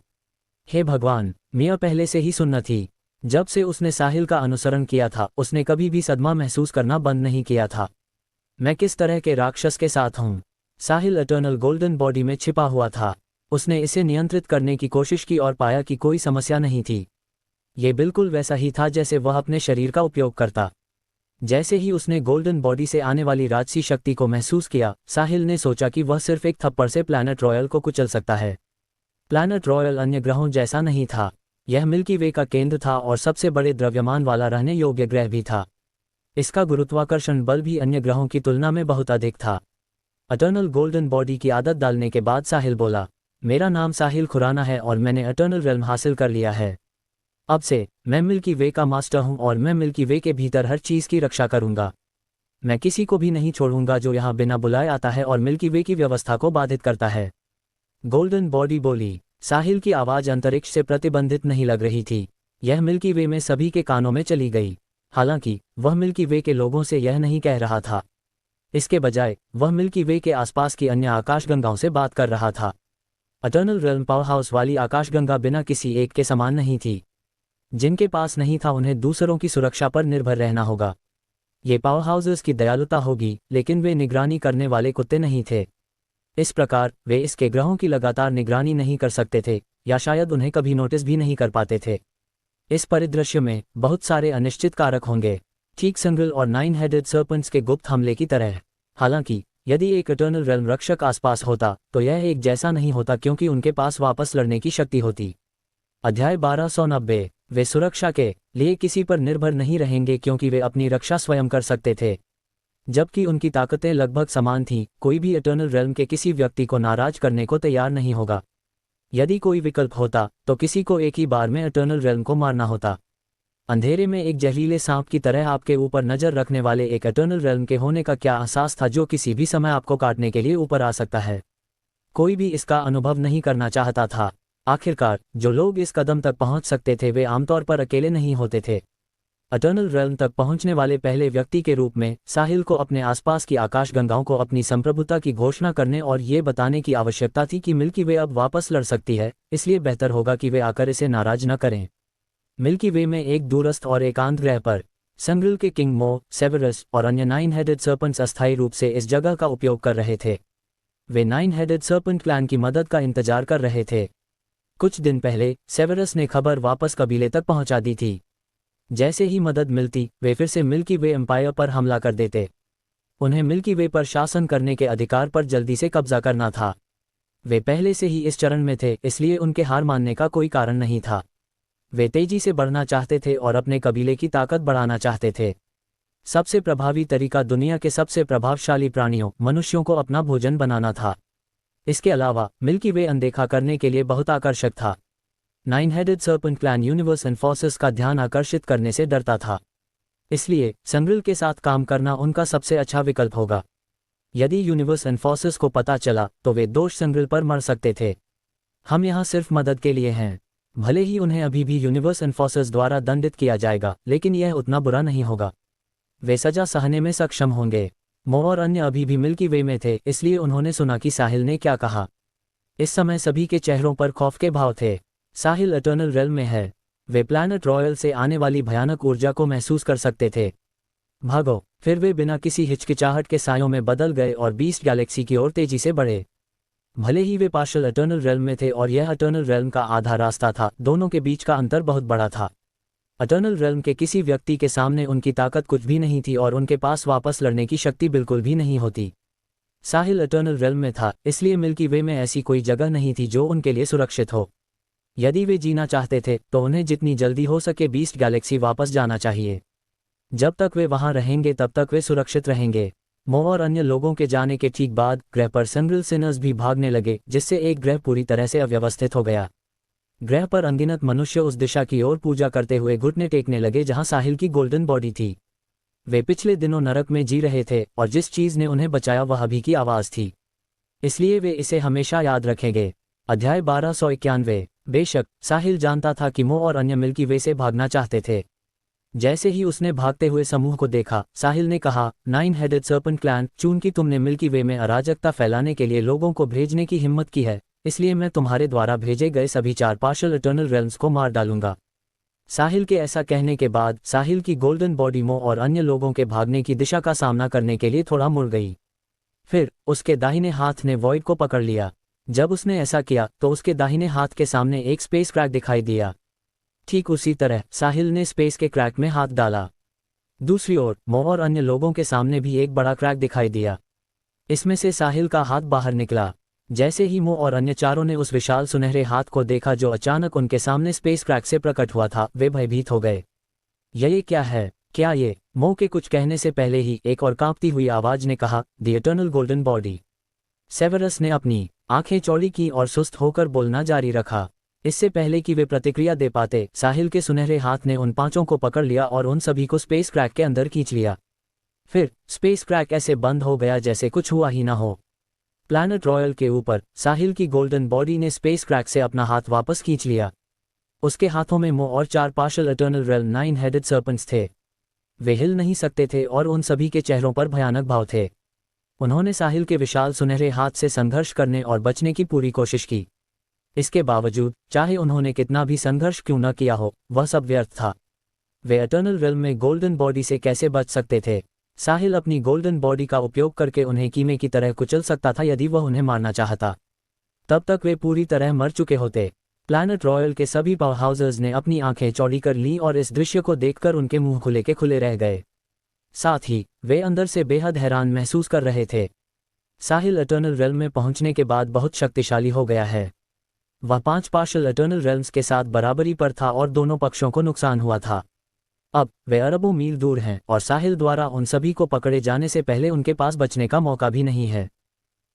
हे भगवान, मिया पहले से ही सुन्न थी। जब से उसने साहिल का अनुसरण किया था, उसने कभी भी सदमा महसूस करना बंद नहीं किया था। मैं किस तरह के राक्षस के साथ हूँ? साहिल इटर्नल गोल्डन बॉडी में छिपा हुआ था। उसने इसे नियंत्रित करने की कोशिश की और पाया कि कोई समस्या नहीं थी। ये बिल्कुल वैसा ही था जैसे वह अपने शरीर का उपयोग करता। जैसे ही उसने गोल्डन बॉडी से आने वाली राजसी शक्ति को महसूस किया, साहिल ने सोचा कि वह सिर्फ एक थप्पड़ से प्लैनेट रॉयल को कुचल सकता है। प्लैनेट रॉयल अन्य ग्रहों जैसा नहीं था। यह मिल्की वे का केंद्र था और सबसे बड़े द्रव्यमान वाला रहने योग्य ग्रह भी था। इसका गुरुत्वाकर्षण बल भी अन्य ग्रहों की तुलना में बहुत अधिक था। इटर्नल गोल्डन बॉडी की आदत डालने के बाद साहिल बोला, मेरा नाम साहिल खुराना है और मैंने इटर्नल रेल्म हासिल कर लिया है। अब से मैं मिल्की वे का मास्टर हूं और मैं मिल्की वे के भीतर हर चीज़ की रक्षा करूंगा। मैं किसी को भी नहीं छोड़ूंगा जो यहाँ बिना बुलाए आता है और मिल्की वे की व्यवस्था को बाधित करता है। गोल्डन बॉडी बोली। साहिल की आवाज़ अंतरिक्ष से प्रतिबंधित नहीं लग रही थी। यह मिल्की वे में सभी के कानों में चली गई। हालांकि वह मिल्की वे के लोगों से यह नहीं कह रहा था। इसके बजाय वह मिल्की वे के आसपास की अन्य आकाशगंगाओं से बात कर रहा था। इटर्नल रेल्म पावरहाउस वाली आकाशगंगा बिना किसी एक के समान नहीं थी। जिनके पास नहीं था उन्हें दूसरों की सुरक्षा पर निर्भर रहना होगा। ये पावरहाउसेस की दयालुता होगी, लेकिन वे निगरानी करने वाले कुत्ते नहीं थे। इस प्रकार वे इसके ग्रहों की लगातार निगरानी नहीं कर सकते थे, या शायद उन्हें कभी नोटिस भी नहीं कर पाते थे। इस परिदृश्य में बहुत सारे अनिश्चित कारक होंगे। ठीक संग्रिल और 9 हेडेड सर्पेंट्स के गुप्त हमले की तरह। हालांकि यदि एक इटर्नल रेल्म रक्षक आसपास होता तो यह एक जैसा नहीं होता, क्योंकि उनके पास वापस लड़ने की शक्ति होती। अध्याय 1290। वे सुरक्षा के लिए किसी पर निर्भर नहीं रहेंगे, क्योंकि वे अपनी रक्षा स्वयं कर सकते थे। जबकि उनकी ताकतें लगभग समान थीं, कोई भी इटर्नल रेल्म के किसी व्यक्ति को नाराज करने को तैयार नहीं होगा। यदि कोई विकल्प होता तो किसी को एक ही बार में इटर्नल रेल्म को मारना होता। अंधेरे में एक जहरीले सांप की तरह आपके ऊपर नजर रखने वाले एक इटर्नल रेल्म के होने का क्या एहसास था, जो किसी भी समय आपको काटने के लिए ऊपर आ सकता है। कोई भी इसका अनुभव नहीं करना चाहता था। आखिरकार जो लोग इस कदम तक पहुंच सकते थे वे आमतौर पर अकेले नहीं होते थे। इटर्नल रेल्म तक पहुंचने वाले पहले व्यक्ति के रूप में साहिल को अपने आसपास की आकाशगंगाओं को अपनी संप्रभुता की घोषणा करने और ये बताने की आवश्यकता थी कि मिल्की वे अब वापस लड़ सकती है, इसलिए बेहतर होगा कि वे आकर इसे नाराज न करें। मिल्की वे में एक दूरस्थ और एकांत ग्रह पर संग्रिल के किंग मो, सेवेरस और अन्य 9 हेडेड सर्पेंट्स अस्थायी रूप से इस जगह का उपयोग कर रहे थे। वे 9 हेडेड सर्पेंट क्लैन की मदद का इंतजार कर रहे थे। कुछ दिन पहले सेवेरस ने खबर वापस कबीले तक पहुंचा दी थी। जैसे ही मदद मिलती वे फिर से मिल्की वे एम्पायर पर हमला कर देते। उन्हें मिल्की वे पर शासन करने के अधिकार पर जल्दी से कब्जा करना था। वे पहले से ही इस चरण में थे, इसलिए उनके हार मानने का कोई कारण नहीं था। वे तेजी से बढ़ना चाहते थे और अपने कबीले की ताकत बढ़ाना चाहते थे। सबसे प्रभावी तरीका दुनिया के सबसे प्रभावशाली प्राणियों मनुष्यों को अपना भोजन बनाना था। इसके अलावा मिल्की वे अनदेखा करने के लिए बहुत आकर्षक था। 9 headed serpent clan universe and forces का ध्यान आकर्षित करने से डरता था, इसलिए संग्रिल के साथ काम करना उनका सबसे अच्छा विकल्प होगा। यदि यूनिवर्स एंड फोर्सेस को पता चला तो वे दोष संग्रिल पर मर सकते थे। हम यहाँ सिर्फ मदद के लिए हैं। भले ही उन्हें अभी भी यूनिवर्स एंड फोर्सेस द्वारा दंडित किया जाएगा, लेकिन यह उतना बुरा नहीं होगा। वे सजा सहने में सक्षम होंगे। मो और अन्य अभी भी मिल्की वे में थे, इसलिए उन्होंने सुना कि साहिल ने क्या कहा। इस समय सभी के चेहरों पर खौफ के भाव थे। साहिल इटर्नल रेल्म में है। वे प्लैनेट रॉयल से आने वाली भयानक ऊर्जा को महसूस कर सकते थे। भागो! फिर वे बिना किसी हिचकिचाहट के सायों में बदल गए और बीस्ट गैलेक्सी की ओर तेजी से बढ़े। भले ही वे पार्शियल इटर्नल रेल्म में थे और यह इटर्नल रेल्म का आधा रास्ता था, दोनों के बीच का अंतर बहुत बड़ा था। इटर्नल रेल्म के किसी व्यक्ति के सामने उनकी ताकत कुछ भी नहीं थी और उनके पास वापस लड़ने की शक्ति बिल्कुल भी नहीं होती। साहिल इटर्नल रेल्म में था, इसलिए मिल्की वे में ऐसी कोई जगह नहीं थी जो उनके लिए सुरक्षित हो। यदि वे जीना चाहते थे तो उन्हें जितनी जल्दी हो सके बीस्ट गैलेक्सी वापस जाना चाहिए। जब तक वे वहां रहेंगे तब तक वे सुरक्षित रहेंगे। मो और अन्य लोगों के जाने के ठीक बाद ग्रह पर संग्रिल सिनर्स भी भागने लगे, जिससे एक ग्रह पूरी तरह से अव्यवस्थित हो गया। ग्रह पर अनगिनत मनुष्य उस दिशा की ओर पूजा करते हुए घुटने टेकने लगे जहां साहिल की गोल्डन बॉडी थी। वे पिछले दिनों नरक में जी रहे थे और जिस चीज ने उन्हें बचाया वह अभी की आवाज थी, इसलिए वे इसे हमेशा याद रखेंगे। अध्याय 1291। बेशक साहिल जानता था कि मो और अन्य मिल्की वे से भागना चाहते थे। जैसे ही उसने भागते हुए समूह को देखा, साहिल ने कहा, 9 हेडेड सर्पेंट क्लैन, चूंकि तुमने मिल्की वे में अराजकता फैलाने के लिए लोगों को भेजने की हिम्मत की है, इसलिए मैं तुम्हारे द्वारा भेजे गए सभी 4 पार्शियल इटर्नल रेल्म्स को मार डालूंगा। साहिल के ऐसा कहने के बाद साहिल की गोल्डन बॉडी मो और अन्य लोगों के भागने की दिशा का सामना करने के लिए थोड़ा मुड़ गई। फिर उसके दाहिने हाथ ने वॉइड को पकड़ लिया। जब उसने ऐसा किया तो उसके दाहिने हाथ के सामने एक स्पेस क्रैक दिखाई दिया। ठीक उसी तरह साहिल ने स्पेस के क्रैक में हाथ डाला। दूसरी ओर मो और अन्य लोगों के सामने भी एक बड़ा क्रैक दिखाई दिया। इसमें से साहिल का हाथ बाहर निकला। जैसे ही मो और अन्य चारों ने उस विशाल सुनहरे हाथ को देखा जो अचानक उनके सामने स्पेस क्रैक से प्रकट हुआ था, वे भयभीत हो गए। ये क्या है? क्या ये? मो के कुछ कहने से पहले ही एक और कांपती हुई आवाज ने कहा, the eternal golden body. Severus ने अपनी आंखें चौड़ी की और सुस्त होकर बोलना जारी रखा। इससे पहले कि वे प्रतिक्रिया दे पाते, साहिल के सुनहरे हाथ ने उन 5 को पकड़ लिया और उन सभी को स्पेस क्रैक के अंदर खींच लिया। फिर स्पेस क्रैक ऐसे बंद हो गया जैसे कुछ हुआ ही ना हो। प्लैनेट रॉयल के ऊपर साहिल की गोल्डन बॉडी ने स्पेस क्रैक से अपना हाथ वापस खींच लिया। उसके हाथों में मो और 4 partial eternal realm 9 headed serpents थे। वे हिल नहीं सकते थे और उन सभी के चेहरों पर भयानक भाव थे। उन्होंने साहिल के विशाल सुनहरे हाथ से संघर्ष करने और बचने की पूरी कोशिश की। इसके बावजूद चाहे उन्होंने कितना भी संघर्ष क्यों न किया हो, वह सब व्यर्थ था। वे इटर्नल रेल्म में गोल्डन बॉडी से कैसे बच सकते थे? साहिल अपनी गोल्डन बॉडी का उपयोग करके उन्हें कीमे की तरह कुचल सकता था यदि वह उन्हें मारना चाहता। तब तक वे पूरी तरह मर चुके होते। प्लैनेट रॉयल के सभी पावर हाउसर्स ने अपनी आंखें चौड़ी कर लीं और इस दृश्य को देखकर उनके मुंह खुले के खुले रह गए। साथ ही वे अंदर से बेहद हैरान महसूस कर रहे थे। साहिल इटर्नल रेल्म में पहुंचने के बाद बहुत शक्तिशाली हो गया है। वह 5 पार्शियल इटर्नल रेल्म्स के साथ बराबरी पर था और दोनों पक्षों को नुकसान हुआ था। अब वे अरबों मील दूर हैं और साहिल द्वारा उन सभी को पकड़े जाने से पहले उनके पास बचने का मौका भी नहीं है।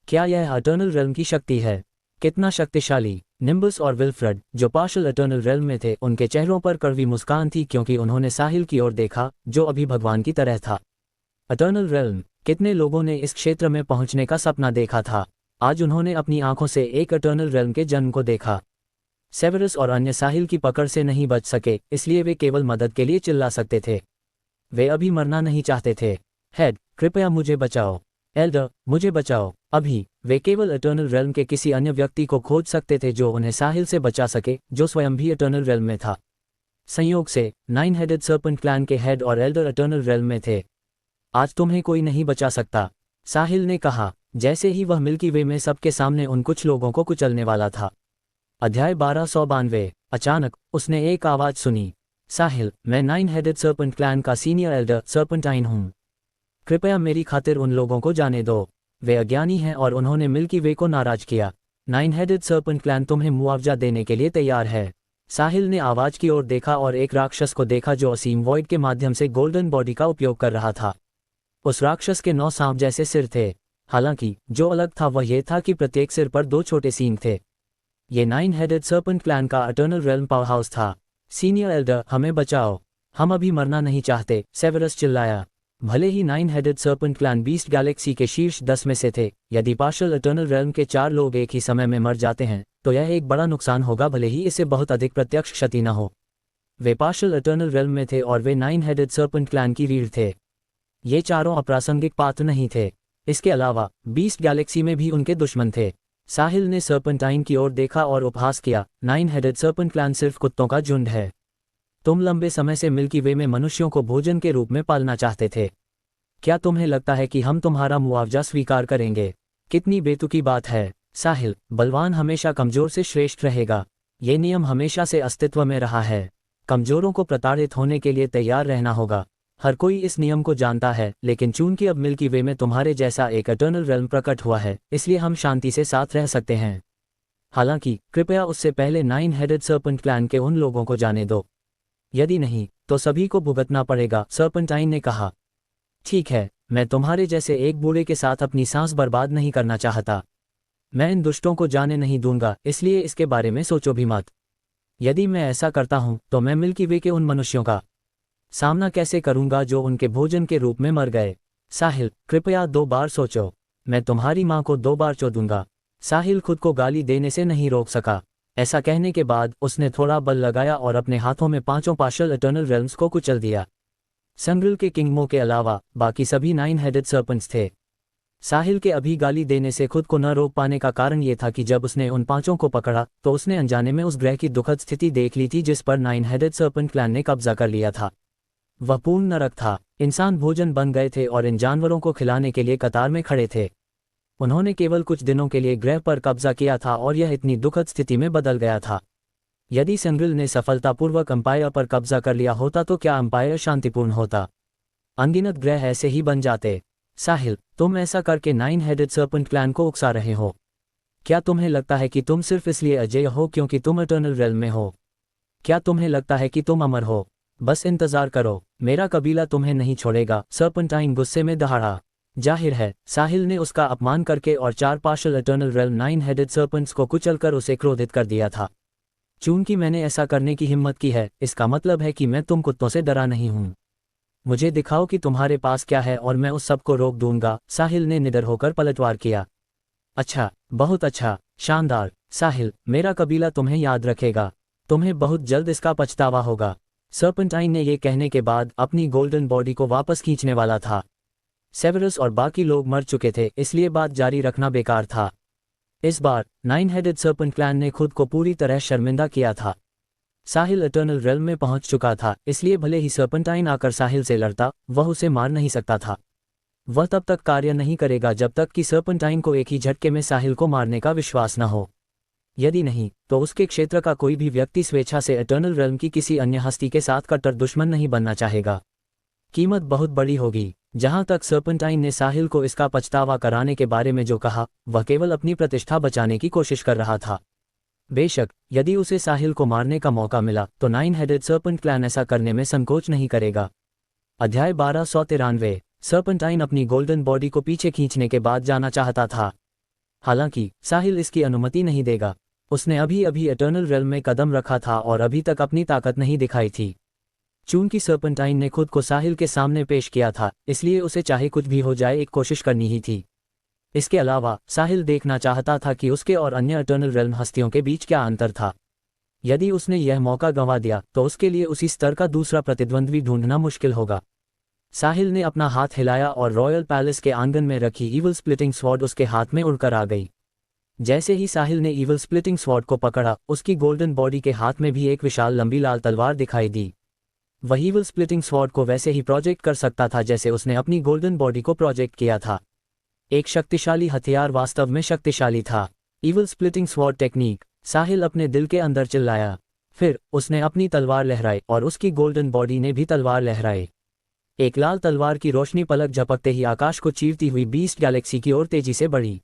क्या यह इटर्नल रेल्म की शक्ति है? कितना शक्तिशाली! निम्बस और विल्फ्रेड, जो पार्शियल इटर्नल रेल्म में थे, उनके चेहरों पर कड़वी मुस्कान थी क्योंकि उन्होंने साहिल की ओर देखा, जो अभी भगवान की तरह था। Eternal realm! कितने लोगों ने इस क्षेत्र में पहुंचने का सपना देखा था। आज उन्होंने अपनी आंखों से एक इटर्नल रेल्म के जन्म को देखा। सेवेरस और अन्य साहिल की पकड़ से नहीं बच सके, इसलिए वे केवल मदद के लिए चिल्ला सकते थे। वे अभी मरना नहीं चाहते थे। हेड, कृपया मुझे बचाओ। एल्डर, मुझे बचाओ। अभी वे केवल इटर्नल रेल्म के किसी अन्य व्यक्ति को खोज सकते थे जो उन्हें साहिल से बचा सके, जो स्वयं भी इटर्नल रेल्म में था। संयोग से 9 हेडेड सर्पेंट क्लैन के हेड और एल्डर इटर्नल रेल्म में थे। आज तुम्हें कोई नहीं बचा सकता, साहिल ने कहा, जैसे ही वह मिल्की वे में सबके सामने उन कुछ लोगों को कुचलने वाला था। अध्याय 1292। अचानक उसने एक आवाज सुनी, साहिल, मैं 9 हेडेड सर्पेंट क्लैन का सीनियर एल्डर सर्पेंटाइन हूँ। कृपया मेरी खातिर उन लोगों को जाने दो। वे अज्ञानी हैं और उन्होंने मिल्की वे को नाराज किया। 9 हेडेड सर्पेंट क्लैन तुम्हें मुआवजा देने के लिए तैयार है। साहिल ने आवाज की ओर देखा और एक राक्षस को देखा जो असीम वॉइड के माध्यम से गोल्डन बॉडी का उपयोग कर रहा था। उस राक्षस के 9 सांप जैसे सिर थे। हालांकि जो अलग था वह यह था कि प्रत्येक सिर पर 2 छोटे सींग थे। ये 9 हेडेड सर्पेंट क्लैन का इटर्नल रेल्म पावर हाउस था। सीनियर एल्डर, हमें बचाओ, हम अभी मरना नहीं चाहते, सेवेरस चिल्लाया। भले ही 9 headed serpent clan beast galaxy के शीर्ष 10 में से थे, यदि पार्शियल इटर्नल रेल्म के 4 लोग एक ही समय में मर जाते हैं तो यह एक बड़ा नुकसान होगा, भले ही इससे बहुत अधिक प्रत्यक्ष क्षति न हो। वे पार्शियल इटर्नल रेल्म में थे और वे 9 हेडेड सर्पेंट क्लैन की रीढ़ थे। ये चारों अप्रासंगिक पात्र नहीं थे। इसके अलावा बीस्ट गैलेक्सी में भी उनके दुश्मन थे। साहिल ने सर्पेंटाइन की ओर देखा और उपहास किया, 9 हेडेड सर्पेंट क्लैन सिर्फ कुत्तों का झुंड है। तुम लंबे समय से मिल्की वे में मनुष्यों को भोजन के रूप में पालना चाहते थे। क्या तुम्हें लगता है कि हम तुम्हारा मुआवजा स्वीकार करेंगे? कितनी बेतुकी बात है। साहिल, बलवान हमेशा कमजोर से श्रेष्ठ रहेगा। ये नियम हमेशा से अस्तित्व में रहा है। कमजोरों को प्रताड़ित होने के लिए तैयार रहना होगा। हर कोई इस नियम को जानता है, लेकिन चूंकि अब मिल्की वे में तुम्हारे जैसा एक इटर्नल रेल्म प्रकट हुआ है, इसलिए हम शांति से साथ रह सकते हैं। हालांकि कृपया उससे पहले 9 हेडेड सर्पेंट क्लैन के उन लोगों को जाने दो। यदि नहीं तो सभी को भुगतना पड़ेगा, सर्पेंटाइन ने कहा। ठीक है, मैं तुम्हारे जैसे एक बूढ़े के साथ अपनी सांस बर्बाद नहीं करना चाहता। मैं इन दुष्टों को जाने नहीं दूंगा, इसलिए इसके बारे में सोचो भी मत। यदि मैं ऐसा करता हूं तो मैं मिल्की वे के उन मनुष्यों का सामना कैसे करूंगा जो उनके भोजन के रूप में मर गए? साहिल, कृपया 2 बार सोचो। मैं तुम्हारी मां को 2 बार चोदूंगा। साहिल खुद को गाली देने से नहीं रोक सका। ऐसा कहने के बाद उसने थोड़ा बल लगाया और अपने हाथों में 5 पार्शियल इटर्नल रेल्म्स को कुचल दिया। संग्रिल के किंगमो के अलावा बाकी सभी 9 हेडेड सर्पेंट्स थे। साहिल के अभी गाली देने से खुद को न रोक पाने का कारण ये था कि जब उसने उन 5 को पकड़ा तो उसने अनजाने में उस ग्रह की दुखद स्थिति देख ली थी जिस पर 9 हेडेड सर्पेंट क्लैन ने कब्जा कर लिया था। वह पूर्ण नरक था। इंसान भोजन बन गए थे और इन जानवरों को खिलाने के लिए कतार में खड़े थे। उन्होंने केवल कुछ दिनों के लिए ग्रह पर कब्जा किया था और यह इतनी दुखद स्थिति में बदल गया था। यदि संग्रिल ने सफलतापूर्वक अंपायर पर कब्जा कर लिया होता तो क्या अंपायर शांतिपूर्ण होता? अनगिनत ग्रह ऐसे ही बन जाते। साहिल, तुम ऐसा करके 9 हेडेड सर्पेंट क्लैन को उकसा रहे हो। क्या तुम्हें लगता है कि तुम सिर्फ इसलिए अजेय हो क्योंकि तुम इटर्नल रेल्म में हो? क्या तुम्हें लगता है कि तुम अमर हो? बस इंतजार करो, मेरा कबीला तुम्हें नहीं छोड़ेगा, सर्पेंटाइन गुस्से में दहाड़ा। जाहिर है, साहिल ने उसका अपमान करके और 4 partial eternal realm 9 headed serpents को कुचलकर उसे क्रोधित कर दिया था। चूंकि मैंने ऐसा करने की हिम्मत की है, इसका मतलब है कि मैं तुम कुत्तों से डरा नहीं हूं। मुझे दिखाओ कि तुम्हारे पास क्या है और मैं उस सब को रोक दूंगा। साहिल ने निडर होकर पलटवार किया। अच्छा, बहुत अच्छा, शानदार। साहिल, मेरा कबीला तुम्हें याद रखेगा। तुम्हें बहुत जल्द इसका पछतावा होगा। सर्पेंटाइन ने यह कहने के बाद अपनी गोल्डन बॉडी को वापस खींचने वाला था। सेवेरस और बाकी लोग मर चुके थे, इसलिए बात जारी रखना बेकार था। इस बार 9 हेडेड सर्पेंट क्लैन ने खुद को पूरी तरह शर्मिंदा किया था। साहिल इटर्नल रेल्म में पहुंच चुका था, इसलिए भले ही सर्पेंटाइन आकर साहिल से लड़ता, वह उसे मार नहीं सकता था। वह तब तक कार्य नहीं करेगा जब तक कि सर्पेंटाइन को एक ही झटके में साहिल को मारने का विश्वास न हो। यदि नहीं तो उसके क्षेत्र का कोई भी व्यक्ति स्वेच्छा से इटर्नल रेल्म की किसी अन्य हस्ती के साथ कट्टर दुश्मन नहीं बनना चाहेगा। कीमत बहुत बड़ी होगी। जहां तक सर्पेंटाइन ने साहिल को इसका पछतावा कराने के बारे में जो कहा, वह केवल अपनी प्रतिष्ठा बचाने की कोशिश कर रहा था। बेशक यदि उसे साहिल को मारने का मौका मिला तो नाइन हेडेड सर्पेंट क्लैन ऐसा करने में संकोच नहीं करेगा। अध्याय 1293। सर्पेंटाइन अपनी गोल्डन बॉडी को पीछे खींचने के बाद जाना चाहता था। हालांकि साहिल इसकी अनुमति नहीं देगा। उसने अभी अभी एटर्नल रेल्म में कदम रखा था और अभी तक अपनी ताकत नहीं दिखाई थी। चूंकि सर्पेंटाइन ने खुद को साहिल के सामने पेश किया था, इसलिए उसे चाहे कुछ भी हो जाए एक कोशिश करनी ही थी। इसके अलावा साहिल देखना चाहता था कि उसके और अन्य एटर्नल रेल्म हस्तियों के बीच क्या अंतर था। यदि उसने यह मौका गंवा दिया तो उसके लिए उसी स्तर का दूसरा प्रतिद्वंद्वी ढूंढना मुश्किल होगा। साहिल ने अपना हाथ हिलाया और रॉयल पैलेस के आंगन में रखी ईवल स्प्लिटिंग स्वॉर्ड उसके हाथ में उड़कर आ गई। जैसे ही साहिल ने ईवल स्प्लिटिंग स्वॉर्ड को पकड़ा, उसकी गोल्डन बॉडी के हाथ में भी एक विशाल लंबी लाल तलवार दिखाई दी। वह ईवल स्प्लिटिंग स्वॉर्ड को वैसे ही प्रोजेक्ट कर सकता था जैसे उसने अपनी गोल्डन बॉडी को प्रोजेक्ट किया था। एक शक्तिशाली हथियार वास्तव में शक्तिशाली था। ईवल स्प्लिटिंग स्वॉर्ड टेक्निक, साहिल अपने दिल के अंदर चिल्लाया। फिर उसने अपनी तलवार लहराई और उसकी गोल्डन बॉडी ने भी तलवार लहराई। एक लाल तलवार की रोशनी पलक झपकते ही आकाश को चीरती हुई बीस्ट गैलेक्सी की ओर तेजी से बढ़ी।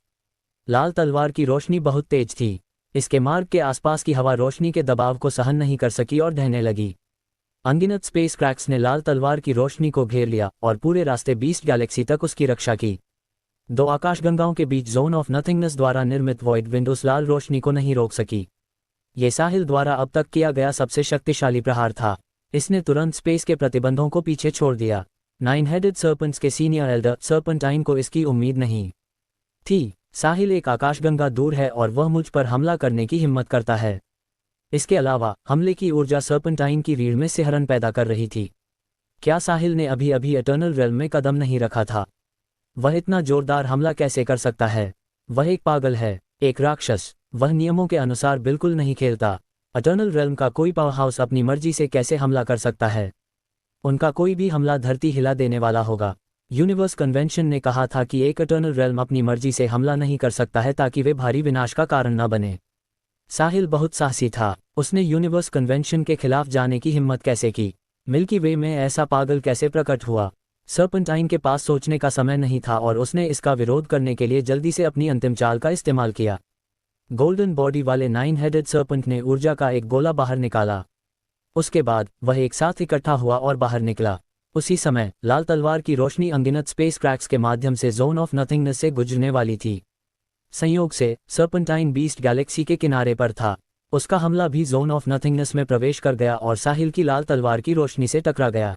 लाल तलवार की रोशनी बहुत तेज थी। इसके मार्ग के आसपास की हवा रोशनी के दबाव को सहन नहीं कर सकी और ढहने लगी। अनगिनत स्पेस क्रैक्स ने लाल तलवार की रोशनी को घेर लिया और पूरे रास्ते बीस्ट गैलेक्सी तक उसकी रक्षा की। दो आकाशगंगाओं के बीच जोन ऑफ नथिंगनेस द्वारा निर्मित वॉइड विंड उस लाल रोशनी को नहीं रोक सकी। ये साहिल द्वारा अब तक किया गया सबसे शक्तिशाली प्रहार था। इसने तुरंत स्पेस के प्रतिबंधों को पीछे छोड़ दिया। नाइन हेडेड सर्पेंट्स के सीनियर एल्डर सर्पेंटाइन को इसकी उम्मीद नहीं थी। साहिल एक आकाशगंगा दूर है और वह मुझ पर हमला करने की हिम्मत करता है। इसके अलावा हमले की ऊर्जा सर्पेंटाइन की रीढ़ में सिहरन पैदा कर रही थी। क्या साहिल ने अभी अभी एटर्नल रेल्म में कदम नहीं रखा था? वह इतना जोरदार हमला कैसे कर सकता है? वह एक पागल है, एक राक्षस। वह नियमों के अनुसार बिल्कुल नहीं खेलता। एटर्नल रेल्म का कोई पावर हाउस अपनी मर्जी से कैसे हमला कर सकता है? उनका कोई भी हमला धरती हिला देने वाला होगा। यूनिवर्स कन्वेंशन ने कहा था कि एक एटर्नल रेल्म अपनी मर्जी से हमला नहीं कर सकता है ताकि वे भारी विनाश का कारण न बने। साहिल बहुत साहसी था। उसने यूनिवर्स कन्वेंशन के खिलाफ जाने की हिम्मत कैसे की? मिल्की वे में ऐसा पागल कैसे प्रकट हुआ? सर्पेंटाइन के पास सोचने का समय नहीं था और उसने इसका विरोध करने के लिए जल्दी से अपनी अंतिम चाल का इस्तेमाल किया। गोल्डन बॉडी वाले नाइन हेडेड सर्पेंट ने ऊर्जा का एक गोला बाहर निकाला। उसके बाद वह एक साथ इकट्ठा हुआ और बाहर निकला। उसी समय लाल तलवार की रोशनी अनगिनत स्पेस क्रैक्स के माध्यम से जोन ऑफ नथिंगनेस से गुजरने वाली थी। संयोग से सर्पेंटाइन बीस्ट गैलेक्सी के किनारे पर था। उसका हमला भी जोन ऑफ नथिंगनेस में प्रवेश कर गया और साहिल की लाल तलवार की रोशनी से टकरा गया।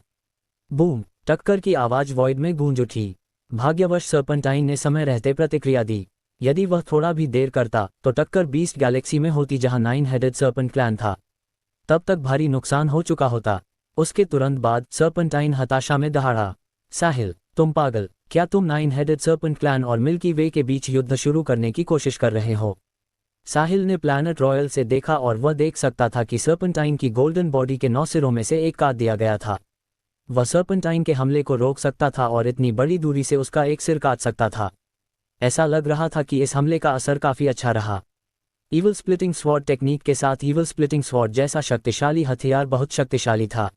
बूम! टक्कर की आवाज वॉइड में गूंज उठी। भाग्यवश सर्पेंटाइन ने समय रहते प्रतिक्रिया दी। यदि वह थोड़ा भी देर करता तो टक्कर बीस्ट गैलेक्सी में होती जहां नाइन हेडेड सर्पेंट क्लैन था। तब तक भारी नुकसान हो चुका होता। उसके तुरंत बाद सर्पेंटाइन हताशा में दहाड़ा। साहिल, तुम पागल! क्या तुम नाइन हेडेड सर्पेंट क्लैन और मिल्की वे के बीच युद्ध शुरू करने की कोशिश कर रहे हो? साहिल ने प्लैनेट रॉयल से देखा और वह देख सकता था कि सर्पेंटाइन की गोल्डन बॉडी के 9 सिरों में से एक काट दिया गया था। वह सर्पेंटाइन के हमले को रोक सकता था और इतनी बड़ी दूरी से उसका एक सिर काट सकता था। ऐसा लग रहा था कि इस हमले का असर काफी अच्छा रहा। ईवल स्प्लिटिंग स्वॉर्ड टेक्निक के साथ ईवल स्प्लिटिंग स्वॉर्ड जैसा शक्तिशाली हथियार बहुत शक्तिशाली था।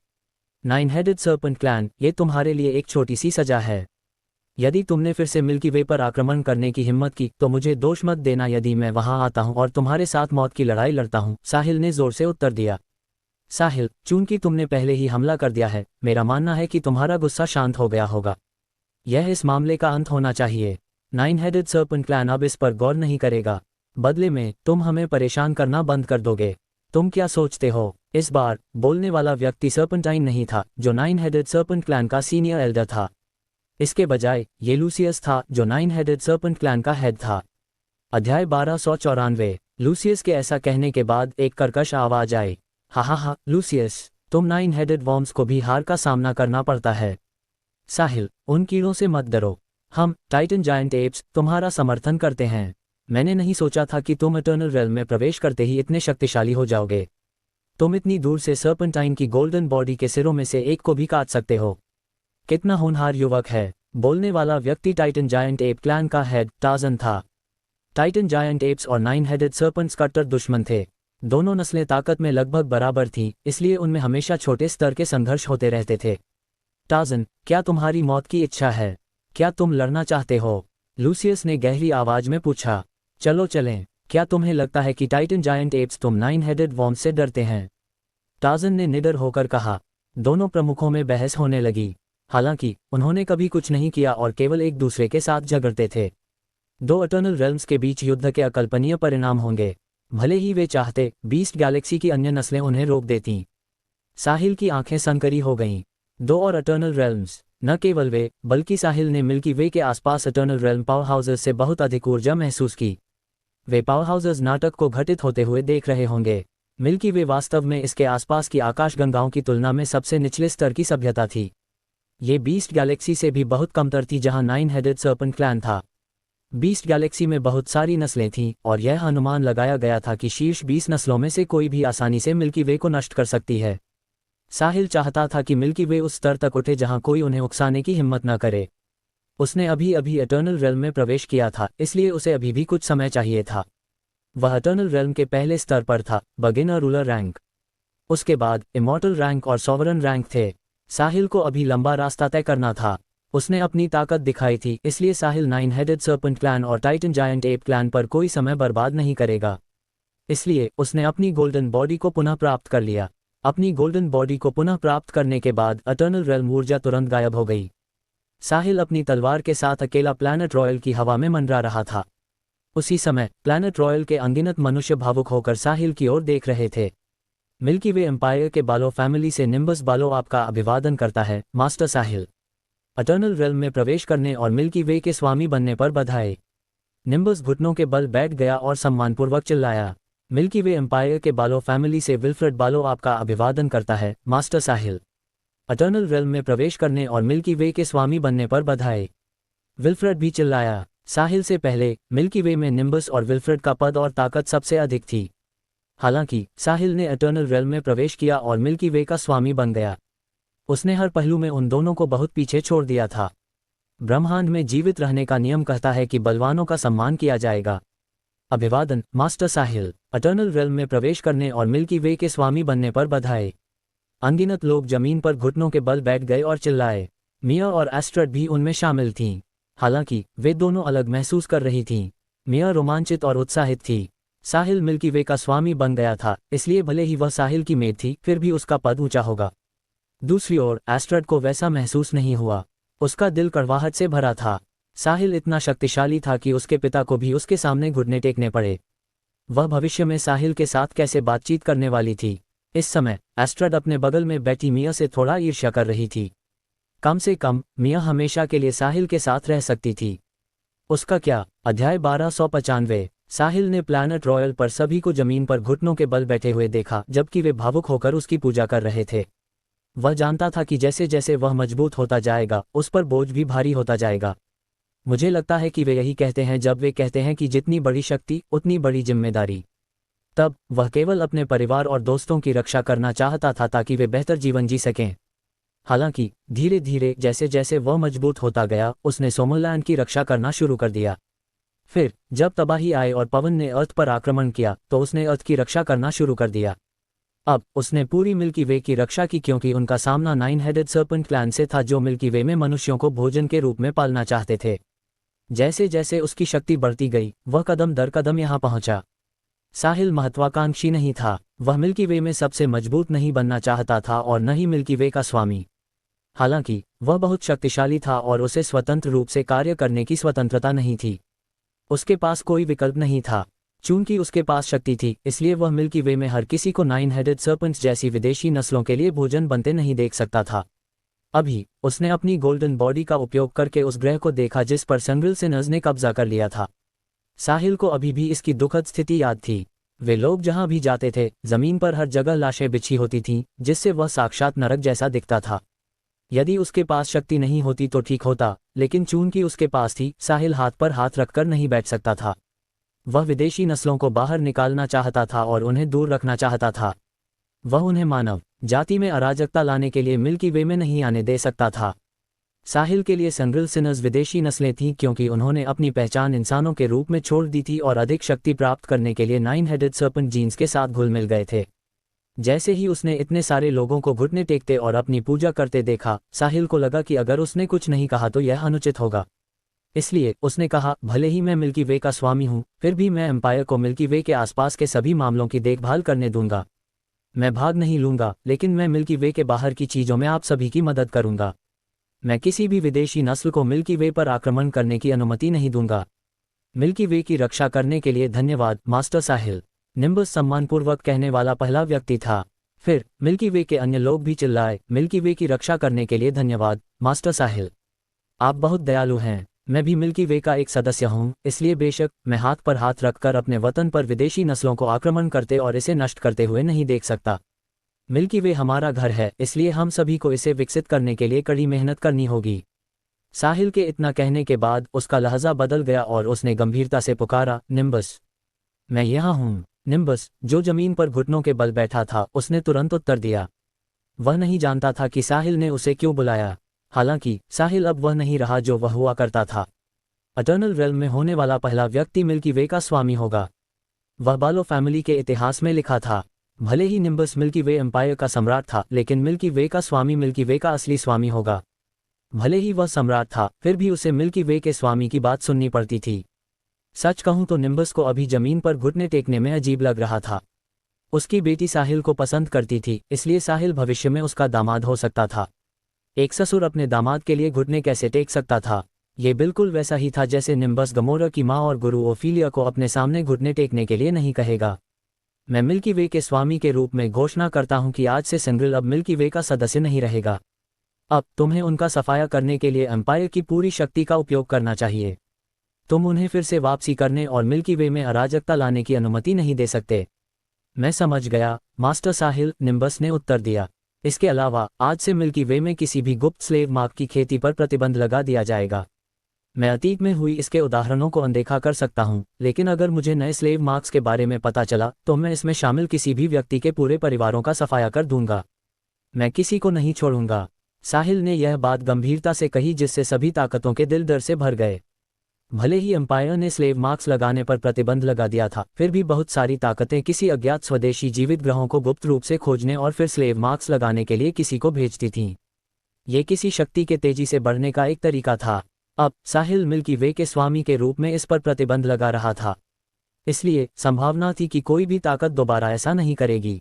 नाइन हेडेड सर्पेंट क्लैन, ये तुम्हारे लिए एक छोटी सी सजा है। यदि तुमने फिर से मिल्की वे पर आक्रमण करने की हिम्मत की तो मुझे दोष मत देना यदि मैं वहां आता हूं और तुम्हारे साथ मौत की लड़ाई लड़ता हूं, साहिल ने जोर से उत्तर दिया। साहिल, चूंकि तुमने पहले ही हमला कर दिया है, मेरा मानना है कि तुम्हारा गुस्सा शांत हो गया होगा। यह इस मामले का अंत होना चाहिए। नाइन हेडेड सर्पेंट क्लैन अब इस पर गौर नहीं करेगा। बदले में तुम हमें परेशान करना बंद कर दोगे। तुम क्या सोचते हो? इस बार बोलने वाला व्यक्ति सर्पेंटाइन नहीं था, जो नाइन हेडेड सर्पेंट क्लैन का सीनियर एल्डर था। इसके बजाय ये लूसियस था, जो नाइन हेडेड सर्पेंट क्लैन का हेड था। अध्याय 1294। लूसियस के ऐसा कहने के बाद एक कर्कश आवाज आई। हा, लूसियस, तुम नाइन हेडेड वॉर्म्स को भी हार का सामना करना पड़ता है। साहिल, उन कीड़ों से मत डरो। हम टाइटन जायंट एप्स तुम्हारा समर्थन करते हैं। मैंने नहीं सोचा था कि तुम इटर्नल रेल्म में प्रवेश करते ही इतने शक्तिशाली हो जाओगे। तुम इतनी दूर से सर्पेंटाइन की गोल्डन बॉडी के सिरों में से एक को भी काट सकते हो। कितना होनहार युवक है। बोलने वाला व्यक्ति टाइटन जायंट एप क्लैन का हेड टार्जन था। टाइटन जायंट एप्स और नाइन हेडेड सर्पेंट्स कट्टर दुश्मन थे। दोनों नस्लें ताकत में लगभग बराबर थीं, इसलिए उनमें हमेशा छोटे स्तर के संघर्ष होते रहते थे। टार्ज़न, क्या तुम्हारी मौत की इच्छा है? क्या तुम लड़ना चाहते हो? लूसियस ने गहरी आवाज में पूछा। चलो चलें। क्या तुम्हें लगता है कि टाइटन जायंट एप्स तुम 9 हेडेड वॉर्म से डरते हैं? टार्ज़न ने निडर होकर कहा। दोनों प्रमुखों में बहस होने लगी। हालांकि उन्होंने कभी कुछ नहीं किया और केवल एक दूसरे के साथ झगड़ते थे। दो इटर्नल रेल्म्स के बीच युद्ध के अकल्पनीय परिणाम होंगे। भले ही वे चाहते, बीस्ट गैलेक्सी की अन्य नस्लें उन्हें रोक देतीं। साहिल की आंखें सनकरी हो गईं। दो और इटर्नल रेल्म्स, न केवल वे, बल्कि साहिल ने मिल्की वे के आसपास इटर्नल रेल्म पावरहाउसेस से बहुत अधिक ऊर्जा महसूस की। वे पावरहाउसेस नाटक को घटित होते हुए देख रहे होंगे। मिल्की वे वास्तव में इसके आसपास की आकाशगंगाओं की तुलना में सबसे निचले स्तर की सभ्यता थी। ये बीस्ट गैलेक्सी से भी बहुत कमतर थी जहां 9 हेडेड सर्पेंट क्लैन था। बीस्ट गैलेक्सी में बहुत सारी नस्लें थीं और यह अनुमान लगाया गया था कि शीर्ष 20 नस्लों में से कोई भी आसानी से मिल्की वे को नष्ट कर सकती है। साहिल चाहता था कि मिल्की वे उस स्तर तक उठे जहां कोई उन्हें उकसाने की हिम्मत न करे। उसने अभी अभी इटर्नल रेल्म में प्रवेश किया था, इसलिए उसे अभी भी कुछ समय चाहिए था। वह इटर्नल रेल्म के पहले स्तर पर था, बिगिनर रूलर रैंक। उसके बाद इमॉर्टल रैंक और सॉवरन रैंक थे। साहिल को अभी लंबा रास्ता तय करना था। उसने अपनी ताकत दिखाई थी, इसलिए साहिल 9 हेडेड सर्पेंट क्लैन और टाइटन जायंट एप क्लैन पर कोई समय बर्बाद नहीं करेगा। इसलिए उसने अपनी गोल्डन बॉडी को पुनः प्राप्त कर लिया। अपनी गोल्डन बॉडी को पुनः प्राप्त करने के बाद इटर्नल रेल्म ऊर्जा तुरंत गायब हो गई। साहिल अपनी तलवार के साथ अकेला प्लैनेट रॉयल की हवा में मंडरा रहा था। उसी समय प्लैनेट रॉयल के अनगिनत मनुष्य भावुक होकर साहिल की ओर देख रहे थे। मिल्की वे एम्पायर के बालो फैमिली से निम्बस बालो आपका अभिवादन करता है, मास्टर साहिल। इटर्नल रेल्म में प्रवेश करने और मिल्की वे के स्वामी बनने पर बधाई। निम्बस घुटनों के बल बैठ गया और सम्मानपूर्वक चिल्लाया। मिल्की वे एम्पायर के बालो फैमिली से विल्फ्रेड बालो आपका अभिवादन करता है, मास्टर साहिल। इटर्नल रेल्म में प्रवेश करने और मिल्की वे के स्वामी बनने पर बधाई। विल्फ्रेड भी चिल्लाया। साहिल से पहले मिल्की वे में निम्बस और विल्फ्रेड का पद और ताकत सबसे अधिक थी। हालांकि साहिल ने इटर्नल रेल्म में प्रवेश किया और मिल्की वे का स्वामी बन गया। उसने हर पहलू में उन दोनों को बहुत पीछे छोड़ दिया था। ब्रह्मांड में जीवित रहने का नियम कहता है कि बलवानों का सम्मान किया जाएगा। अभिवादन, मास्टर साहिल। इटर्नल रेल्म में प्रवेश करने और मिल्की वे के स्वामी बनने पर बधाई। अनगिनत लोग जमीन पर घुटनों के बल बैठ गए और चिल्लाए। मिया और एस्ट्रेड भी उनमें शामिल थीं। हालांकि वे दोनों अलग महसूस कर रही थीं। मिया रोमांचित और उत्साहित थी। साहिल मिल्की वे का स्वामी बन गया था, इसलिए भले ही वह साहिल की मेट थी, फिर भी उसका पद ऊंचा होगा। दूसरी ओर एस्ट्रेड को वैसा महसूस नहीं हुआ। उसका दिल कड़वाहट से भरा था। साहिल इतना शक्तिशाली था कि उसके पिता को भी उसके सामने घुटने टेकने पड़े। वह भविष्य में साहिल के साथ कैसे बातचीत करने वाली थी। इस समय एस्ट्रेड अपने बगल में बैठी मिया से थोड़ा ईर्ष्या कर रही थी। कम से कम मिया हमेशा के लिए साहिल के साथ रह सकती थी। उसका क्या? अध्याय 1295। साहिल ने प्लैनेट रॉयल पर सभी को जमीन पर घुटनों के बल बैठे हुए देखा, जबकि वे भावुक होकर उसकी पूजा कर रहे थे। वह जानता था कि जैसे जैसे वह मजबूत होता जाएगा, उस पर बोझ भी भारी होता जाएगा। मुझे लगता है कि वे यही कहते हैं जब वे कहते हैं कि जितनी बड़ी शक्ति उतनी बड़ी जिम्मेदारी। तब वह केवल अपने परिवार और दोस्तों की रक्षा करना चाहता था ताकि वे बेहतर जीवन जी सकें। हालांकि धीरे धीरे जैसे जैसे वह मजबूत होता गया, उसने सोमरलैंड की रक्षा करना शुरू कर दिया। फिर जब तबाही आई और पवन ने अर्थ पर आक्रमण किया, तो उसने अर्थ की रक्षा करना शुरू कर दिया। अब उसने पूरी मिल्की वे की रक्षा की, क्योंकि उनका सामना 9 हेडेड सर्पेंट क्लैन से था, जो मिल्की वे में मनुष्यों को भोजन के रूप में पालना चाहते थे। जैसे जैसे उसकी शक्ति बढ़ती गई, वह कदम दर कदम यहाँ पहुंचा। साहिल महत्वाकांक्षी नहीं था। वह मिल्की वे में सबसे मजबूत नहीं बनना चाहता था और न ही मिल्की वे का स्वामी। हालांकि वह बहुत शक्तिशाली था और उसे स्वतंत्र रूप से कार्य करने की स्वतंत्रता नहीं थी। उसके पास कोई विकल्प नहीं था। चूंकि उसके पास शक्ति थी, इसलिए वह मिल्की वे में हर किसी को 9 हेडेड सर्पेंट्स जैसी विदेशी नस्लों के लिए भोजन बनते नहीं देख सकता था। अभी उसने अपनी गोल्डन बॉडी का उपयोग करके उस ग्रह को देखा जिस पर संग्रिल सिनर्स ने कब्जा कर लिया था। साहिल को अभी भी इसकी दुखद स्थिति याद थी। वे लोग जहां भी जाते थे, जमीन पर हर जगह लाशें बिछी होती थीं, जिससे वह साक्षात नरक जैसा दिखता था। यदि उसके पास शक्ति नहीं होती तो ठीक होता, लेकिन चूंकि उसके पास थी, साहिल हाथ पर हाथ रखकर नहीं बैठ सकता था। वह विदेशी नस्लों को बाहर निकालना चाहता था और उन्हें दूर रखना चाहता था। वह उन्हें मानव जाति में अराजकता लाने के लिए मिल्की वे में नहीं आने दे सकता था। साहिल के लिए संग्रिल सिनर्स विदेशी नस्लें थीं, क्योंकि उन्होंने अपनी पहचान इंसानों के रूप में छोड़ दी थी और अधिक शक्ति प्राप्त करने के लिए 9 हेडेड सर्पेंट जीन्स के साथ घुल मिल गए थे। जैसे ही उसने इतने सारे लोगों को घुटने टेकते और अपनी पूजा करते देखा, साहिल को लगा कि अगर उसने कुछ नहीं कहा तो यह अनुचित होगा। इसलिए उसने कहा, भले ही मैं मिल्की वे का स्वामी हूँ, फिर भी मैं एम्पायर को मिल्की वे के आसपास के सभी मामलों की देखभाल करने दूंगा। मैं भाग नहीं लूंगा, लेकिन मैं मिल्की वे के बाहर की चीज़ों में आप सभी की मदद करूंगा। मैं किसी भी विदेशी नस्ल को मिल्की वे पर आक्रमण करने की अनुमति नहीं दूंगा। मिल्की वे की रक्षा करने के लिए धन्यवाद, मास्टर साहिल। निम्बस सम्मानपूर्वक कहने वाला पहला व्यक्ति था। फिर मिल्की वे के अन्य लोग भी चिल्लाए, मिल्की वे की रक्षा करने के लिए धन्यवाद, मास्टर साहिल। आप बहुत दयालु हैं। मैं भी मिल्की वे का एक सदस्य हूँ, इसलिए बेशक मैं हाथ पर हाथ रखकर अपने वतन पर विदेशी नस्लों को आक्रमण करते और इसे नष्ट करते हुए नहीं देख सकता। मिल्की वे हमारा घर है, इसलिए हम सभी को इसे विकसित करने के लिए कड़ी मेहनत करनी होगी। साहिल के इतना कहने के बाद उसका लहजा बदल गया और उसने गंभीरता से पुकारा, निम्बस। मैं यहाँ हूँ। निम्बस, जो जमीन पर घुटनों के बल बैठा था, उसने तुरंत उत्तर दिया। वह नहीं जानता था कि साहिल ने उसे क्यों बुलाया। हालांकि साहिल अब वह नहीं रहा जो वह हुआ करता था। अटर्नल रेल्म में होने वाला पहला व्यक्ति मिल्की वे का स्वामी होगा। वह बालो फैमिली के इतिहास में लिखा था। भले ही निम्बस मिल्की वे एम्पायर का सम्राट था, लेकिन मिल्की वे का स्वामी मिल्की वे का असली स्वामी होगा। भले ही वह सम्राट था, फिर भी उसे मिल्की वे के स्वामी की बात सुननी पड़ती थी। सच कहूं तो निम्बस को अभी जमीन पर घुटने टेकने में अजीब लग रहा था। उसकी बेटी साहिल को पसंद करती थी, इसलिए साहिल भविष्य में उसका दामाद हो सकता था। एक ससुर अपने दामाद के लिए घुटने कैसे टेक सकता था? ये बिल्कुल वैसा ही था जैसे निम्बस गमोरा की माँ और गुरु ओफीलिया को अपने सामने घुटने टेकने के लिए नहीं कहेगा। मैं मिल्की वे के स्वामी के रूप में घोषणा करता हूं कि आज से सेंग्रिल अब मिल्की वे का सदस्य नहीं रहेगा। अब तुम्हें उनका सफाया करने के लिए एम्पायर की पूरी शक्ति का उपयोग करना चाहिए। तुम उन्हें फिर से वापसी करने और मिल्की वे में अराजकता लाने की अनुमति नहीं दे सकते। मैं समझ गया, मास्टर साहिल, निम्बस ने उत्तर दिया। इसके अलावा आज से मिल्की वे में किसी भी गुप्त स्लेव मार्क की खेती पर प्रतिबंध लगा दिया जाएगा। मैं अतीत में हुई इसके उदाहरणों को अनदेखा कर सकता हूं, लेकिन अगर मुझे नए स्लेव मार्क्स के बारे में पता चला तो मैं इसमें शामिल किसी भी व्यक्ति के पूरे परिवारों का सफाया कर दूंगा। मैं किसी को नहीं छोड़ूंगा। साहिल ने यह बात गंभीरता से कही, जिससे सभी ताकतों के दिल डर से भर गए। भले ही एम्पायर ने स्लेव मार्क्स लगाने पर प्रतिबंध लगा दिया था, फिर भी बहुत सारी ताकतें किसी अज्ञात स्वदेशी जीवित ग्रहों को गुप्त रूप से खोजने और फिर स्लेव मार्क्स लगाने के लिए किसी को भेजती थीं। ये किसी शक्ति के तेजी से बढ़ने का एक तरीका था। अब साहिल मिल्की वे के स्वामी के रूप में इस पर प्रतिबंध लगा रहा था, इसलिए संभावना थी कि कोई भी ताकत दोबारा ऐसा नहीं करेगी।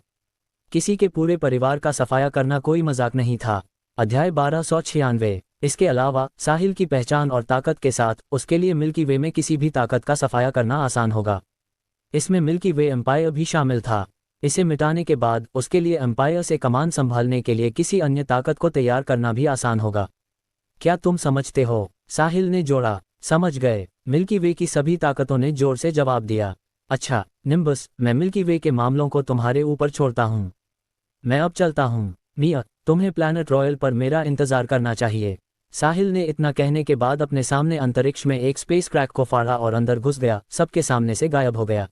किसी के पूरे परिवार का सफाया करना कोई मजाक नहीं था। अध्याय 1296। इसके अलावा साहिल की पहचान और ताकत के साथ उसके लिए मिल्की वे में किसी भी ताकत का सफाया करना आसान होगा। इसमें मिल्की वे एम्पायर भी शामिल था। इसे मिटाने के बाद उसके लिए एम्पायर से कमान संभालने के लिए किसी अन्य ताकत को तैयार करना भी आसान होगा। क्या तुम समझते हो? साहिल ने जोड़ा। समझ गए, मिल्की वे की सभी ताकतों ने जोर से जवाब दिया। अच्छा निम्बस, मैं मिल्की वे के मामलों को तुम्हारे ऊपर छोड़ता हूँ। मैं अब चलता हूँ। मिया, तुम्हें प्लैनेट रॉयल पर मेरा इंतजार करना चाहिए। साहिल ने इतना कहने के बाद अपने सामने अंतरिक्ष में एक स्पेस क्रैक को फाड़ा और अंदर घुस गया, सबके सामने से गायब हो गया।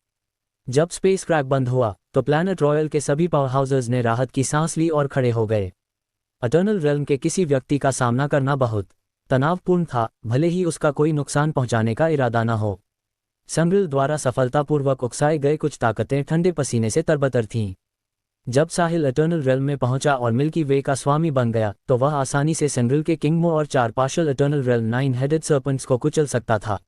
जब स्पेस क्रैक बंद हुआ तो प्लैनेट रॉयल के सभी पावर हाउसेस ने राहत की सांस ली और खड़े हो गए। अटर्नल रेल्म के किसी व्यक्ति का सामना करना बहुत तनावपूर्ण था, भले ही उसका कोई नुकसान पहुंचाने का इरादा न हो। संग्रिल द्वारा सफलतापूर्वक उकसाए गए कुछ ताकतें ठंडे पसीने से तरबतर थीं। जब साहिल एटर्नल रेल्म में पहुंचा और मिल्की वे का स्वामी बन गया तो वह आसानी से सेंग्रिल के किंगमो और 4 partial eternal realm 9 headed serpents को कुचल सकता था।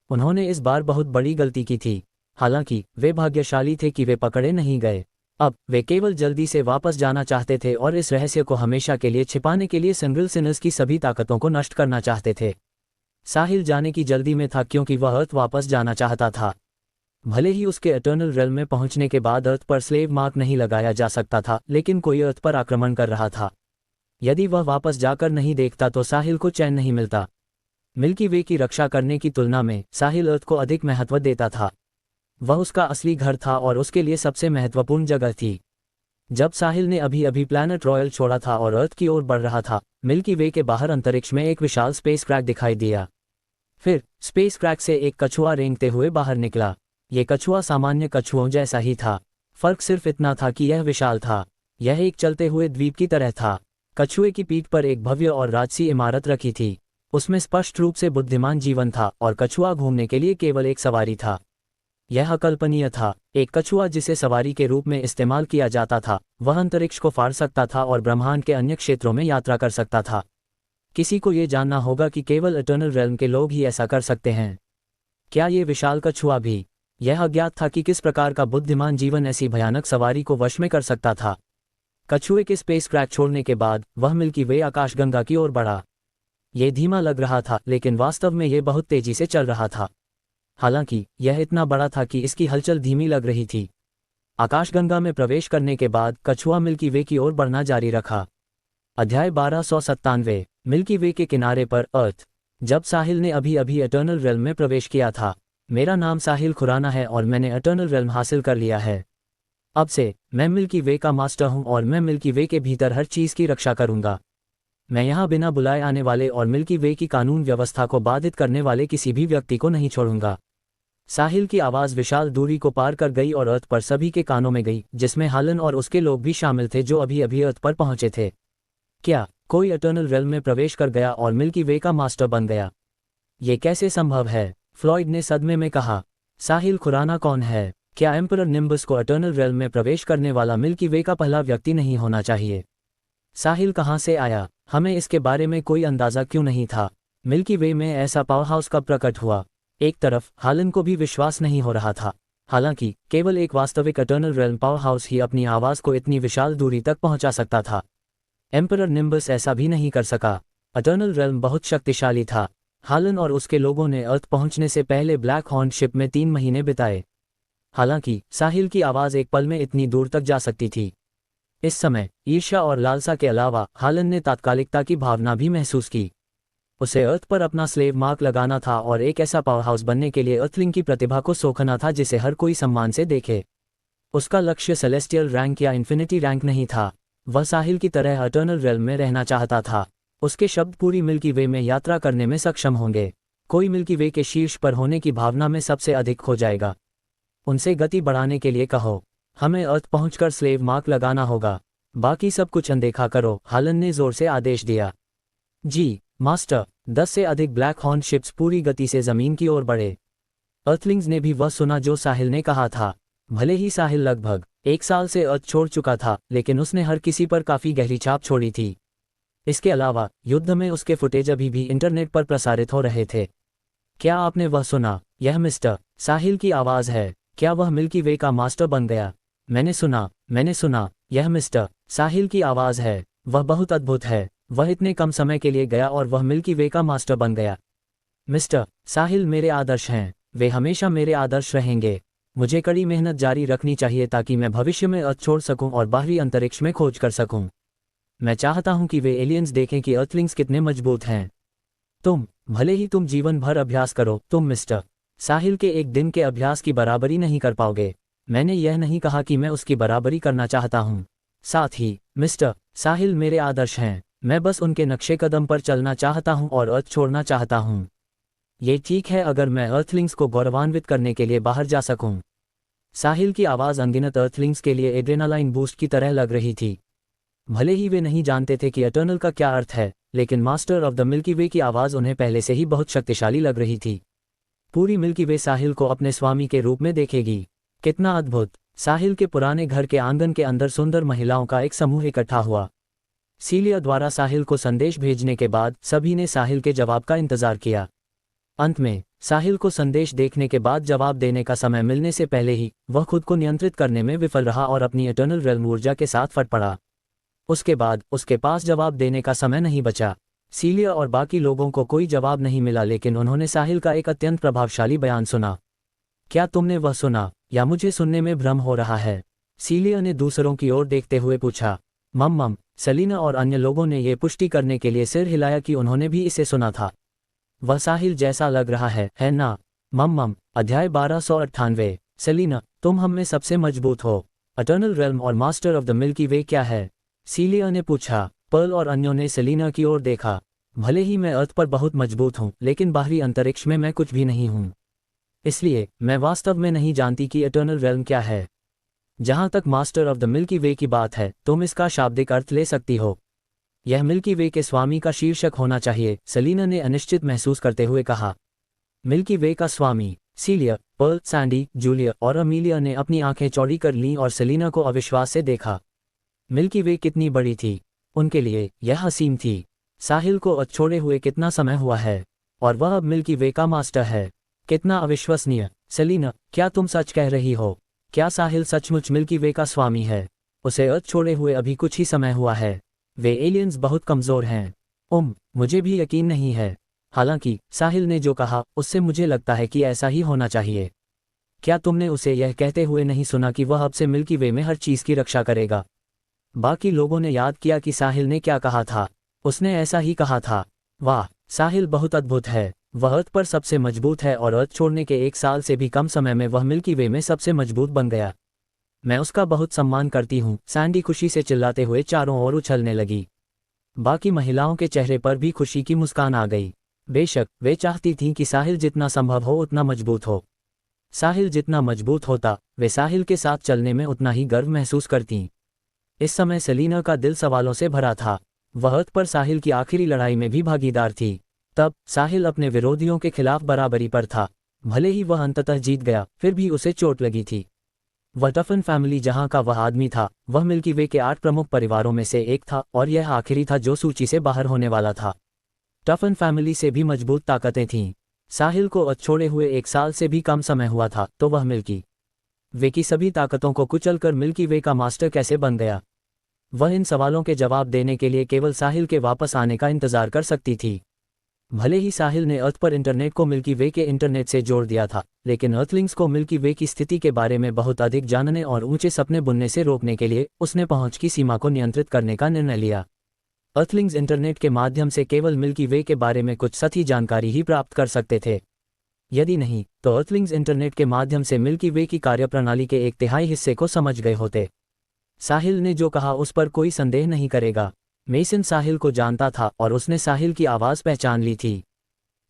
उन्होंने इस बार बहुत बड़ी गलती की थी। हालांकि वे भाग्यशाली थे कि वे पकड़े नहीं गए। अब वे केवल जल्दी से वापस जाना चाहते थे और इस रहस्य को हमेशा के लिए छिपाने के लिए सेंग्रिल सिनर्स की सभी ताकतों को नष्ट करना चाहते थे। साहिल जाने की जल्दी में था क्योंकि वह अर्थ वापस जाना चाहता था। भले ही उसके एटर्नल रेल्म में पहुंचने के बाद अर्थ पर स्लेव मार्क नहीं लगाया जा सकता था, लेकिन कोई अर्थ पर आक्रमण कर रहा था। यदि वह वापस जाकर नहीं देखता तो साहिल को चैन नहीं मिलता। मिल्की वे की रक्षा करने की तुलना में साहिल अर्थ को अधिक महत्व देता था। वह उसका असली घर था और उसके लिए सबसे महत्वपूर्ण जगह थी। जब साहिल ने अभी अभी प्लैनेट रॉयल छोड़ा था और अर्थ की ओर बढ़ रहा था, मिल्की वे के बाहर अंतरिक्ष में एक विशाल स्पेस क्रैक दिखाई दिया। फिर स्पेस क्रैक से एक कछुआ रेंगते हुए बाहर निकला। ये कछुआ सामान्य कछुओं जैसा ही था, फर्क सिर्फ इतना था कि यह विशाल था। यह एक चलते हुए द्वीप की तरह था। कछुए की पीठ पर एक भव्य और राजसी इमारत रखी थी। उसमें स्पष्ट रूप से बुद्धिमान जीवन था और कछुआ घूमने के लिए केवल एक सवारी था। यह अकल्पनीय था। एक कछुआ जिसे सवारी के रूप में इस्तेमाल किया जाता था, वह अंतरिक्ष को फाड़ सकता था और ब्रह्मांड के अन्य क्षेत्रों में यात्रा कर सकता था। किसी को ये जानना होगा कि केवल इटर्नल रेल्म के लोग ही ऐसा कर सकते हैं। क्या ये विशाल कछुआ भी यह अज्ञात था कि किस प्रकार का बुद्धिमान जीवन ऐसी भयानक सवारी को वश में कर सकता था। कछुए के स्पेस क्रैक छोड़ने के बाद वह मिल्की वे आकाशगंगा की ओर बढ़ा। ये धीमा लग रहा था, लेकिन वास्तव में ये बहुत तेजी से चल रहा था। हालांकि यह इतना बड़ा था कि इसकी हलचल धीमी लग रही थी। आकाशगंगा में प्रवेश करने के बाद कछुआ मिल्की वे की ओर बढ़ना जारी रखा। अध्याय 1297। मिल्की वे के किनारे पर अर्थ। जब साहिल ने अभी अभी इटर्नल रेल्म में प्रवेश किया था। मेरा नाम साहिल खुराना है और मैंने इटर्नल रेल्म हासिल कर लिया है। अब से मैं मिल्की वे का मास्टर हूं और मैं मिल्की वे के भीतर हर चीज की रक्षा करूंगा। मैं यहां बिना बुलाए आने वाले और मिल्की वे की कानून व्यवस्था को बाधित करने वाले किसी भी व्यक्ति को नहीं छोड़ूंगा। साहिल की आवाज विशाल दूरी को पार कर गई और अर्थ पर सभी के कानों में गई, जिसमें हालन और उसके लोग भी शामिल थे जो अभी अभी अर्थ पर पहुंचे थे। क्या कोई इटर्नल रेल्म में प्रवेश कर गया और मिल्की वे का मास्टर बन गया? ये कैसे संभव है? फ्लॉयड ने सदमे में कहा। साहिल खुराना कौन है? क्या एम्परर निम्बस को इटर्नल रेल्म में प्रवेश करने वाला मिल्की वे का पहला व्यक्ति नहीं होना चाहिए? साहिल कहाँ से आया? हमें इसके बारे में कोई अंदाजा क्यों नहीं था? मिल्की वे में ऐसा पावर हाउस कब प्रकट हुआ? एक तरफ हालन को भी विश्वास नहीं हो रहा था। हालांकि केवल एक वास्तविक इटर्नल रेल्म पावर हाउस ही अपनी आवाज को इतनी विशाल दूरी तक पहुंचा सकता था। एम्परर निम्बस ऐसा भी नहीं कर सका। इटर्नल रेल्म बहुत शक्तिशाली था। हालन और उसके लोगों ने अर्थ पहुंचने से पहले ब्लैक हॉर्न शिप में 3 महीने बिताए। हालांकि साहिल की आवाज एक पल में इतनी दूर तक जा सकती थी। इस समय ईर्ष्या और लालसा के अलावा हालन ने तात्कालिकता की भावना भी महसूस की। उसे अर्थ पर अपना स्लेव मार्क लगाना था और एक ऐसा पावर हाउस बनने के लिए अर्थलिंग की प्रतिभा को सोखना था जिसे हर कोई सम्मान से देखे। उसका लक्ष्य सेलेस्टियल रैंक या इन्फिनिटी रैंक नहीं था। वह साहिल की तरह इटर्नल रेल्म में रहना चाहता था। उसके शब्द पूरी मिल्की वे में यात्रा करने में सक्षम होंगे। कोई मिल्की वे के शीर्ष पर होने की भावना में सबसे अधिक खो जाएगा। उनसे गति बढ़ाने के लिए कहो। हमें अर्थ पहुंचकर स्लेव मार्क लगाना होगा। बाकी सब कुछ अनदेखा करो, हालन ने जोर से आदेश दिया। जी मास्टर। 10 से अधिक ब्लैक हॉर्न शिप्स पूरी गति से जमीन की ओर बढ़े। अर्थलिंग्स ने भी वह सुना जो साहिल ने कहा था। भले ही साहिल लगभग 1 साल से अर्थ छोड़ चुका था, लेकिन उसने हर किसी पर काफी गहरी छाप छोड़ी थी। इसके अलावा युद्ध में उसके फुटेज अभी भी इंटरनेट पर प्रसारित हो रहे थे। क्या आपने वह सुना? यह मिस्टर साहिल की आवाज है। क्या वह मिल्की वे का मास्टर बन गया? मैंने सुना। यह मिस्टर साहिल की आवाज है। वह बहुत अद्भुत है। वह इतने कम समय के लिए गया और वह मिल्की वे का मास्टर बन गया। मिस्टर साहिल मेरे आदर्श हैं। वे हमेशा मेरे आदर्श रहेंगे। मुझे कड़ी मेहनत जारी रखनी चाहिए ताकि मैं भविष्य में अर्थ छोड़ सकूं और बाहरी अंतरिक्ष में खोज कर सकूं। मैं चाहता हूं कि वे एलियंस देखें कि अर्थलिंग्स कितने मजबूत हैं। भले ही तुम जीवन भर अभ्यास करो, तुम मिस्टर साहिल के एक दिन के अभ्यास की बराबरी नहीं कर पाओगे। मैंने यह नहीं कहा कि मैं उसकी बराबरी करना चाहता हूं। साथ ही मिस्टर साहिल मेरे आदर्श हैं। मैं बस उनके नक्शे कदम पर चलना चाहता हूं और अर्थ छोड़ना चाहता हूं। ये ठीक है अगर मैं अर्थलिंग्स को गौरवान्वित करने के लिए बाहर जा सकूं। साहिल की आवाज़ अनगिनत अर्थलिंग्स के लिए एड्रेनालाइन बूस्ट की तरह लग रही थी। भले ही वे नहीं जानते थे कि इटर्नल का क्या अर्थ है, लेकिन मास्टर ऑफ द मिल्की वे की आवाज़ उन्हें पहले से ही बहुत शक्तिशाली लग रही थी। पूरी मिल्की वे साहिल को अपने स्वामी के रूप में देखेगी। कितना अद्भुत! साहिल के पुराने घर के आंगन के अंदर सुंदर महिलाओं का एक समूह इकट्ठा हुआ। सीलिया द्वारा साहिल को संदेश भेजने के बाद सभी ने साहिल के जवाब का इंतजार किया। अंत में साहिल को संदेश देखने के बाद जवाब देने का समय मिलने से पहले ही वह खुद को नियंत्रित करने में विफल रहा और अपनी इटर्नल रेल्म ऊर्जा के साथ फट पड़ा। उसके बाद उसके पास जवाब देने का समय नहीं बचा। सीलिया और बाकी लोगों को कोई जवाब नहीं मिला, लेकिन उन्होंने साहिल का एक अत्यंत प्रभावशाली बयान सुना। क्या तुमने वह सुना या मुझे सुनने में भ्रम हो रहा है? सीलिया ने दूसरों की ओर देखते हुए पूछा। मम सेलिना और अन्य लोगों ने यह पुष्टि करने के लिए सिर हिलाया कि उन्होंने भी इसे सुना था। वह साहिल जैसा लग रहा है ना? मम अध्याय 1298। सेलिना, तुम हम में सबसे मजबूत हो। इटर्नल रेल्म और मास्टर ऑफ द मिल्की वे क्या है? सीलिया ने पूछा। पर्ल और अन्यों ने सेलिना की ओर देखा। भले ही मैं अर्थ पर बहुत मजबूत हूँ, लेकिन बाहरी अंतरिक्ष में मैं कुछ भी नहीं हूँ। इसलिए मैं वास्तव में नहीं जानती कि इटर्नल रेल्म क्या है। जहाँ तक मास्टर ऑफ द मिल्की वे की बात है, तुम इसका शाब्दिक अर्थ ले सकती हो। यह मिल्की वे के स्वामी का शीर्षक होना चाहिए, सेलिना ने अनिश्चित महसूस करते हुए कहा। मिल्की वे का स्वामी? सीलिया, पर्ल, सैंडी, जूलिया और अमीलिया ने अपनी आंखें चौड़ी कर लीं और सेलिना को अविश्वास से देखा। मिल्की वे कितनी बड़ी थी। उनके लिए यह असीम थी। साहिल को छोड़े हुए कितना समय हुआ है और वह अब मिल्की वे का मास्टर है। कितना अविश्वसनीय। सेलिना, क्या तुम सच कह रही हो? क्या साहिल सचमुच मिल्की वे का स्वामी है? उसे अर्थ छोड़े हुए अभी कुछ ही समय हुआ है। वे एलियंस बहुत कमज़ोर हैं। मुझे भी यकीन नहीं है। हालांकि साहिल ने जो कहा उससे मुझे लगता है कि ऐसा ही होना चाहिए। क्या तुमने उसे यह कहते हुए नहीं सुना कि वह अब से मिल्की वे में हर चीज़ की रक्षा करेगा? बाकी लोगों ने याद किया कि साहिल ने क्या कहा था। उसने ऐसा ही कहा था। वाह, साहिल बहुत अद्भुत है। वह अर्थ पर सबसे मजबूत है और अर्थ छोड़ने के 1 साल से भी कम समय में वह मिल्की वे में सबसे मजबूत बन गया। मैं उसका बहुत सम्मान करती हूँ, सैंडी खुशी से चिल्लाते हुए चारों ओर उछलने लगी। बाकी महिलाओं के चेहरे पर भी खुशी की मुस्कान आ गई। बेशक वे चाहती थीं कि साहिल जितना संभव हो उतना मजबूत हो। साहिल जितना मजबूत होता, वे साहिल के साथ चलने में उतना ही गर्व महसूस करतीं। इस समय सेलिना का दिल सवालों से भरा था। वह अर्थ पर साहिल की आखिरी लड़ाई में भी भागीदार थी। तब साहिल अपने विरोधियों के खिलाफ बराबरी पर था। भले ही वह अंततः जीत गया, फिर भी उसे चोट लगी थी। वह टफन फैमिली जहां का वह आदमी था, वह मिल्की वे के 8 प्रमुख परिवारों में से एक था और यह आखिरी था जो सूची से बाहर होने वाला था। टफन फैमिली से भी मजबूत ताकतें थीं। साहिल को छोड़े हुए 1 साल से भी कम समय हुआ था, तो वह मिल्की वे की सभी ताकतों को कुचलकर मिल्की वे का मास्टर कैसे बन गया? वह इन सवालों के जवाब देने के लिए केवल साहिल के वापस आने का इंतजार कर सकती थी। भले ही साहिल ने अर्थ पर इंटरनेट को मिल्की वे के इंटरनेट से जोड़ दिया था, लेकिन अर्थलिंग्स को मिल्की वे की स्थिति के बारे में बहुत अधिक जानने और ऊंचे सपने बुनने से रोकने के लिए उसने पहुंच की सीमा को नियंत्रित करने का निर्णय लिया। अर्थलिंग्स इंटरनेट के माध्यम से केवल मिल्की वे के बारे में कुछ सही जानकारी ही प्राप्त कर सकते थे। यदि नहीं, तो अर्थलिंग्स इंटरनेट के माध्यम से मिल्की वे की कार्यप्रणाली के 1/3 हिस्से को समझ गए होते। साहिल ने जो कहा उस पर कोई संदेह नहीं करेगा। मेसन साहिल को जानता था और उसने साहिल की आवाज़ पहचान ली थी।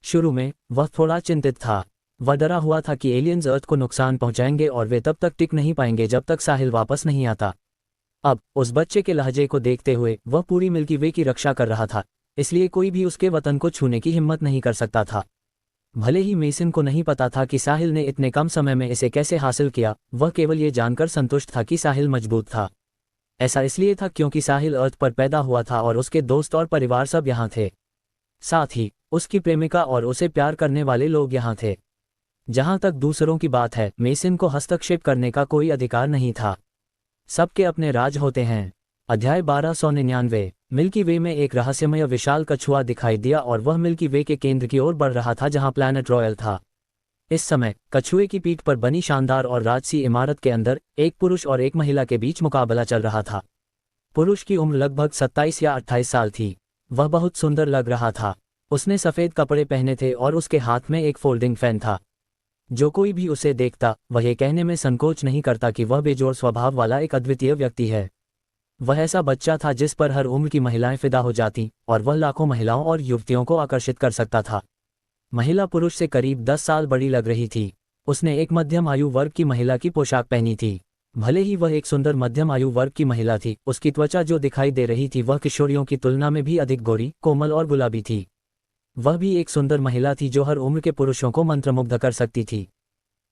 शुरू में वह थोड़ा चिंतित था। वह डरा हुआ था कि एलियंस अर्थ को नुकसान पहुंचाएंगे और वे तब तक टिक नहीं पाएंगे जब तक साहिल वापस नहीं आता। अब उस बच्चे के लहजे को देखते हुए वह पूरी मिल्की वे की रक्षा कर रहा था, इसलिए कोई भी उसके वतन को छूने की हिम्मत नहीं कर सकता था। भले ही मेसन को नहीं पता था कि साहिल ने इतने कम समय में इसे कैसे हासिल किया, वह केवल ये जानकर संतुष्ट था कि साहिल मजबूत था। ऐसा इसलिए था क्योंकि साहिल अर्थ पर पैदा हुआ था और उसके दोस्त और परिवार सब यहाँ थे। साथ ही उसकी प्रेमिका और उसे प्यार करने वाले लोग यहाँ थे। जहाँ तक दूसरों की बात है, मेसन को हस्तक्षेप करने का कोई अधिकार नहीं था। सबके अपने राज होते हैं। अध्याय 1299। मिल्की वे में एक रहस्यमय विशाल कछुआ दिखाई दिया और वह मिल्की वे के केंद्र की ओर बढ़ रहा था जहाँ प्लैनेट रॉयल था। इस समय कछुए की पीठ पर बनी शानदार और राजसी इमारत के अंदर एक पुरुष और एक महिला के बीच मुकाबला चल रहा था। पुरुष की उम्र लगभग 27 या 28 साल थी। वह बहुत सुंदर लग रहा था। उसने सफ़ेद कपड़े पहने थे और उसके हाथ में एक फोल्डिंग फैन था। जो कोई भी उसे देखता वह ये कहने में संकोच नहीं करता कि वह बेजोड़ स्वभाव वाला एक अद्वितीय व्यक्ति है। वह ऐसा बच्चा था जिस पर हर उम्र की महिलाएं फिदा हो जातीं और वह लाखों महिलाओं और युवतियों को आकर्षित कर सकता था। महिला पुरुष से करीब 10 साल बड़ी लग रही थी। उसने एक मध्यम आयु वर्ग की महिला की पोशाक पहनी थी। भले ही वह एक सुंदर मध्यम आयु वर्ग की महिला थी, उसकी त्वचा जो दिखाई दे रही थी वह किशोरियों की तुलना में भी अधिक गोरी, कोमल और गुलाबी थी। वह भी एक सुंदर महिला थी जो हर उम्र के पुरुषों को मंत्रमुग्ध कर सकती थी।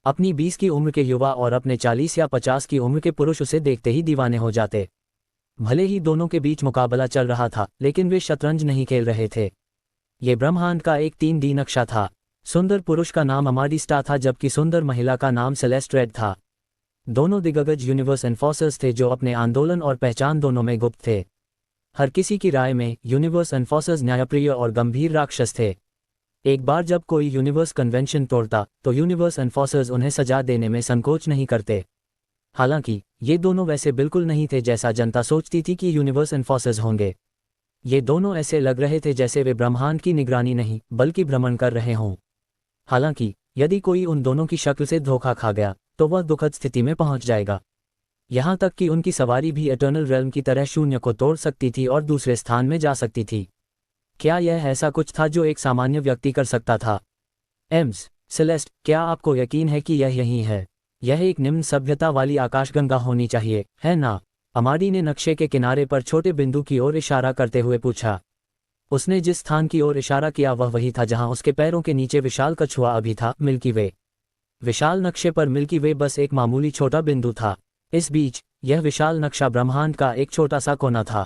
अपनी 20 की उम्र के युवा और अपने 40 या 50 की उम्र के पुरुष उसे देखते ही दीवाने हो जाते। भले ही दोनों के बीच मुकाबला चल रहा था, लेकिन वे शतरंज नहीं खेल रहे थे। ये ब्रह्मांड का एक 3D नक्शा था। सुंदर पुरुष का नाम अमाडिस्टा था जबकि सुंदर महिला का नाम सेलेस्ट रेड था। दोनों दिग्गज यूनिवर्स एनफोर्सर्स थे जो अपने आंदोलन और पहचान दोनों में गुप्त थे। हर किसी की राय में यूनिवर्स एनफोर्सर्स न्यायप्रिय और गंभीर राक्षस थे। एक बार जब कोई यूनिवर्स कन्वेंशन तोड़ता तो यूनिवर्स एनफोर्सर्स उन्हें सजा देने में संकोच नहीं करते। हालांकि ये दोनों वैसे बिल्कुल नहीं थे जैसा जनता सोचती थी कि यूनिवर्स एनफोर्सर्स होंगे। ये दोनों ऐसे लग रहे थे जैसे वे ब्रह्मांड की निगरानी नहीं बल्कि भ्रमण कर रहे हों। हालांकि यदि कोई उन दोनों की शक्ल से धोखा खा गया तो वह दुखद स्थिति में पहुंच जाएगा। यहाँ तक कि उनकी सवारी भी एटर्नल रेल्म की तरह शून्य को तोड़ सकती थी और दूसरे स्थान में जा सकती थी। क्या यह ऐसा कुछ था जो एक सामान्य व्यक्ति कर सकता था? एम्स, सेलेस्ट, क्या आपको यकीन है कि यह यही है? यह एक निम्न सभ्यता वाली आकाशगंगा होनी चाहिए, है ना? अमाडी ने नक्शे के किनारे पर छोटे बिंदु की ओर इशारा करते हुए पूछा। उसने जिस स्थान की ओर इशारा किया वह वही था जहां उसके पैरों के नीचे विशाल कछुआ अभी था, मिल्की वे। विशाल नक्शे पर मिल्की वे बस एक मामूली छोटा बिंदु था। इस बीच यह विशाल नक्शा ब्रह्मांड का एक छोटा सा कोना था।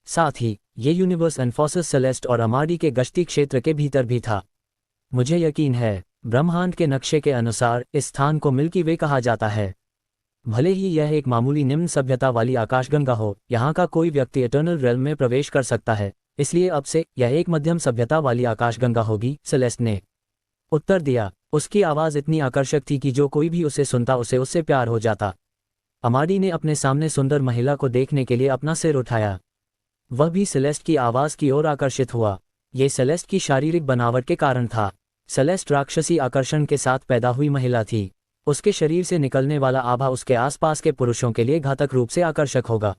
साथ ही ये यूनिवर्स एन्फोसिस सेलेस्ट और अमाडी के गश्ती क्षेत्र के भीतर भी था। मुझे यकीन है, ब्रह्मांड के नक्शे के अनुसार इस स्थान को मिल्की वे कहा जाता है। भले ही यह एक मामूली निम्न सभ्यता वाली आकाशगंगा हो, यहाँ का कोई व्यक्ति इटर्नल रेल्म में प्रवेश कर सकता है, इसलिए अब से यह एक मध्यम सभ्यता वाली आकाशगंगा होगी, सेलेस्ट ने उत्तर दिया। उसकी आवाज़ इतनी आकर्षक थी कि जो कोई भी उसे सुनता उसे उससे प्यार हो जाता। अमाडी ने अपने सामने सुंदर महिला को देखने के लिए अपना सिर उठाया। वह भी सेलेस्ट की आवाज़ की ओर आकर्षित हुआ। ये सेलेस्ट की शारीरिक बनावट के कारण था। सेलेस्ट राक्षसी आकर्षण के साथ पैदा हुई महिला थी। उसके शरीर से निकलने वाला आभा उसके आसपास के पुरुषों के लिए घातक रूप से आकर्षक होगा।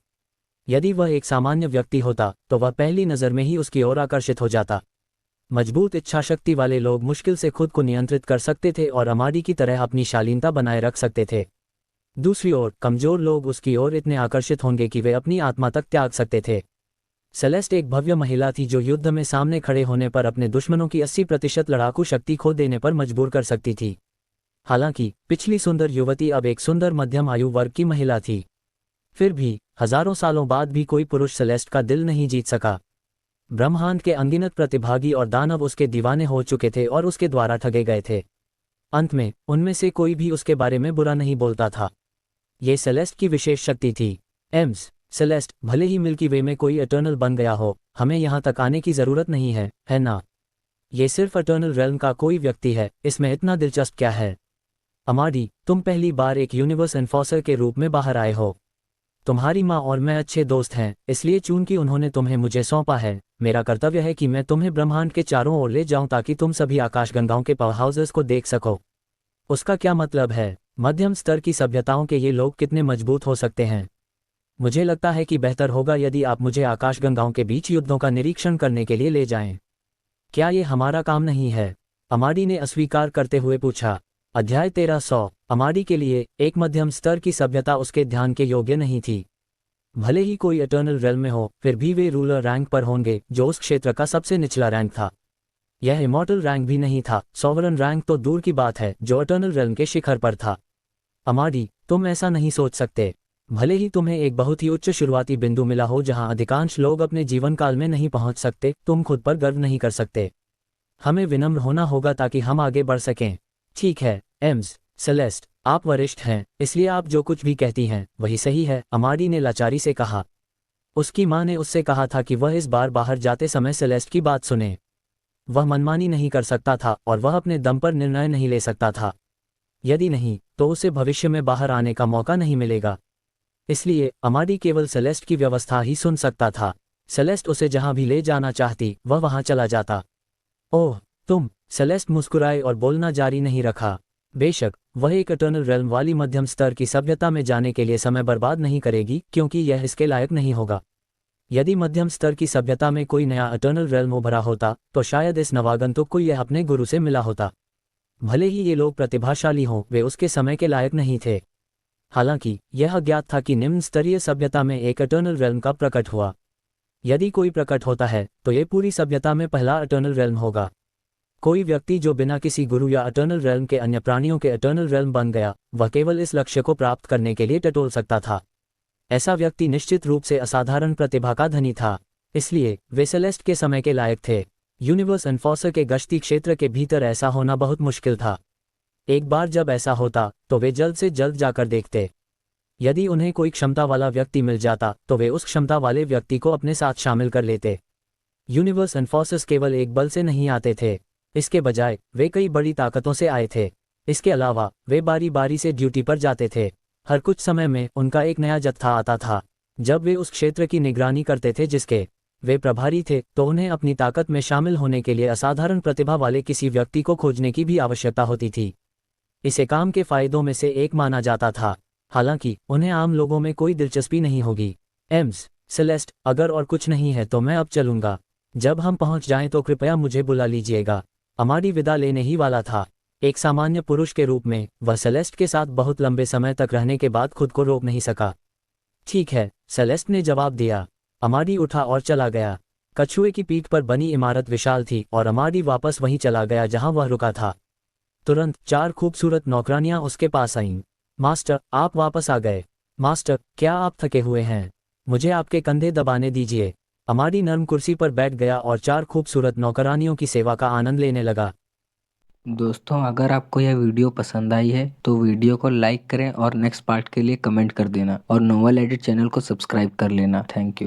यदि वह एक सामान्य व्यक्ति होता तो वह पहली नज़र में ही उसकी ओर आकर्षित हो जाता। मजबूत इच्छाशक्ति वाले लोग मुश्किल से खुद को नियंत्रित कर सकते थे और अमाडी की तरह अपनी शालीनता बनाए रख सकते थे। दूसरी ओर कमजोर लोग उसकी ओर इतने आकर्षित होंगे कि वे अपनी आत्मा तक त्याग सकते थे। सेलेस्ट एक भव्य महिला थी जो युद्ध में सामने खड़े होने पर अपने दुश्मनों की 80% लड़ाकू शक्ति खो देने पर मजबूर कर सकती थी। हालांकि पिछली सुंदर युवती अब एक सुंदर मध्यम आयु वर्ग की महिला थी। फिर भी हजारों सालों बाद भी कोई पुरुष सेलेस्ट का दिल नहीं जीत सका। ब्रह्मांड के अनगिनत प्रतिभागी और दानव उसके दीवाने हो चुके थे और उसके द्वारा ठगे गए थे। अंत में उनमें से कोई भी उसके बारे में बुरा नहीं बोलता था। ये सेलेस्ट की विशेष शक्ति थी। एम्स सेलेस्ट, भले ही मिल्की वे में कोई इटर्नल बन गया हो, हमें यहाँ तक आने की ज़रूरत नहीं है ना? ये सिर्फ इटर्नल रेल्म का कोई व्यक्ति है, इसमें इतना दिलचस्प क्या है? अमाडी, तुम पहली बार एक यूनिवर्स एन्फोर्सर के रूप में बाहर आए हो। तुम्हारी माँ और मैं अच्छे दोस्त हैं, इसलिए चूंकि उन्होंने तुम्हें मुझे सौंपा है, मेरा कर्तव्य है कि मैं तुम्हें ब्रह्मांड के चारों ओर ले जाऊं ताकि तुम सभी आकाशगंगाओं के पावर हाउसेस को देख सको। उसका क्या मतलब है? मध्यम स्तर की सभ्यताओं के ये लोग कितने मजबूत हो सकते हैं? मुझे लगता है कि बेहतर होगा यदि आप मुझे आकाशगंगाओं के बीच युद्धों का निरीक्षण करने के लिए ले जाएं। क्या ये हमारा काम नहीं है? अमाडी ने अस्वीकार करते हुए पूछा। अध्याय 1300। अमाडी के लिए एक मध्यम स्तर की सभ्यता उसके ध्यान के योग्य नहीं थी। भले ही कोई इटर्नल रेल्म में हो, फिर भी वे रूलर रैंक पर होंगे, जो उस क्षेत्र का सबसे निचला रैंक था। यह इमॉर्टल रैंक भी नहीं था, सॉवरन रैंक तो दूर की बात है, जो इटर्नल रेल्म के शिखर पर था। अमाडी, तुम ऐसा नहीं सोच सकते। भले ही तुम्हें एक बहुत ही उच्च शुरुआती बिंदु मिला हो जहां अधिकांश लोग अपने जीवन काल में नहीं पहुंच सकते, तुम खुद पर गर्व नहीं कर सकते। हमें विनम्र होना होगा ताकि हम आगे बढ़ सकें। ठीक है एम्स सेलेस्ट, आप वरिष्ठ हैं, इसलिए आप जो कुछ भी कहती हैं वही सही है, अमाडी ने लाचारी से कहा। उसकी माँ ने उससे कहा था कि वह इस बार बाहर जाते समय सेलेस्ट की बात सुने। वह मनमानी नहीं कर सकता था और वह अपने दम पर निर्णय नहीं ले सकता था। यदि नहीं, तो उसे भविष्य में बाहर आने का मौका नहीं मिलेगा। इसलिए अमाडी केवल सेलेस्ट की व्यवस्था ही सुन सकता था। सेलेस्ट उसे जहां भी ले जाना चाहती वह वहां चला जाता। ओह तुम, सेलेस्ट मुस्कुराए और बोलना जारी नहीं रखा। बेशक वह एक इटर्नल रेल्म वाली मध्यम स्तर की सभ्यता में जाने के लिए समय बर्बाद नहीं करेगी, क्योंकि यह इसके लायक नहीं होगा। यदि मध्यम स्तर की सभ्यता में कोई नया इटर्नल रेल्म उभरा होता तो शायद इस नवागंतुक को यह अपने गुरु से मिला होता। भले ही ये लोग प्रतिभाशाली हों, वे उसके समय के लायक नहीं थे। हालांकि यह अज्ञात था कि निम्न स्तरीय सभ्यता में एक इटर्नल रेल्म का प्रकट हुआ। यदि कोई प्रकट होता है तो ये पूरी सभ्यता में पहला इटर्नल रेल्म होगा। कोई व्यक्ति जो बिना किसी गुरु या इटर्नल रेल्म के अन्य प्राणियों के इटर्नल रेल्म बन गया, वह केवल इस लक्ष्य को प्राप्त करने के लिए टटोल सकता था। ऐसा व्यक्ति निश्चित रूप से असाधारण प्रतिभा का धनी था, इसलिए वे सेलेस्ट के समय के लायक थे। यूनिवर्स एन्फोर्सर के गश्ती क्षेत्र के भीतर ऐसा होना बहुत मुश्किल था। एक बार जब ऐसा होता तो वे जल्द से जल्द जाकर देखते। यदि उन्हें कोई क्षमता वाला व्यक्ति मिल जाता तो वे उस क्षमता वाले व्यक्ति को अपने साथ शामिल कर लेते। यूनिवर्स एन्फोर्सर्स केवल एक बल से नहीं आते थे, इसके बजाय वे कई बड़ी ताकतों से आए थे। इसके अलावा वे बारी बारी से ड्यूटी पर जाते थे। हर कुछ समय में उनका एक नया जत्था आता था। जब वे उस क्षेत्र की निगरानी करते थे जिसके वे प्रभारी थे, तो उन्हें अपनी ताकत में शामिल होने के लिए असाधारण प्रतिभा वाले किसी व्यक्ति को खोजने की भी आवश्यकता होती थी। इसे काम के फायदों में से एक माना जाता था। हालांकि उन्हें आम लोगों में कोई दिलचस्पी नहीं होगी। एम्स सेलेस्ट, अगर और कुछ नहीं है तो मैं अब चलूंगा। जब हम पहुंच जाएं तो कृपया मुझे बुला लीजिएगा। अमाडी विदा लेने ही वाला था। एक सामान्य पुरुष के रूप में वह सेलेस्ट के साथ बहुत लंबे समय तक रहने के बाद खुद को रोक नहीं सका। ठीक है, सेलेस्ट ने जवाब दिया। अमाडी उठा और चला गया। कछुए की पीठ पर बनी इमारत विशाल थी और अमाडी वापस वहीं चला गया जहां वह रुका था। तुरंत 4 खूबसूरत नौकरानियां उसके पास आईं। मास्टर, आप वापस आ गए। मास्टर, क्या आप थके हुए हैं? मुझे आपके कंधे दबाने दीजिए। अमाडी नर्म कुर्सी पर बैठ गया और 4 खूबसूरत नौकरानियों की सेवा का आनंद लेने लगा। दोस्तों, अगर आपको यह वीडियो पसंद आई है तो वीडियो को लाइक करें और नेक्स्ट पार्ट के लिए कमेंट कर देना और नोवेल एडिट चैनल को सब्सक्राइब कर लेना। Thank you.